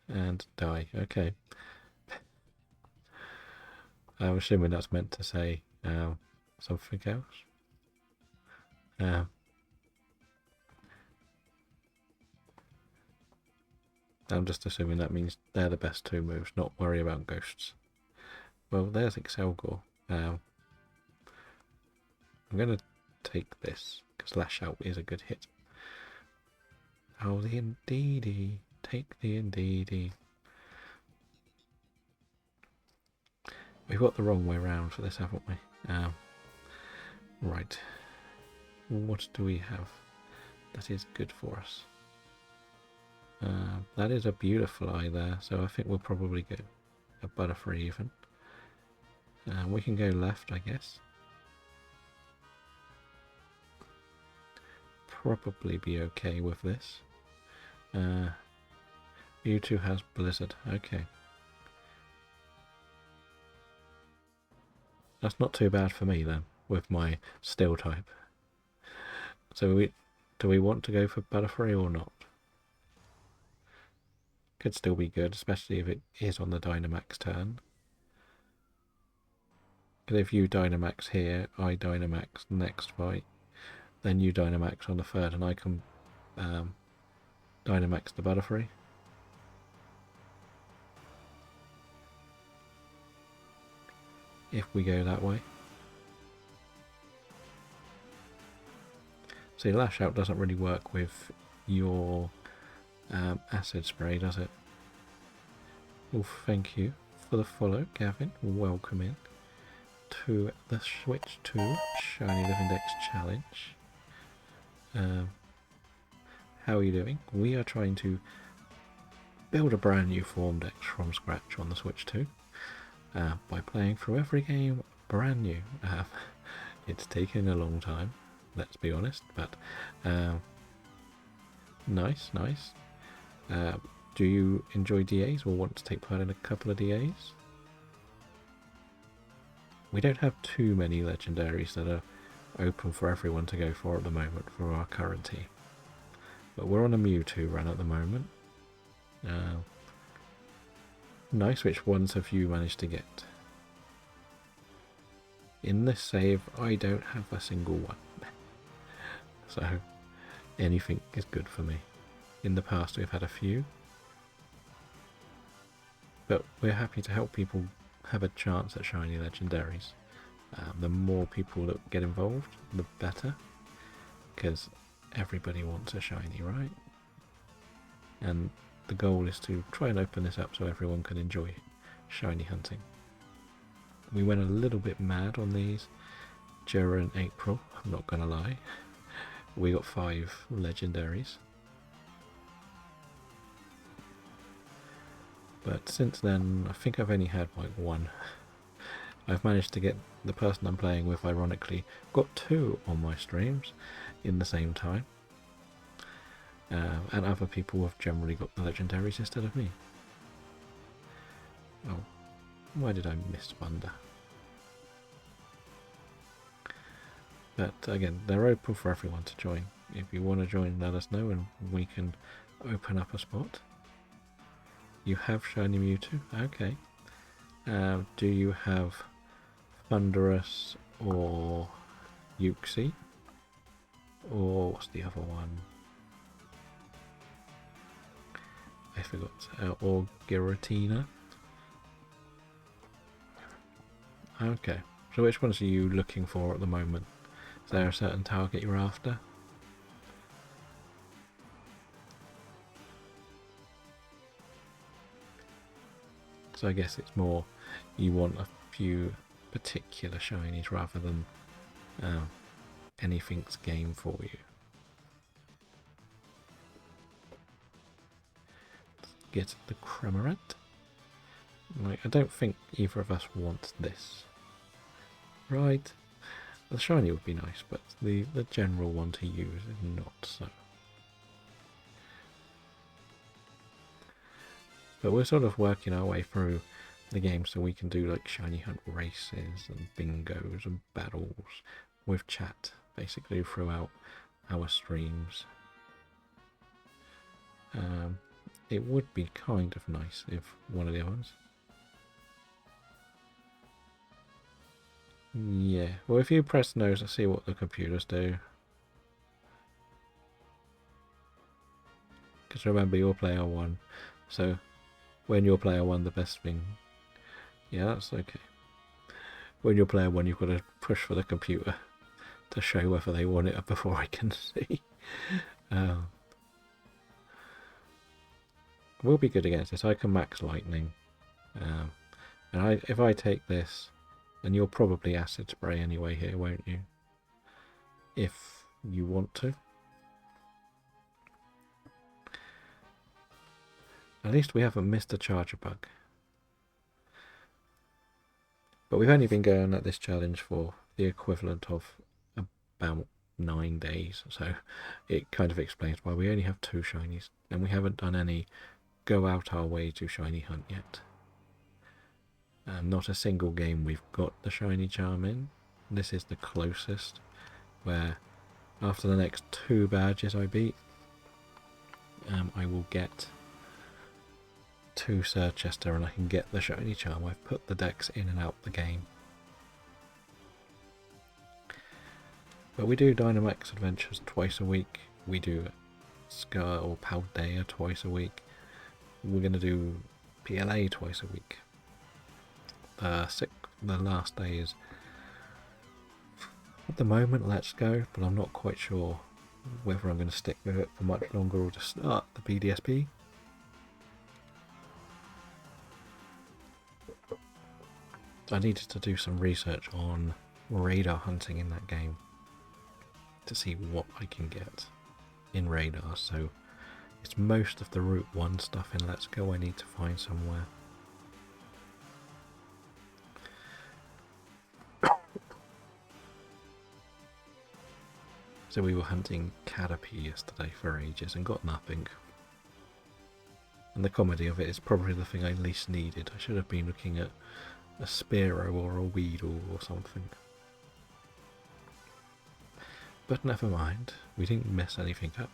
And die. Okay. I'm assuming that's meant to say something else. I'm just assuming that means they're the best two moves, not worry about ghosts. Well, there's Excelgor. I'm going to take this, because Lash Out is a good hit. Oh, the Indeedee. Take the Indeedee. We've got the wrong way around for this, haven't we? Right. What do we have that is good for us? That is a beautiful eye there, so I think we'll probably go a Butterfree even. We can go left, I guess. Probably be okay with this. Mewtwo has Blizzard, okay. That's not too bad for me then, with my Steel type. So do we want to go for Butterfree or not? Could still be good, especially if it is on the Dynamax turn. Because if you Dynamax here, I Dynamax next fight, then you Dynamax on the third, and I can Dynamax the Butterfree. If we go that way. See, Lash Out doesn't really work with your acid spray, does it? Well, thank you for the follow, Gavin. Welcome in to the Switch 2 Shiny Living Dex Challenge. How are you doing? We are trying to build a brand new form dex from scratch on the Switch 2 by playing through every game brand new. It's taken a long time, let's be honest, but nice. Do you enjoy DAs or want to take part in a couple of DAs? We don't have too many legendaries that are open for everyone to go for at the moment for our current team. But we're on a Mewtwo run at the moment. Nice, which ones have you managed to get? In this save, I don't have a single one. So, anything is good for me. In the past, we've had a few. But we're happy to help people have a chance at shiny legendaries. The more people that get involved, the better. Because everybody wants a shiny, right? And the goal is to try and open this up so everyone can enjoy shiny hunting. We went a little bit mad on these during April, I'm not going to lie. We got 5 legendaries. But since then, I think I've only had like 1. I've managed to get the person I'm playing with, ironically, got 2 on my streams in the same time. And other people have generally got the legendaries instead of me. Oh, why did I miss Wonder? But again, they're open for everyone to join. If you want to join, let us know and we can open up a spot. You have Shiny Mewtwo? Okay. Do you have Thundurus or Uxie? Or what's the other one? I forgot. Or Giratina? Okay. So which ones are you looking for at the moment? Is there a certain target you're after? So I guess it's more you want a few particular shinies rather than anything's game for you. Get the Cramorant. Like, I don't think either of us wants this. Right. The shiny would be nice, but the general one to use is not so. But we're sort of working our way through the game so we can do like shiny hunt races and bingos and battles with chat basically throughout our streams. It would be kind of nice if one of the other ones. Yeah, well, if you press no to see what the computers do. Because remember, you're player one, so when you're player one, the best thing. Yeah, that's okay. When you're player one, you've got to push for the computer to show whether they want it before I can see. Will be good against this. I can max lightning, and if I take this, and you'll probably acid spray anyway here, won't you? If you want to. At least we haven't missed a charger bug. But we've only been going at this challenge for the equivalent of about 9 days, so it kind of explains why we only have 2 shinies, and we haven't done any go out our way to shiny hunt yet. Not a single game we've got the shiny charm in. This is the closest, where after the next 2 badges I beat, I will get to Sir Chester and I can get the shiny charm. I've put the dex in and out the game. But we do Dynamax adventures twice a week. We do Scar or Paldea twice a week. We're going to do PLA twice a week. The last day is at the moment Let's Go, but I'm not quite sure whether I'm going to stick with it for much longer or just start the PDSP. I needed to do some research on radar hunting in that game to see what I can get in radar, so it's most of the Route 1 stuff in Let's Go I need to find somewhere. So we were hunting Caterpie yesterday for ages and got nothing. And the comedy of it is probably the thing I least needed. I should have been looking at a Spearow or a Weedle or something. But never mind, we didn't mess anything up.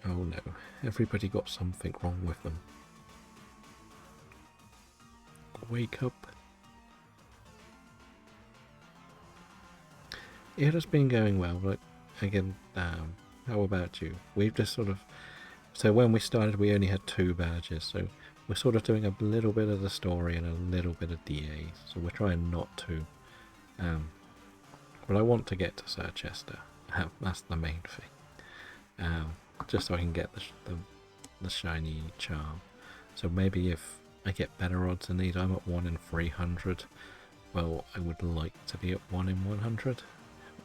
Oh no, everybody got something wrong with them. Wake up. It has been going well, but again, how about you? We've just sort of... So when we started we only had 2 badges, so we're sort of doing a little bit of the story and a little bit of DA, so we're trying not to. But I want to get to Sir Chester. That's the main thing. Just so I can get the shiny charm. So maybe if I get better odds than these, I'm at 1 in 300. Well, I would like to be at 1 in 100,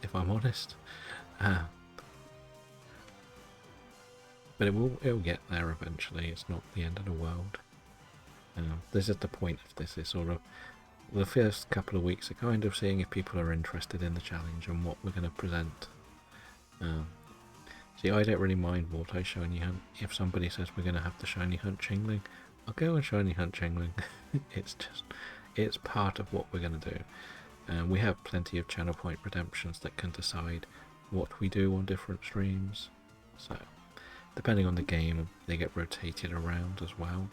if I'm honest. But it'll get there eventually. It's not the end of the world. This is the point of this. Is sort of the first couple of weeks are kind of seeing if people are interested in the challenge and what we're going to present. See, I don't really mind multi shiny hunt. If somebody says we're going to have the shiny hunt Chingling, I'll go and shiny hunt Chingling. It's part of what we're going to do. We have plenty of channel point redemptions that can decide what we do on different streams. So, depending on the game, they get rotated around as well.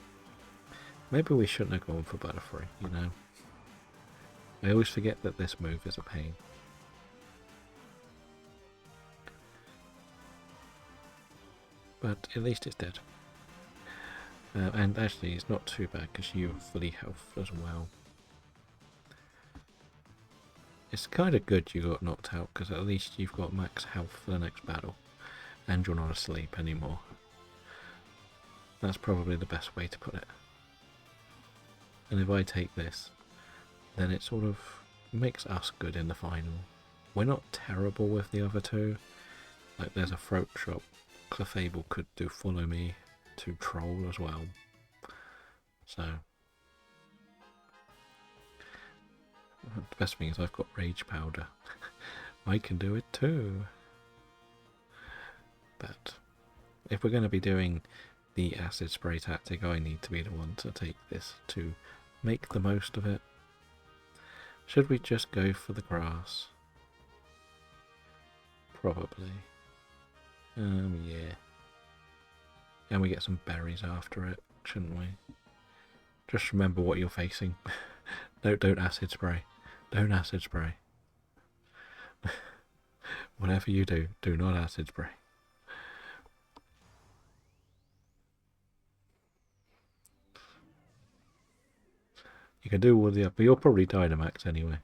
Maybe we shouldn't have gone for Butterfree, you know. I always forget that this move is a pain. But at least it's dead. And actually, it's not too bad because you're fully health as well. It's kind of good you got knocked out because at least you've got max health for the next battle. And you're not asleep anymore. That's probably the best way to put it. And if I take this, then it sort of makes us good in the final. We're not terrible with the other two. Like there's a throat chop. Clefable could do follow me to troll as well. So the best thing is I've got rage powder. I can do it too. But if we're going to be doing the acid spray tactic, I need to be the one to take this to make the most of it. Should we just go for the grass? Probably. Yeah. And we get some berries after it, shouldn't we? Just remember what you're facing. Don't acid spray. Don't acid spray. Whatever you do, do not acid spray. You can do all the but you'll probably Dynamax anyway.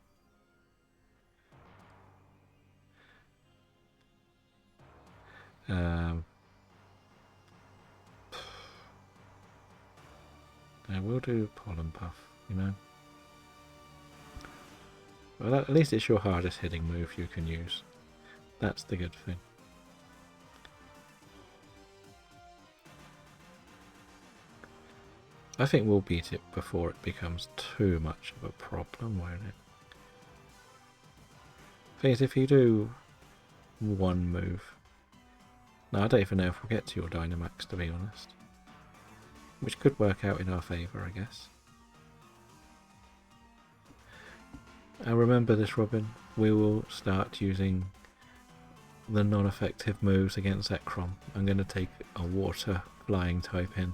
I will do Pollen Puff, you know. Well, at least it's your hardest hitting move you can use. That's the good thing. I think we'll beat it before it becomes too much of a problem, won't it? Thing is, if you do one move... No, I don't even know if we'll get to your Dynamax, to be honest. Which could work out in our favour, I guess. And remember this, Robin, we will start using the non-effective moves against Zekrom. I'm going to take a water flying type in.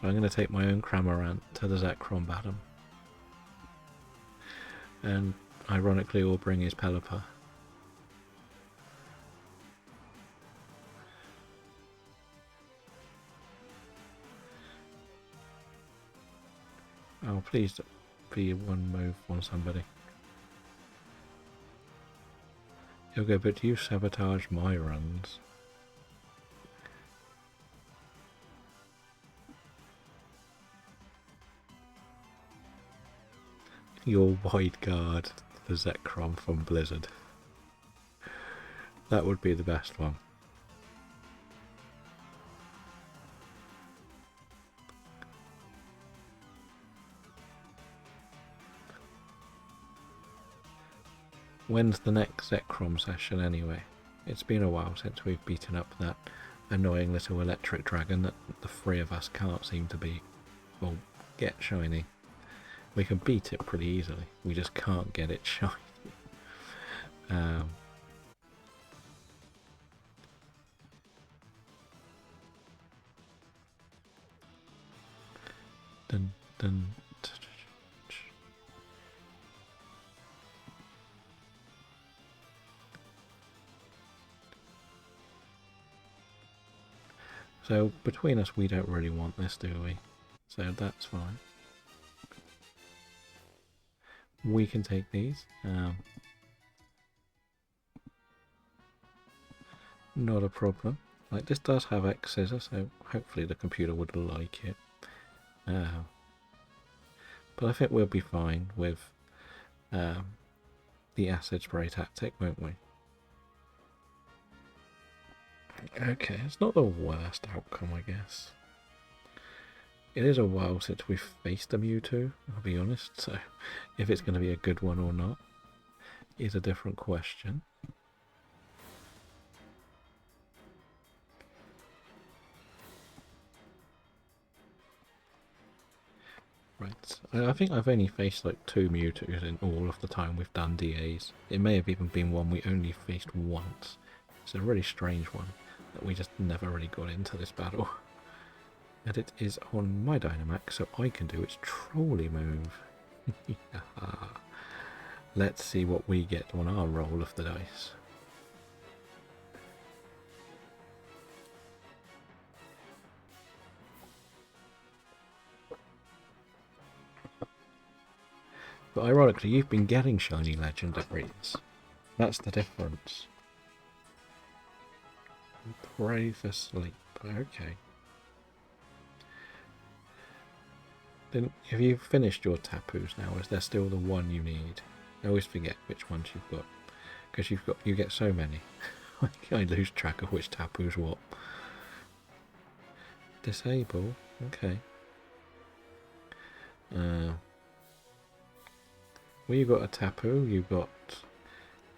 So I'm going to take my own Cramorant to the Zekrom battle. And ironically we'll bring his Pelipper. Oh, please be one move on somebody. He'll go, but you sabotage my runs. Your wide guard, the Zekrom from Blizzard. That would be the best one. When's the next Zekrom session anyway? It's been a while since we've beaten up that annoying little electric dragon that the three of us can't seem to beat. Well, get shiny. We can beat it pretty easily. We just can't get it shiny. Dun, dun, So between us we don't really want this, do we? So that's fine. We can take these. Not a problem. Like, this does have X scissor, so hopefully the computer would like it. But I think we'll be fine with the acid spray tactic, won't we? Okay, it's not the worst outcome, I guess. It is a while since we've faced a Mewtwo, I'll be honest, so if it's going to be a good one or not is a different question. Right, I think I've only faced like 2 Mewtwo's in all of the time we've done DAs. It may have even been one we only faced once. It's a really strange one that we just never really got into this battle. And it is on my Dynamax, so I can do its trolley move. Let's see what we get on our roll of the dice. But ironically, you've been getting shiny legendaries. That's the difference. Pray for sleep. Okay. Then, have you finished your Tapus now? Is there still the one you need? I always forget which ones you've got, because you get so many. I lose track of which Tapu's what. Disable. Okay. Well, you got a Tapu. You got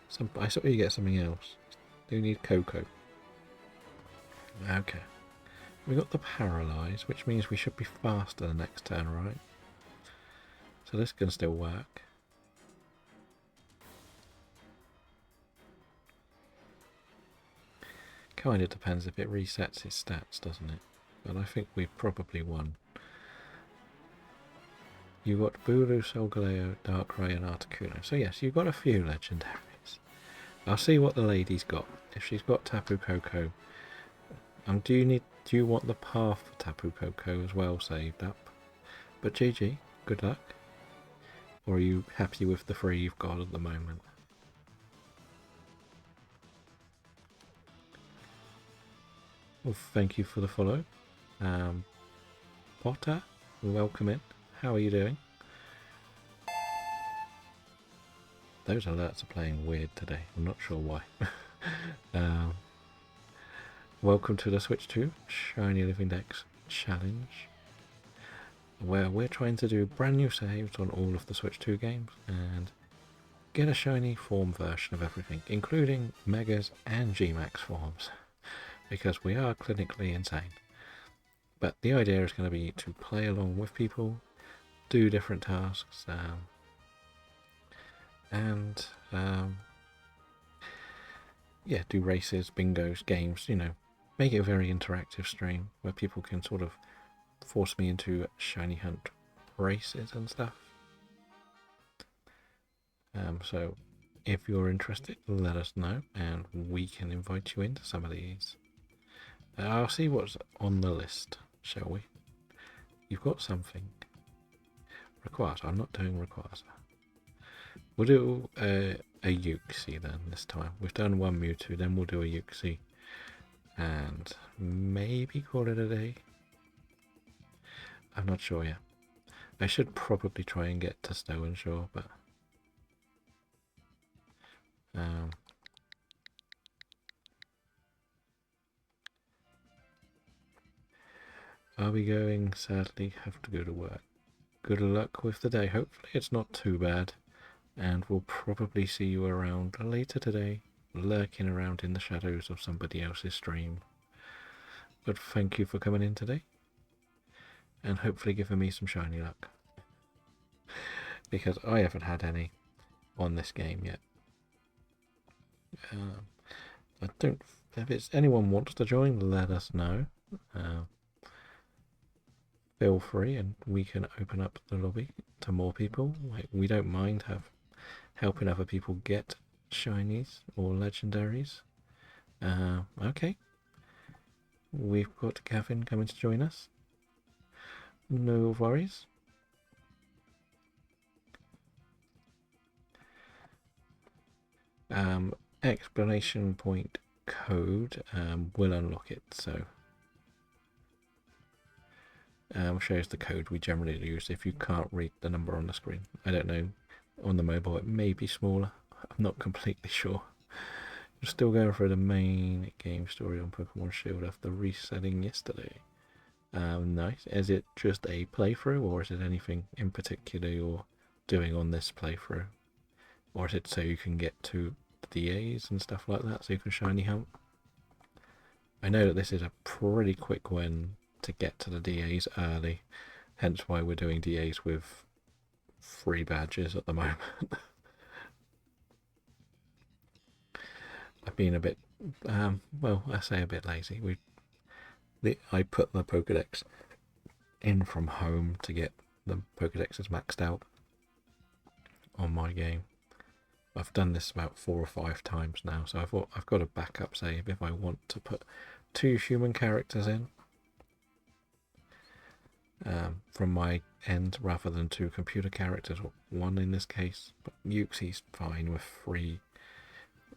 some. I saw you get something else. Do you need Cocoa? Okay. We got the Paralyze, which means we should be faster the next turn, right? So this can still work. Kind of depends if it resets its stats, doesn't it? But I think we've probably won. You got Bulu, Solgaleo, Darkrai and Articuno. So yes, you've got a few legendaries. I'll see what the lady's got. If she's got Tapu Koko. Do you want the path for Tapu Koko as well saved up? But GG, good luck. Or are you happy with the 3 you've got at the moment? Well, thank you for the follow. Potter, welcome in. How are you doing? Those alerts are playing weird today. I'm not sure why. Welcome to the Switch 2 Shiny Living Dex Challenge, where we're trying to do brand new saves on all of the Switch 2 games and get a shiny form version of everything, including Megas and G-Max forms, because we are clinically insane. But the idea is going to be to play along with people, do different tasks, and yeah, do races, bingos, games, you know, make it a very interactive stream where people can sort of force me into shiny hunt races and stuff. So if you're interested, let us know and we can invite you into some of these. I'll see what's on the list, shall we? You've got something. Rayquaza. I'm not doing Rayquaza. We'll do a Uxie then this time. We've done one Mewtwo, then we'll do a Uxie. And maybe call it a day. I'm not sure yet. I should probably try and get to Snow and Shore, but are we going? Sadly, have to go to work. Good luck with the day. Hopefully it's not too bad. And we'll probably see you around later today, lurking around in the shadows of somebody else's stream. But thank you for coming in today. And hopefully giving me some shiny luck. Because I haven't had any on this game yet. I don't... If anyone wants to join, let us know. Feel free and we can open up the lobby to more people. We don't mind helping other people get shinies or legendaries. Okay. We've got Gavin coming to join us. No worries. Explanation point code will unlock it, so shows the code we generally use if you can't read the number on the screen. I don't know, on the mobile it may be smaller, I'm not completely sure. I'm still going through the main game story on Pokemon Shield after resetting yesterday. Nice. Is it just a playthrough, or is it anything in particular you're doing on this playthrough? Or is it so you can get to the DAs and stuff like that, so you can shiny hunt? I know that this is a pretty quick win to get to the DAs early, hence why we're doing DAs with free badges at the moment. I've been a bit, well, I say a bit lazy. I put the Pokedex in from home to get the Pokedexes maxed out on my game. I've done this about 4 or 5 times now, so I thought I've got a backup save if I want to put 2 human characters in from my end rather than 2 computer characters, or 1 in this case. But Uxie's fine with 3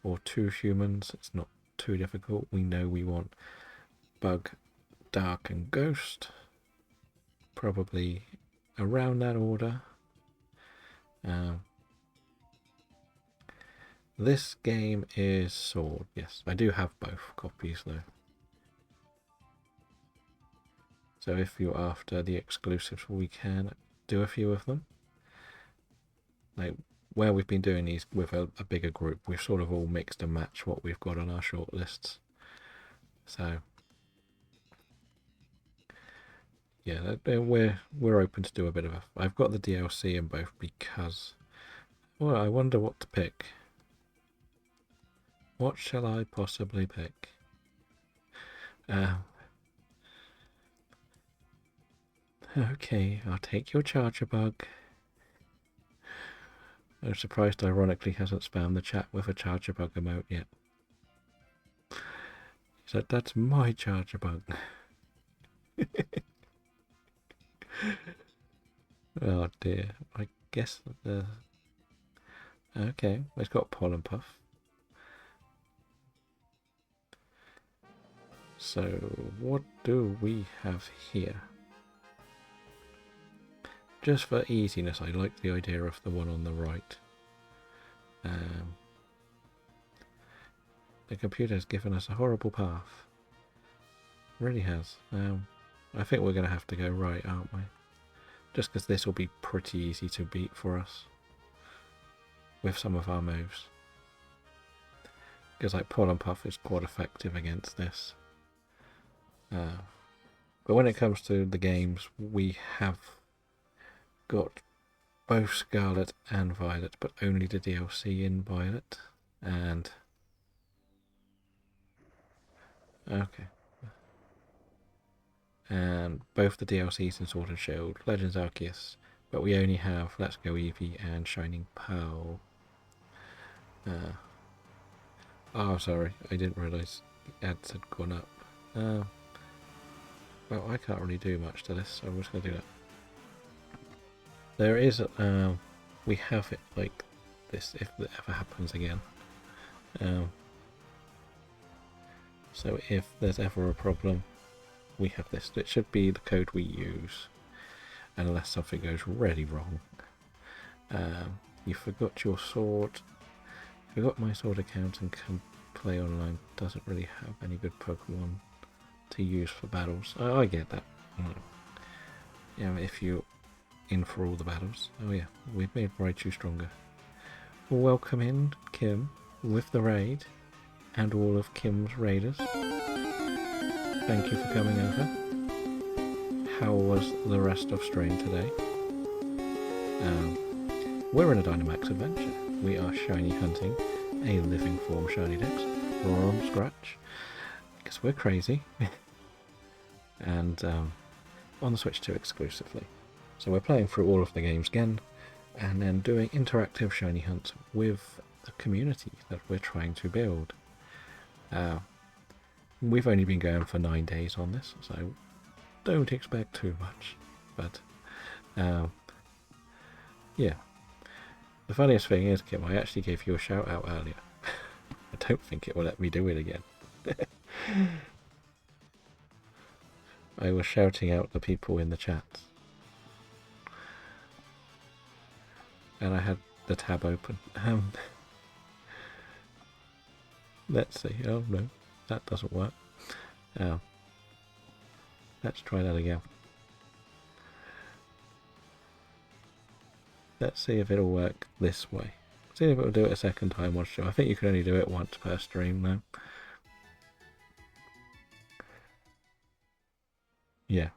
or 2 humans. It's not too difficult. We know we want Bug, Dark and Ghost, probably around that order. This game is Sword. Yes, I do have both copies though. So if you're after the exclusives, we can do a few of them. Like where we've been doing these with a bigger group, we've sort of all mixed and matched what we've got on our short lists. So yeah, we're open to do a bit of I've got the DLC in both because, well, I wonder what to pick. What shall I possibly pick? Okay, I'll take your Charger Bug. I'm surprised ironically hasn't spammed the chat with a Charger Bug emote yet. So that's my Charger Bug. Oh dear, I guess the... Okay, it's got Pollen Puff. So what do we have here? Just for easiness, I like the idea of the one on the right. The computer has given us a horrible path. It really has. I think we're going to have to go right, aren't we? Just because this will be pretty easy to beat for us with some of our moves. Because like Pollen Puff is quite effective against this. But when it comes to the games, we have got both Scarlet and Violet, but only the DLC in Violet. And okay. And both the DLCs in Sword and Shield, Legends Arceus, but we only have Let's Go Eevee and Shining Pearl. Oh, sorry, I didn't realise the ads had gone up. Well, I can't really do much to this, so I'm just going to do that. There is, we have it like this if it ever happens again. So if there's ever a problem, we have this. It should be the code we use, unless something goes really wrong. You forgot your sword. Forgot my sword account and can play online. Doesn't really have any good Pokemon to use for battles. I get that. Yeah, if you're in for all the battles. Oh yeah, we've made Raichu stronger. Welcome in, Kim, with the raid, and all of Kim's raiders. Thank you for coming over. How was the rest of stream today? We're in a Dynamax adventure. We are shiny hunting a living form shiny Dex from scratch because we're crazy. And on the Switch 2 exclusively. So we're playing through all of the games again and then doing interactive shiny hunts with the community that we're trying to build. We've only been going for 9 days on this, so don't expect too much. But yeah. The funniest thing is, Kim, I actually gave you a shout out earlier. I don't think it will let me do it again. I was shouting out the people in the chat. And I had the tab open. Let's see. Oh no, that doesn't work. Let's try that again. Let's see if it'll work this way. See if it'll do it a second time on stream. I think you can only do it once per stream though. Yeah.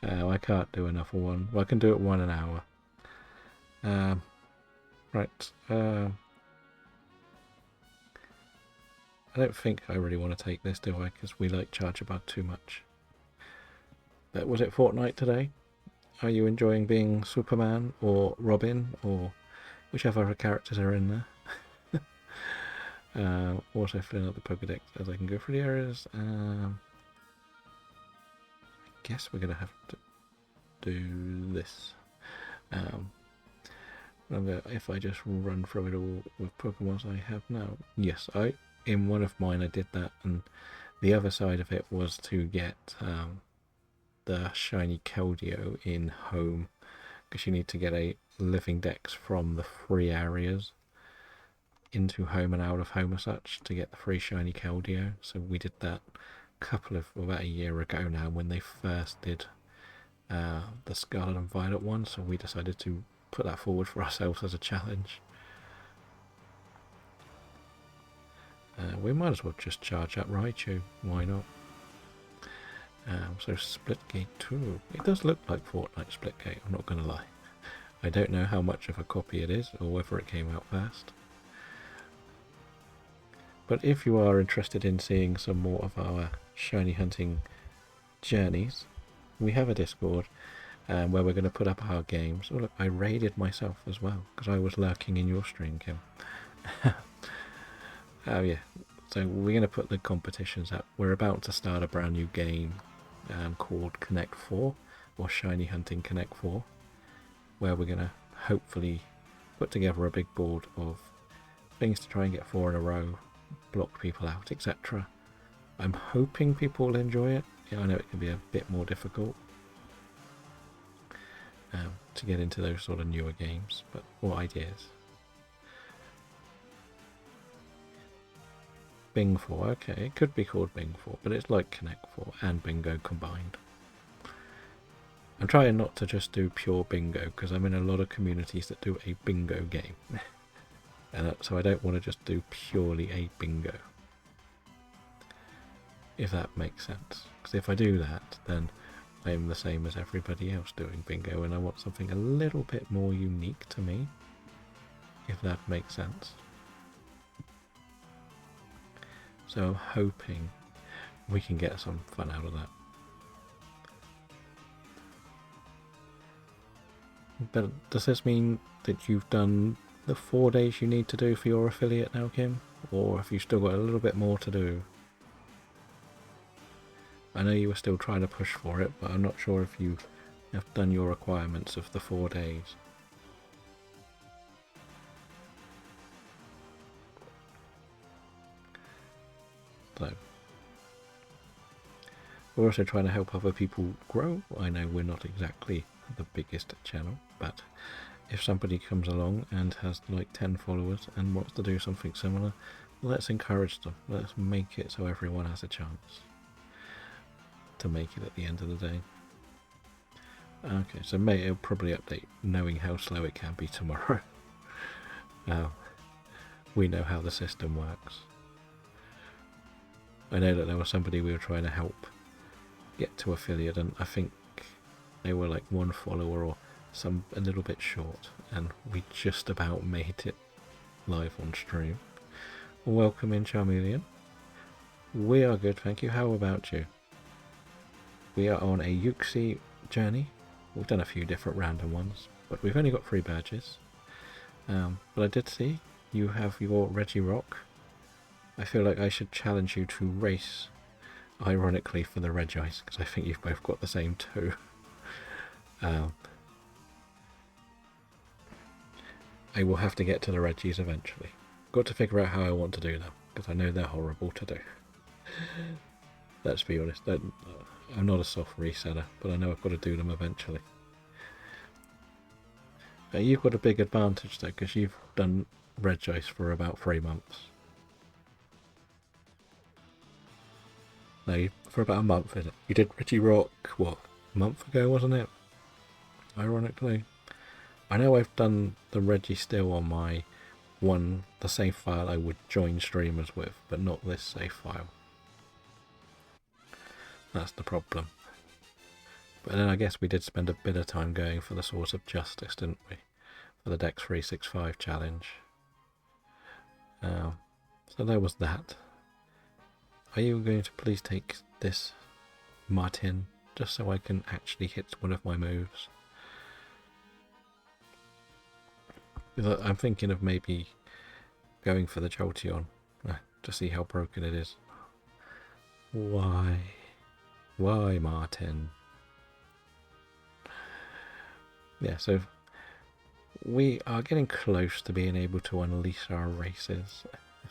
I can't do another one. Well, I can do it 1 an hour. Right. I don't think I really want to take this, do I? Because we like Chargebug too much. But was it Fortnite today? Are you enjoying being Superman or Robin or whichever other characters are in there? Also filling up the Pokedex as I can go through the areas. I guess we're going to have to do this. If I just run through it all with Pokemons I have now. Yes, in one of mine I did that, and the other side of it was to get the shiny Keldeo in home, because you need to get a living dex from the free areas into home and out of home as such to get the free shiny Keldeo. So we did that about a year ago now when they first did the Scarlet and Violet one, so we decided to put that forward for ourselves as a challenge. We might as well just charge up Raichu, why not? So Splitgate 2, it does look like Fortnite Splitgate, I'm not going to lie. I don't know how much of a copy it is or whether it came out first. But if you are interested in seeing some more of our shiny hunting journeys, we have a Discord where we're going to put up our games. Oh look, I raided myself as well because I was lurking in your stream, Kim. Oh yeah, so we're going to put the competitions up. We're about to start a brand new game called Connect 4 or Shiny Hunting Connect 4, where we're going to hopefully put together a big board of things to try and get 4 in a row, block people out, etc. I'm hoping people will enjoy it. Yeah, I know it can be a bit more difficult to get into those sort of newer games, but what ideas? Bing 4, okay, it could be called Bing 4, but it's like Connect 4 and Bingo combined. I'm trying not to just do pure bingo because I'm in a lot of communities that do a bingo game. And so I don't want to just do purely a bingo. If that makes sense. Because if I do that, then I'm the same as everybody else doing bingo, and I want something a little bit more unique to me. If that makes sense. So I'm hoping we can get some fun out of that. But does this mean that you've done the 4 days you need to do for your affiliate now, Kim? Or have you still got a little bit more to do? I know you were still trying to push for it, but I'm not sure if you have done your requirements of the 4 days. So, we're also trying to help other people grow. I know we're not exactly the biggest channel, but if somebody comes along and has like 10 followers and wants to do something similar, let's encourage them. Let's make it so everyone has a chance to make it at the end of the day. Okay, so it'll probably update knowing how slow it can be tomorrow. We know how the system works. I know that there was somebody we were trying to help get to affiliate, and I think they were like 1 follower or a little bit short, and we just about made it live on stream. Welcome in, Charmeleon. We are good, thank you. How about you? We are on a Yuxi journey. We've done a few different random ones, but we've only got 3 badges. But I did see you have your Regirock. I feel like I should challenge you to race, ironically, for the Regice, because I think you've both got the same 2. I will have to get to the Regis eventually. Got to figure out how I want to do them, because I know they're horrible to do. Let's be honest, I'm not a soft reseller, but I know I've got to do them eventually. You've got a big advantage though, because you've done Regice for about 3 months. No, for about a month, is it? You did Regirock, what, a month ago, wasn't it? Ironically. I know I've done the Registill on my the save file I would join streamers with, but not this save file. That's the problem. But then I guess we did spend a bit of time going for the Source of Justice, didn't we? for the Dex 365 challenge. So there was that. Are you going to please take this, Martin, just so I can actually hit one of my moves? I'm thinking of maybe going for the Jolteon to see how broken it is. Why? Why, Martin? Yeah, so we are getting close to being able to unleash our races.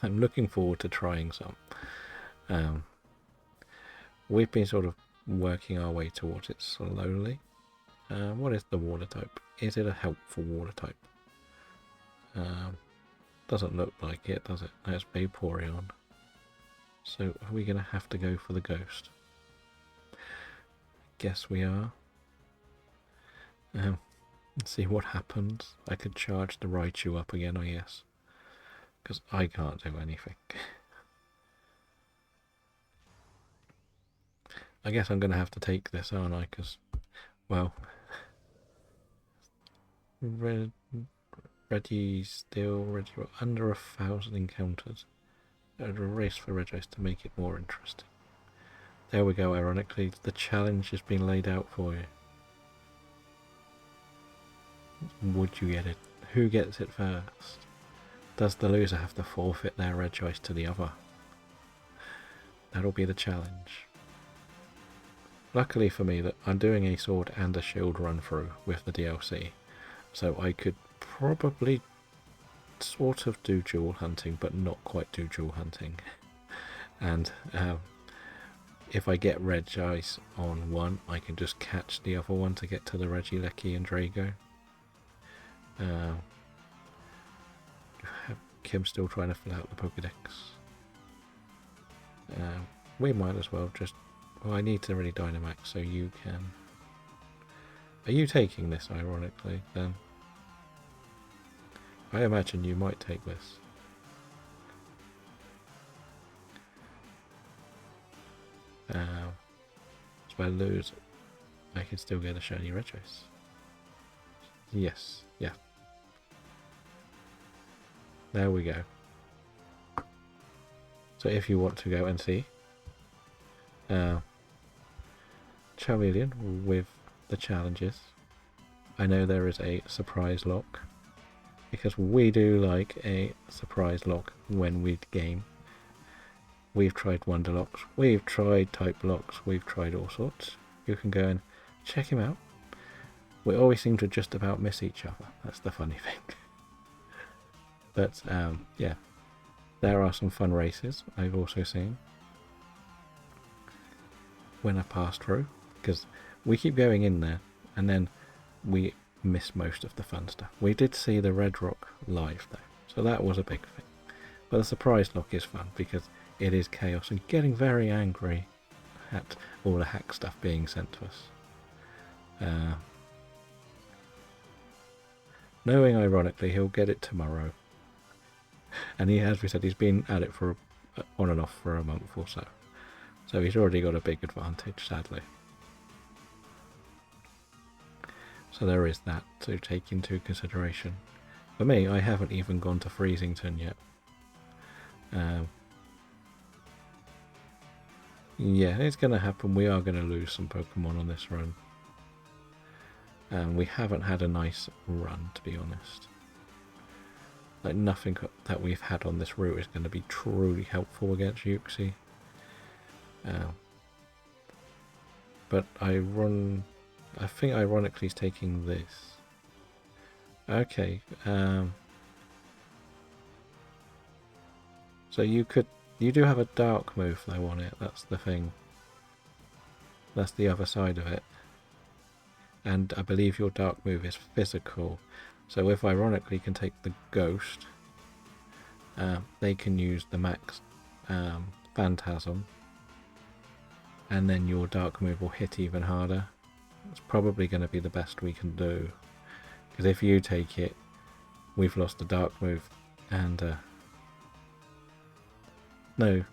I'm looking forward to trying some. We've been sort of working our way towards it slowly. What is the water type? Is it a helpful water type? Doesn't look like it, does it? That's Vaporeon. So are we going to have to go for the ghost? Guess we are. Let's see what happens. I could charge the Raichu up again, I guess. Because I can't do anything. I guess I'm going to have to take this, aren't I? Because, well, Reggie's still under 1,000 encounters. A race for Regice to make it more interesting. There we go, ironically, the challenge has been laid out for you. Would you get it? Who gets it first? Does the loser have to forfeit their Regice to the other? That'll be the challenge. Luckily for me that I'm doing a sword and a shield run through with the DLC, so I could probably sort of do dual hunting, but not quite do dual hunting. And if I get Regice on one, I can just catch the other one to get to the Regieleki and Drago. Kim's still trying to fill out the Pokedex. We might as well just... Well, I need to really Dynamax, so you can... Are you taking this, ironically, then? I imagine you might take this. So I lose, I can still get a shiny Regice. Yes, yeah. There we go. So if you want to go and see Charmeleon with the challenges, I know there is a surprise lock, because we do like a surprise lock when we game. We've tried Wonder Locks, we've tried Type Locks, we've tried all sorts. You can go and check him out. We always seem to just about miss each other. That's the funny thing. But yeah, there are some fun races I've also seen when I pass through, because we keep going in there and then we miss most of the fun stuff. We did see the Red Rock live though, so that was a big thing. But the surprise lock is fun because it is chaos and getting very angry at all the hack stuff being sent to us. Knowing ironically he'll get it tomorrow, and he, as we said, he's been at it for on and off for a month or so, so he's already got a big advantage, sadly. So there is that to take into consideration. For me, I haven't even gone to Freezington yet. Yeah, it's going to happen. We are going to lose some Pokemon on this run. We haven't had a nice run, to be honest. Like, nothing that we've had on this route is going to be truly helpful against Uxie. But I think ironically he's taking this. Okay. So you do have a dark move though on it. That's the thing. That's the other side of it. And I believe your dark move is physical. So if ironically can take the ghost, they can use the max Phantasm, and then your dark move will hit even harder. It's probably going to be the best we can do, because if you take it, we've lost the dark move, and no,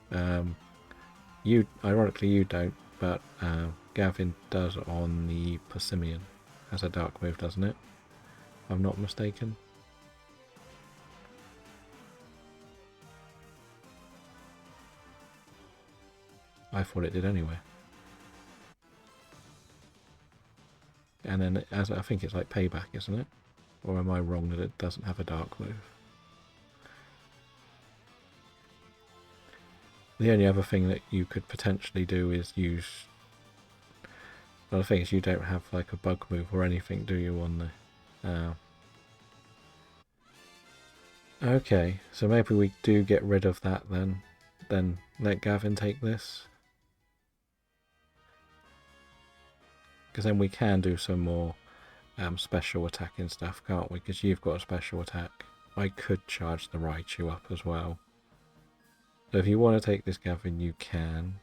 you ironically you don't, but Gavin does on the Persimmon as a dark move, doesn't it? If I'm not mistaken. I thought it did anyway. And then, as I think it's like payback, isn't it? Or am I wrong that it doesn't have a dark move? The only other thing that you could potentially do is use... Well, the thing is, you don't have like a bug move or anything, do you, on the... Okay, so maybe we do get rid of that then. Then let Gavin take this. Because then we can do some more special attacking stuff, can't we? Because you've got a special attack. I could charge the Raichu up as well. So if you want to take this, Gavin, you can.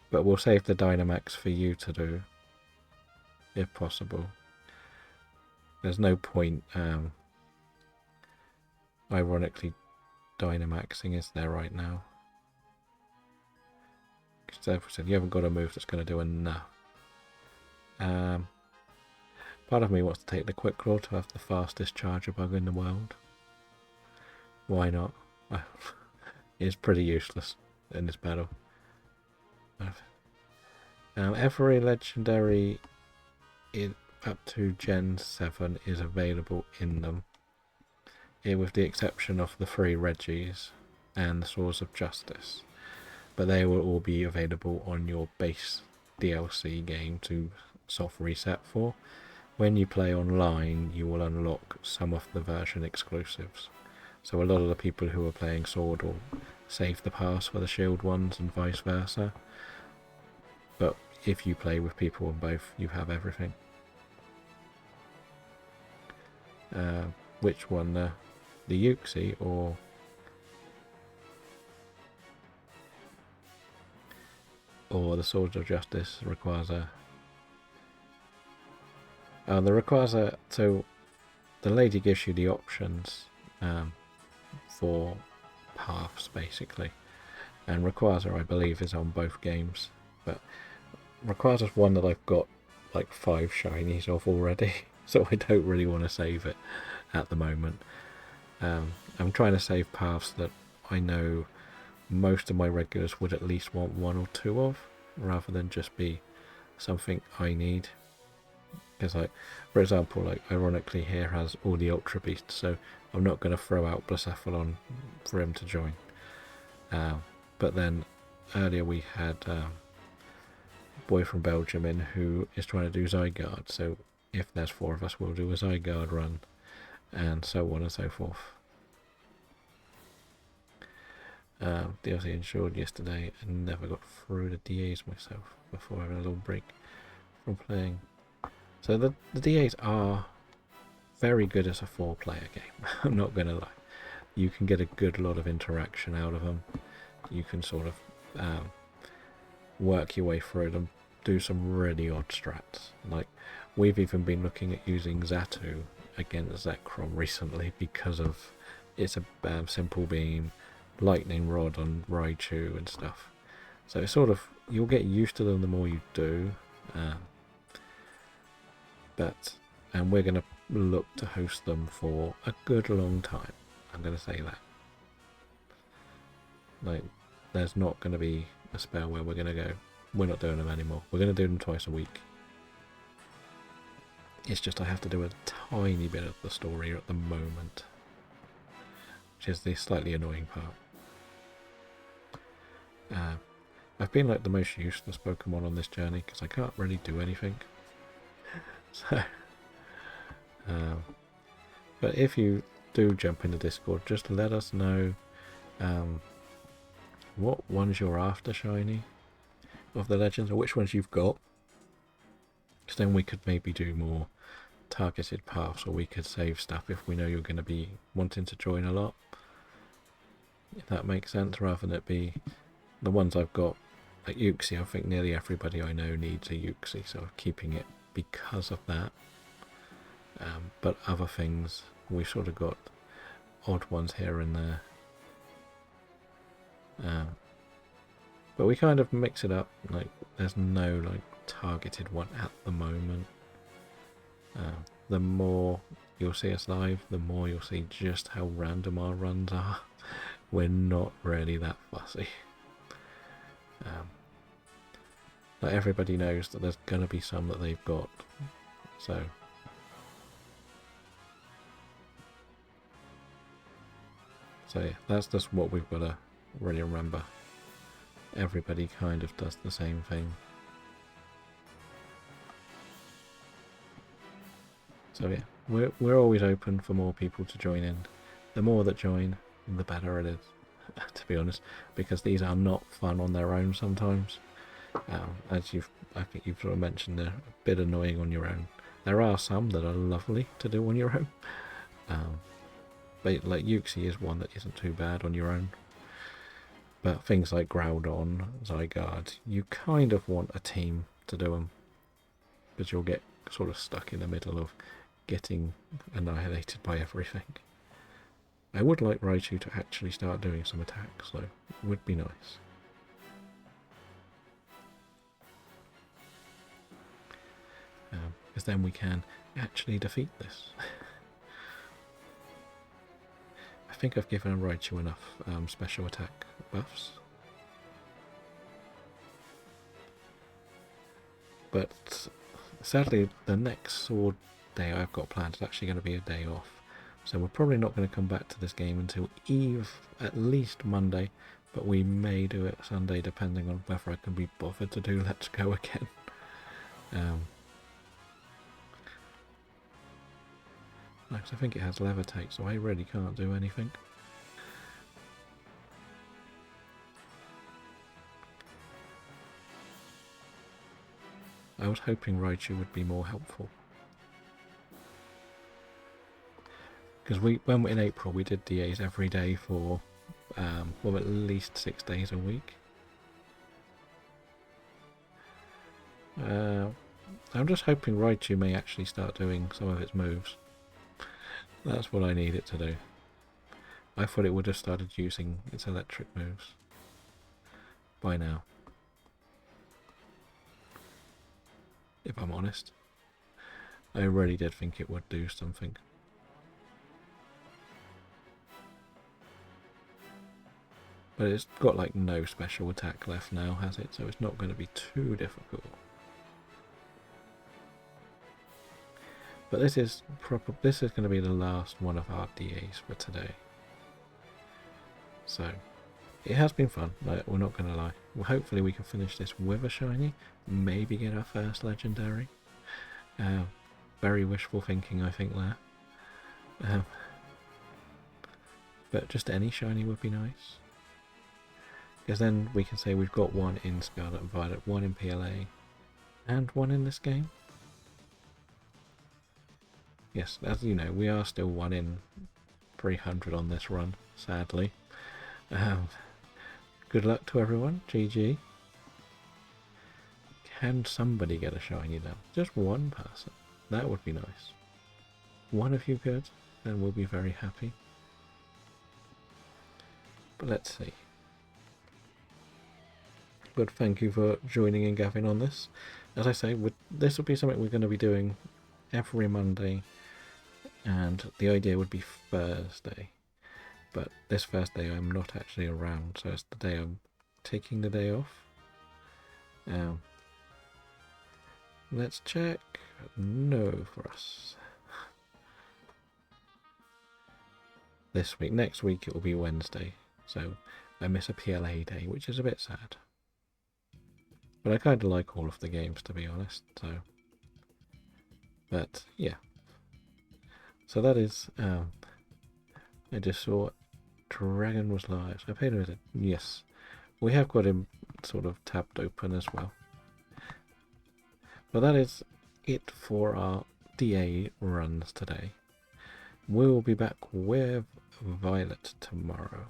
But we'll save the Dynamax for you to do, if possible. There's no point, ironically, Dynamaxing, is there, right now? Because as I said, you haven't got a move that's going to do enough. Part of me wants to take the Quick Claw to have the fastest charger bug in the world. Why not? It's pretty useless in this battle. Every legendary up to Gen 7 is available in them, with the exception of the 3 Reggies and the Swords of Justice. But they will all be available on your base DLC game to soft reset for. When you play online, you will unlock some of the version exclusives. So a lot of the people who are playing Sword will save the pass for the Shield ones and vice versa. But if you play with people on both, you have everything. Which one? The Uxie or... or the Swords of Justice requires a... the Rayquaza, so the lady gives you the options for paths, basically. And Rayquaza, I believe, is on both games. But Rayquaza's one that I've got like 5 shinies of already, so I don't really want to save it at the moment. I'm trying to save paths that I know most of my regulars would at least want 1 or 2 of, rather than just be something I need. Because, like, for example, like, ironically, here has all the Ultra Beasts, so I'm not going to throw out Blacephalon for him to join. But then earlier we had a boy from Belgium in who is trying to do Zygarde, so if there's 4 of us, we'll do a Zygarde run, and so on and so forth. DLC insured yesterday and never got through the DAs myself before having a little break from playing. So the DAs are very good as a 4-player game. I'm not going to lie. You can get a good lot of interaction out of them. You can sort of work your way through them, do some really odd strats. Like, we've even been looking at using Xatu against Zekrom recently because of it's a simple beam, lightning rod on Raichu and stuff. So it's sort of, you'll get used to them the more you do. And we're going to look to host them for a good long time. I'm going to say that. Like, there's not going to be a spell where we're going to go, we're not doing them anymore. We're going to do them twice a week. It's just I have to do a tiny bit of the story at the moment, which is the slightly annoying part. I've been like the most useless Pokemon on this journey because I can't really do anything. So, but if you do jump into Discord, just let us know what ones you're after, shiny, of the legends, or which ones you've got. Because then we could maybe do more targeted paths, or we could save stuff if we know you're going to be wanting to join a lot. If that makes sense, rather than it be the ones I've got. Like Uxie, I think nearly everybody I know needs a Uxie, so I'm keeping it because of that. But other things, we've sort of got odd ones here and there. But we kind of mix it up. Like, there's no like targeted one at the moment. The more you'll see us live, the more you'll see just how random our runs are. We're not really that fussy. Like everybody knows that there's going to be some that they've got. So yeah, that's just what we've got to really remember. Everybody kind of does the same thing. So yeah, we're always open for more people to join in. The more that join, the better it is, to be honest, because these are not fun on their own sometimes. As I think you've sort of mentioned, they're a bit annoying on your own. There are some that are lovely to do on your own. But like Yuxi is one that isn't too bad on your own. But things like Groudon, Zygarde, you kind of want a team to do them. Because you'll get sort of stuck in the middle of getting annihilated by everything. I would like Raichu to actually start doing some attacks, though. It would be nice. Because then we can actually defeat this. I think I've given Raichu enough special attack buffs. But sadly, the next sword day I've got planned is actually going to be a day off. So we're probably not going to come back to this game until at least Monday, but we may do it Sunday depending on whether I can be bothered to do Let's Go again. Because I think it has levitate, so I really can't do anything. I was hoping Raichu would be more helpful. Because when in April we did DAs every day for, well, at least 6 days a week. I'm just hoping Raichu may actually start doing some of its moves. That's what I need it to do. I thought it would have started using its electric moves by now. If I'm honest. I really did think it would do something. But it's got like no special attack left now, has it? So it's not going to be too difficult. But this is going to be the last one of our DAs for today. So it has been fun, we're not going to lie. Well, hopefully we can finish this with a shiny, maybe get our first legendary. Very wishful thinking, I think, there. But just any shiny would be nice. Because then we can say we've got one in Scarlet and Violet, one in PLA, and one in this game. Yes, as you know, we are still 1 in 300 on this run, sadly. Good luck to everyone, GG. Can somebody get a shiny now? Just one person. That would be nice. One of you could, then we'll be very happy. But let's see. But thank you for joining in, Gavin, on this. As I say, this will be something we're going to be doing every Monday, and the idea would be Thursday. But this Thursday I'm not actually around, so it's the day I'm taking the day off. Let's check. No for us. This week. Next week it will be Wednesday, so I miss a PLA day, which is a bit sad. But I kind of like all of the games, to be honest, so... But, yeah. So that is... I just saw Dragon was live. So I paid a visit. Yes. We have got him sort of tabbed open as well. But that is it for our DA runs today. We'll be back with Violet tomorrow.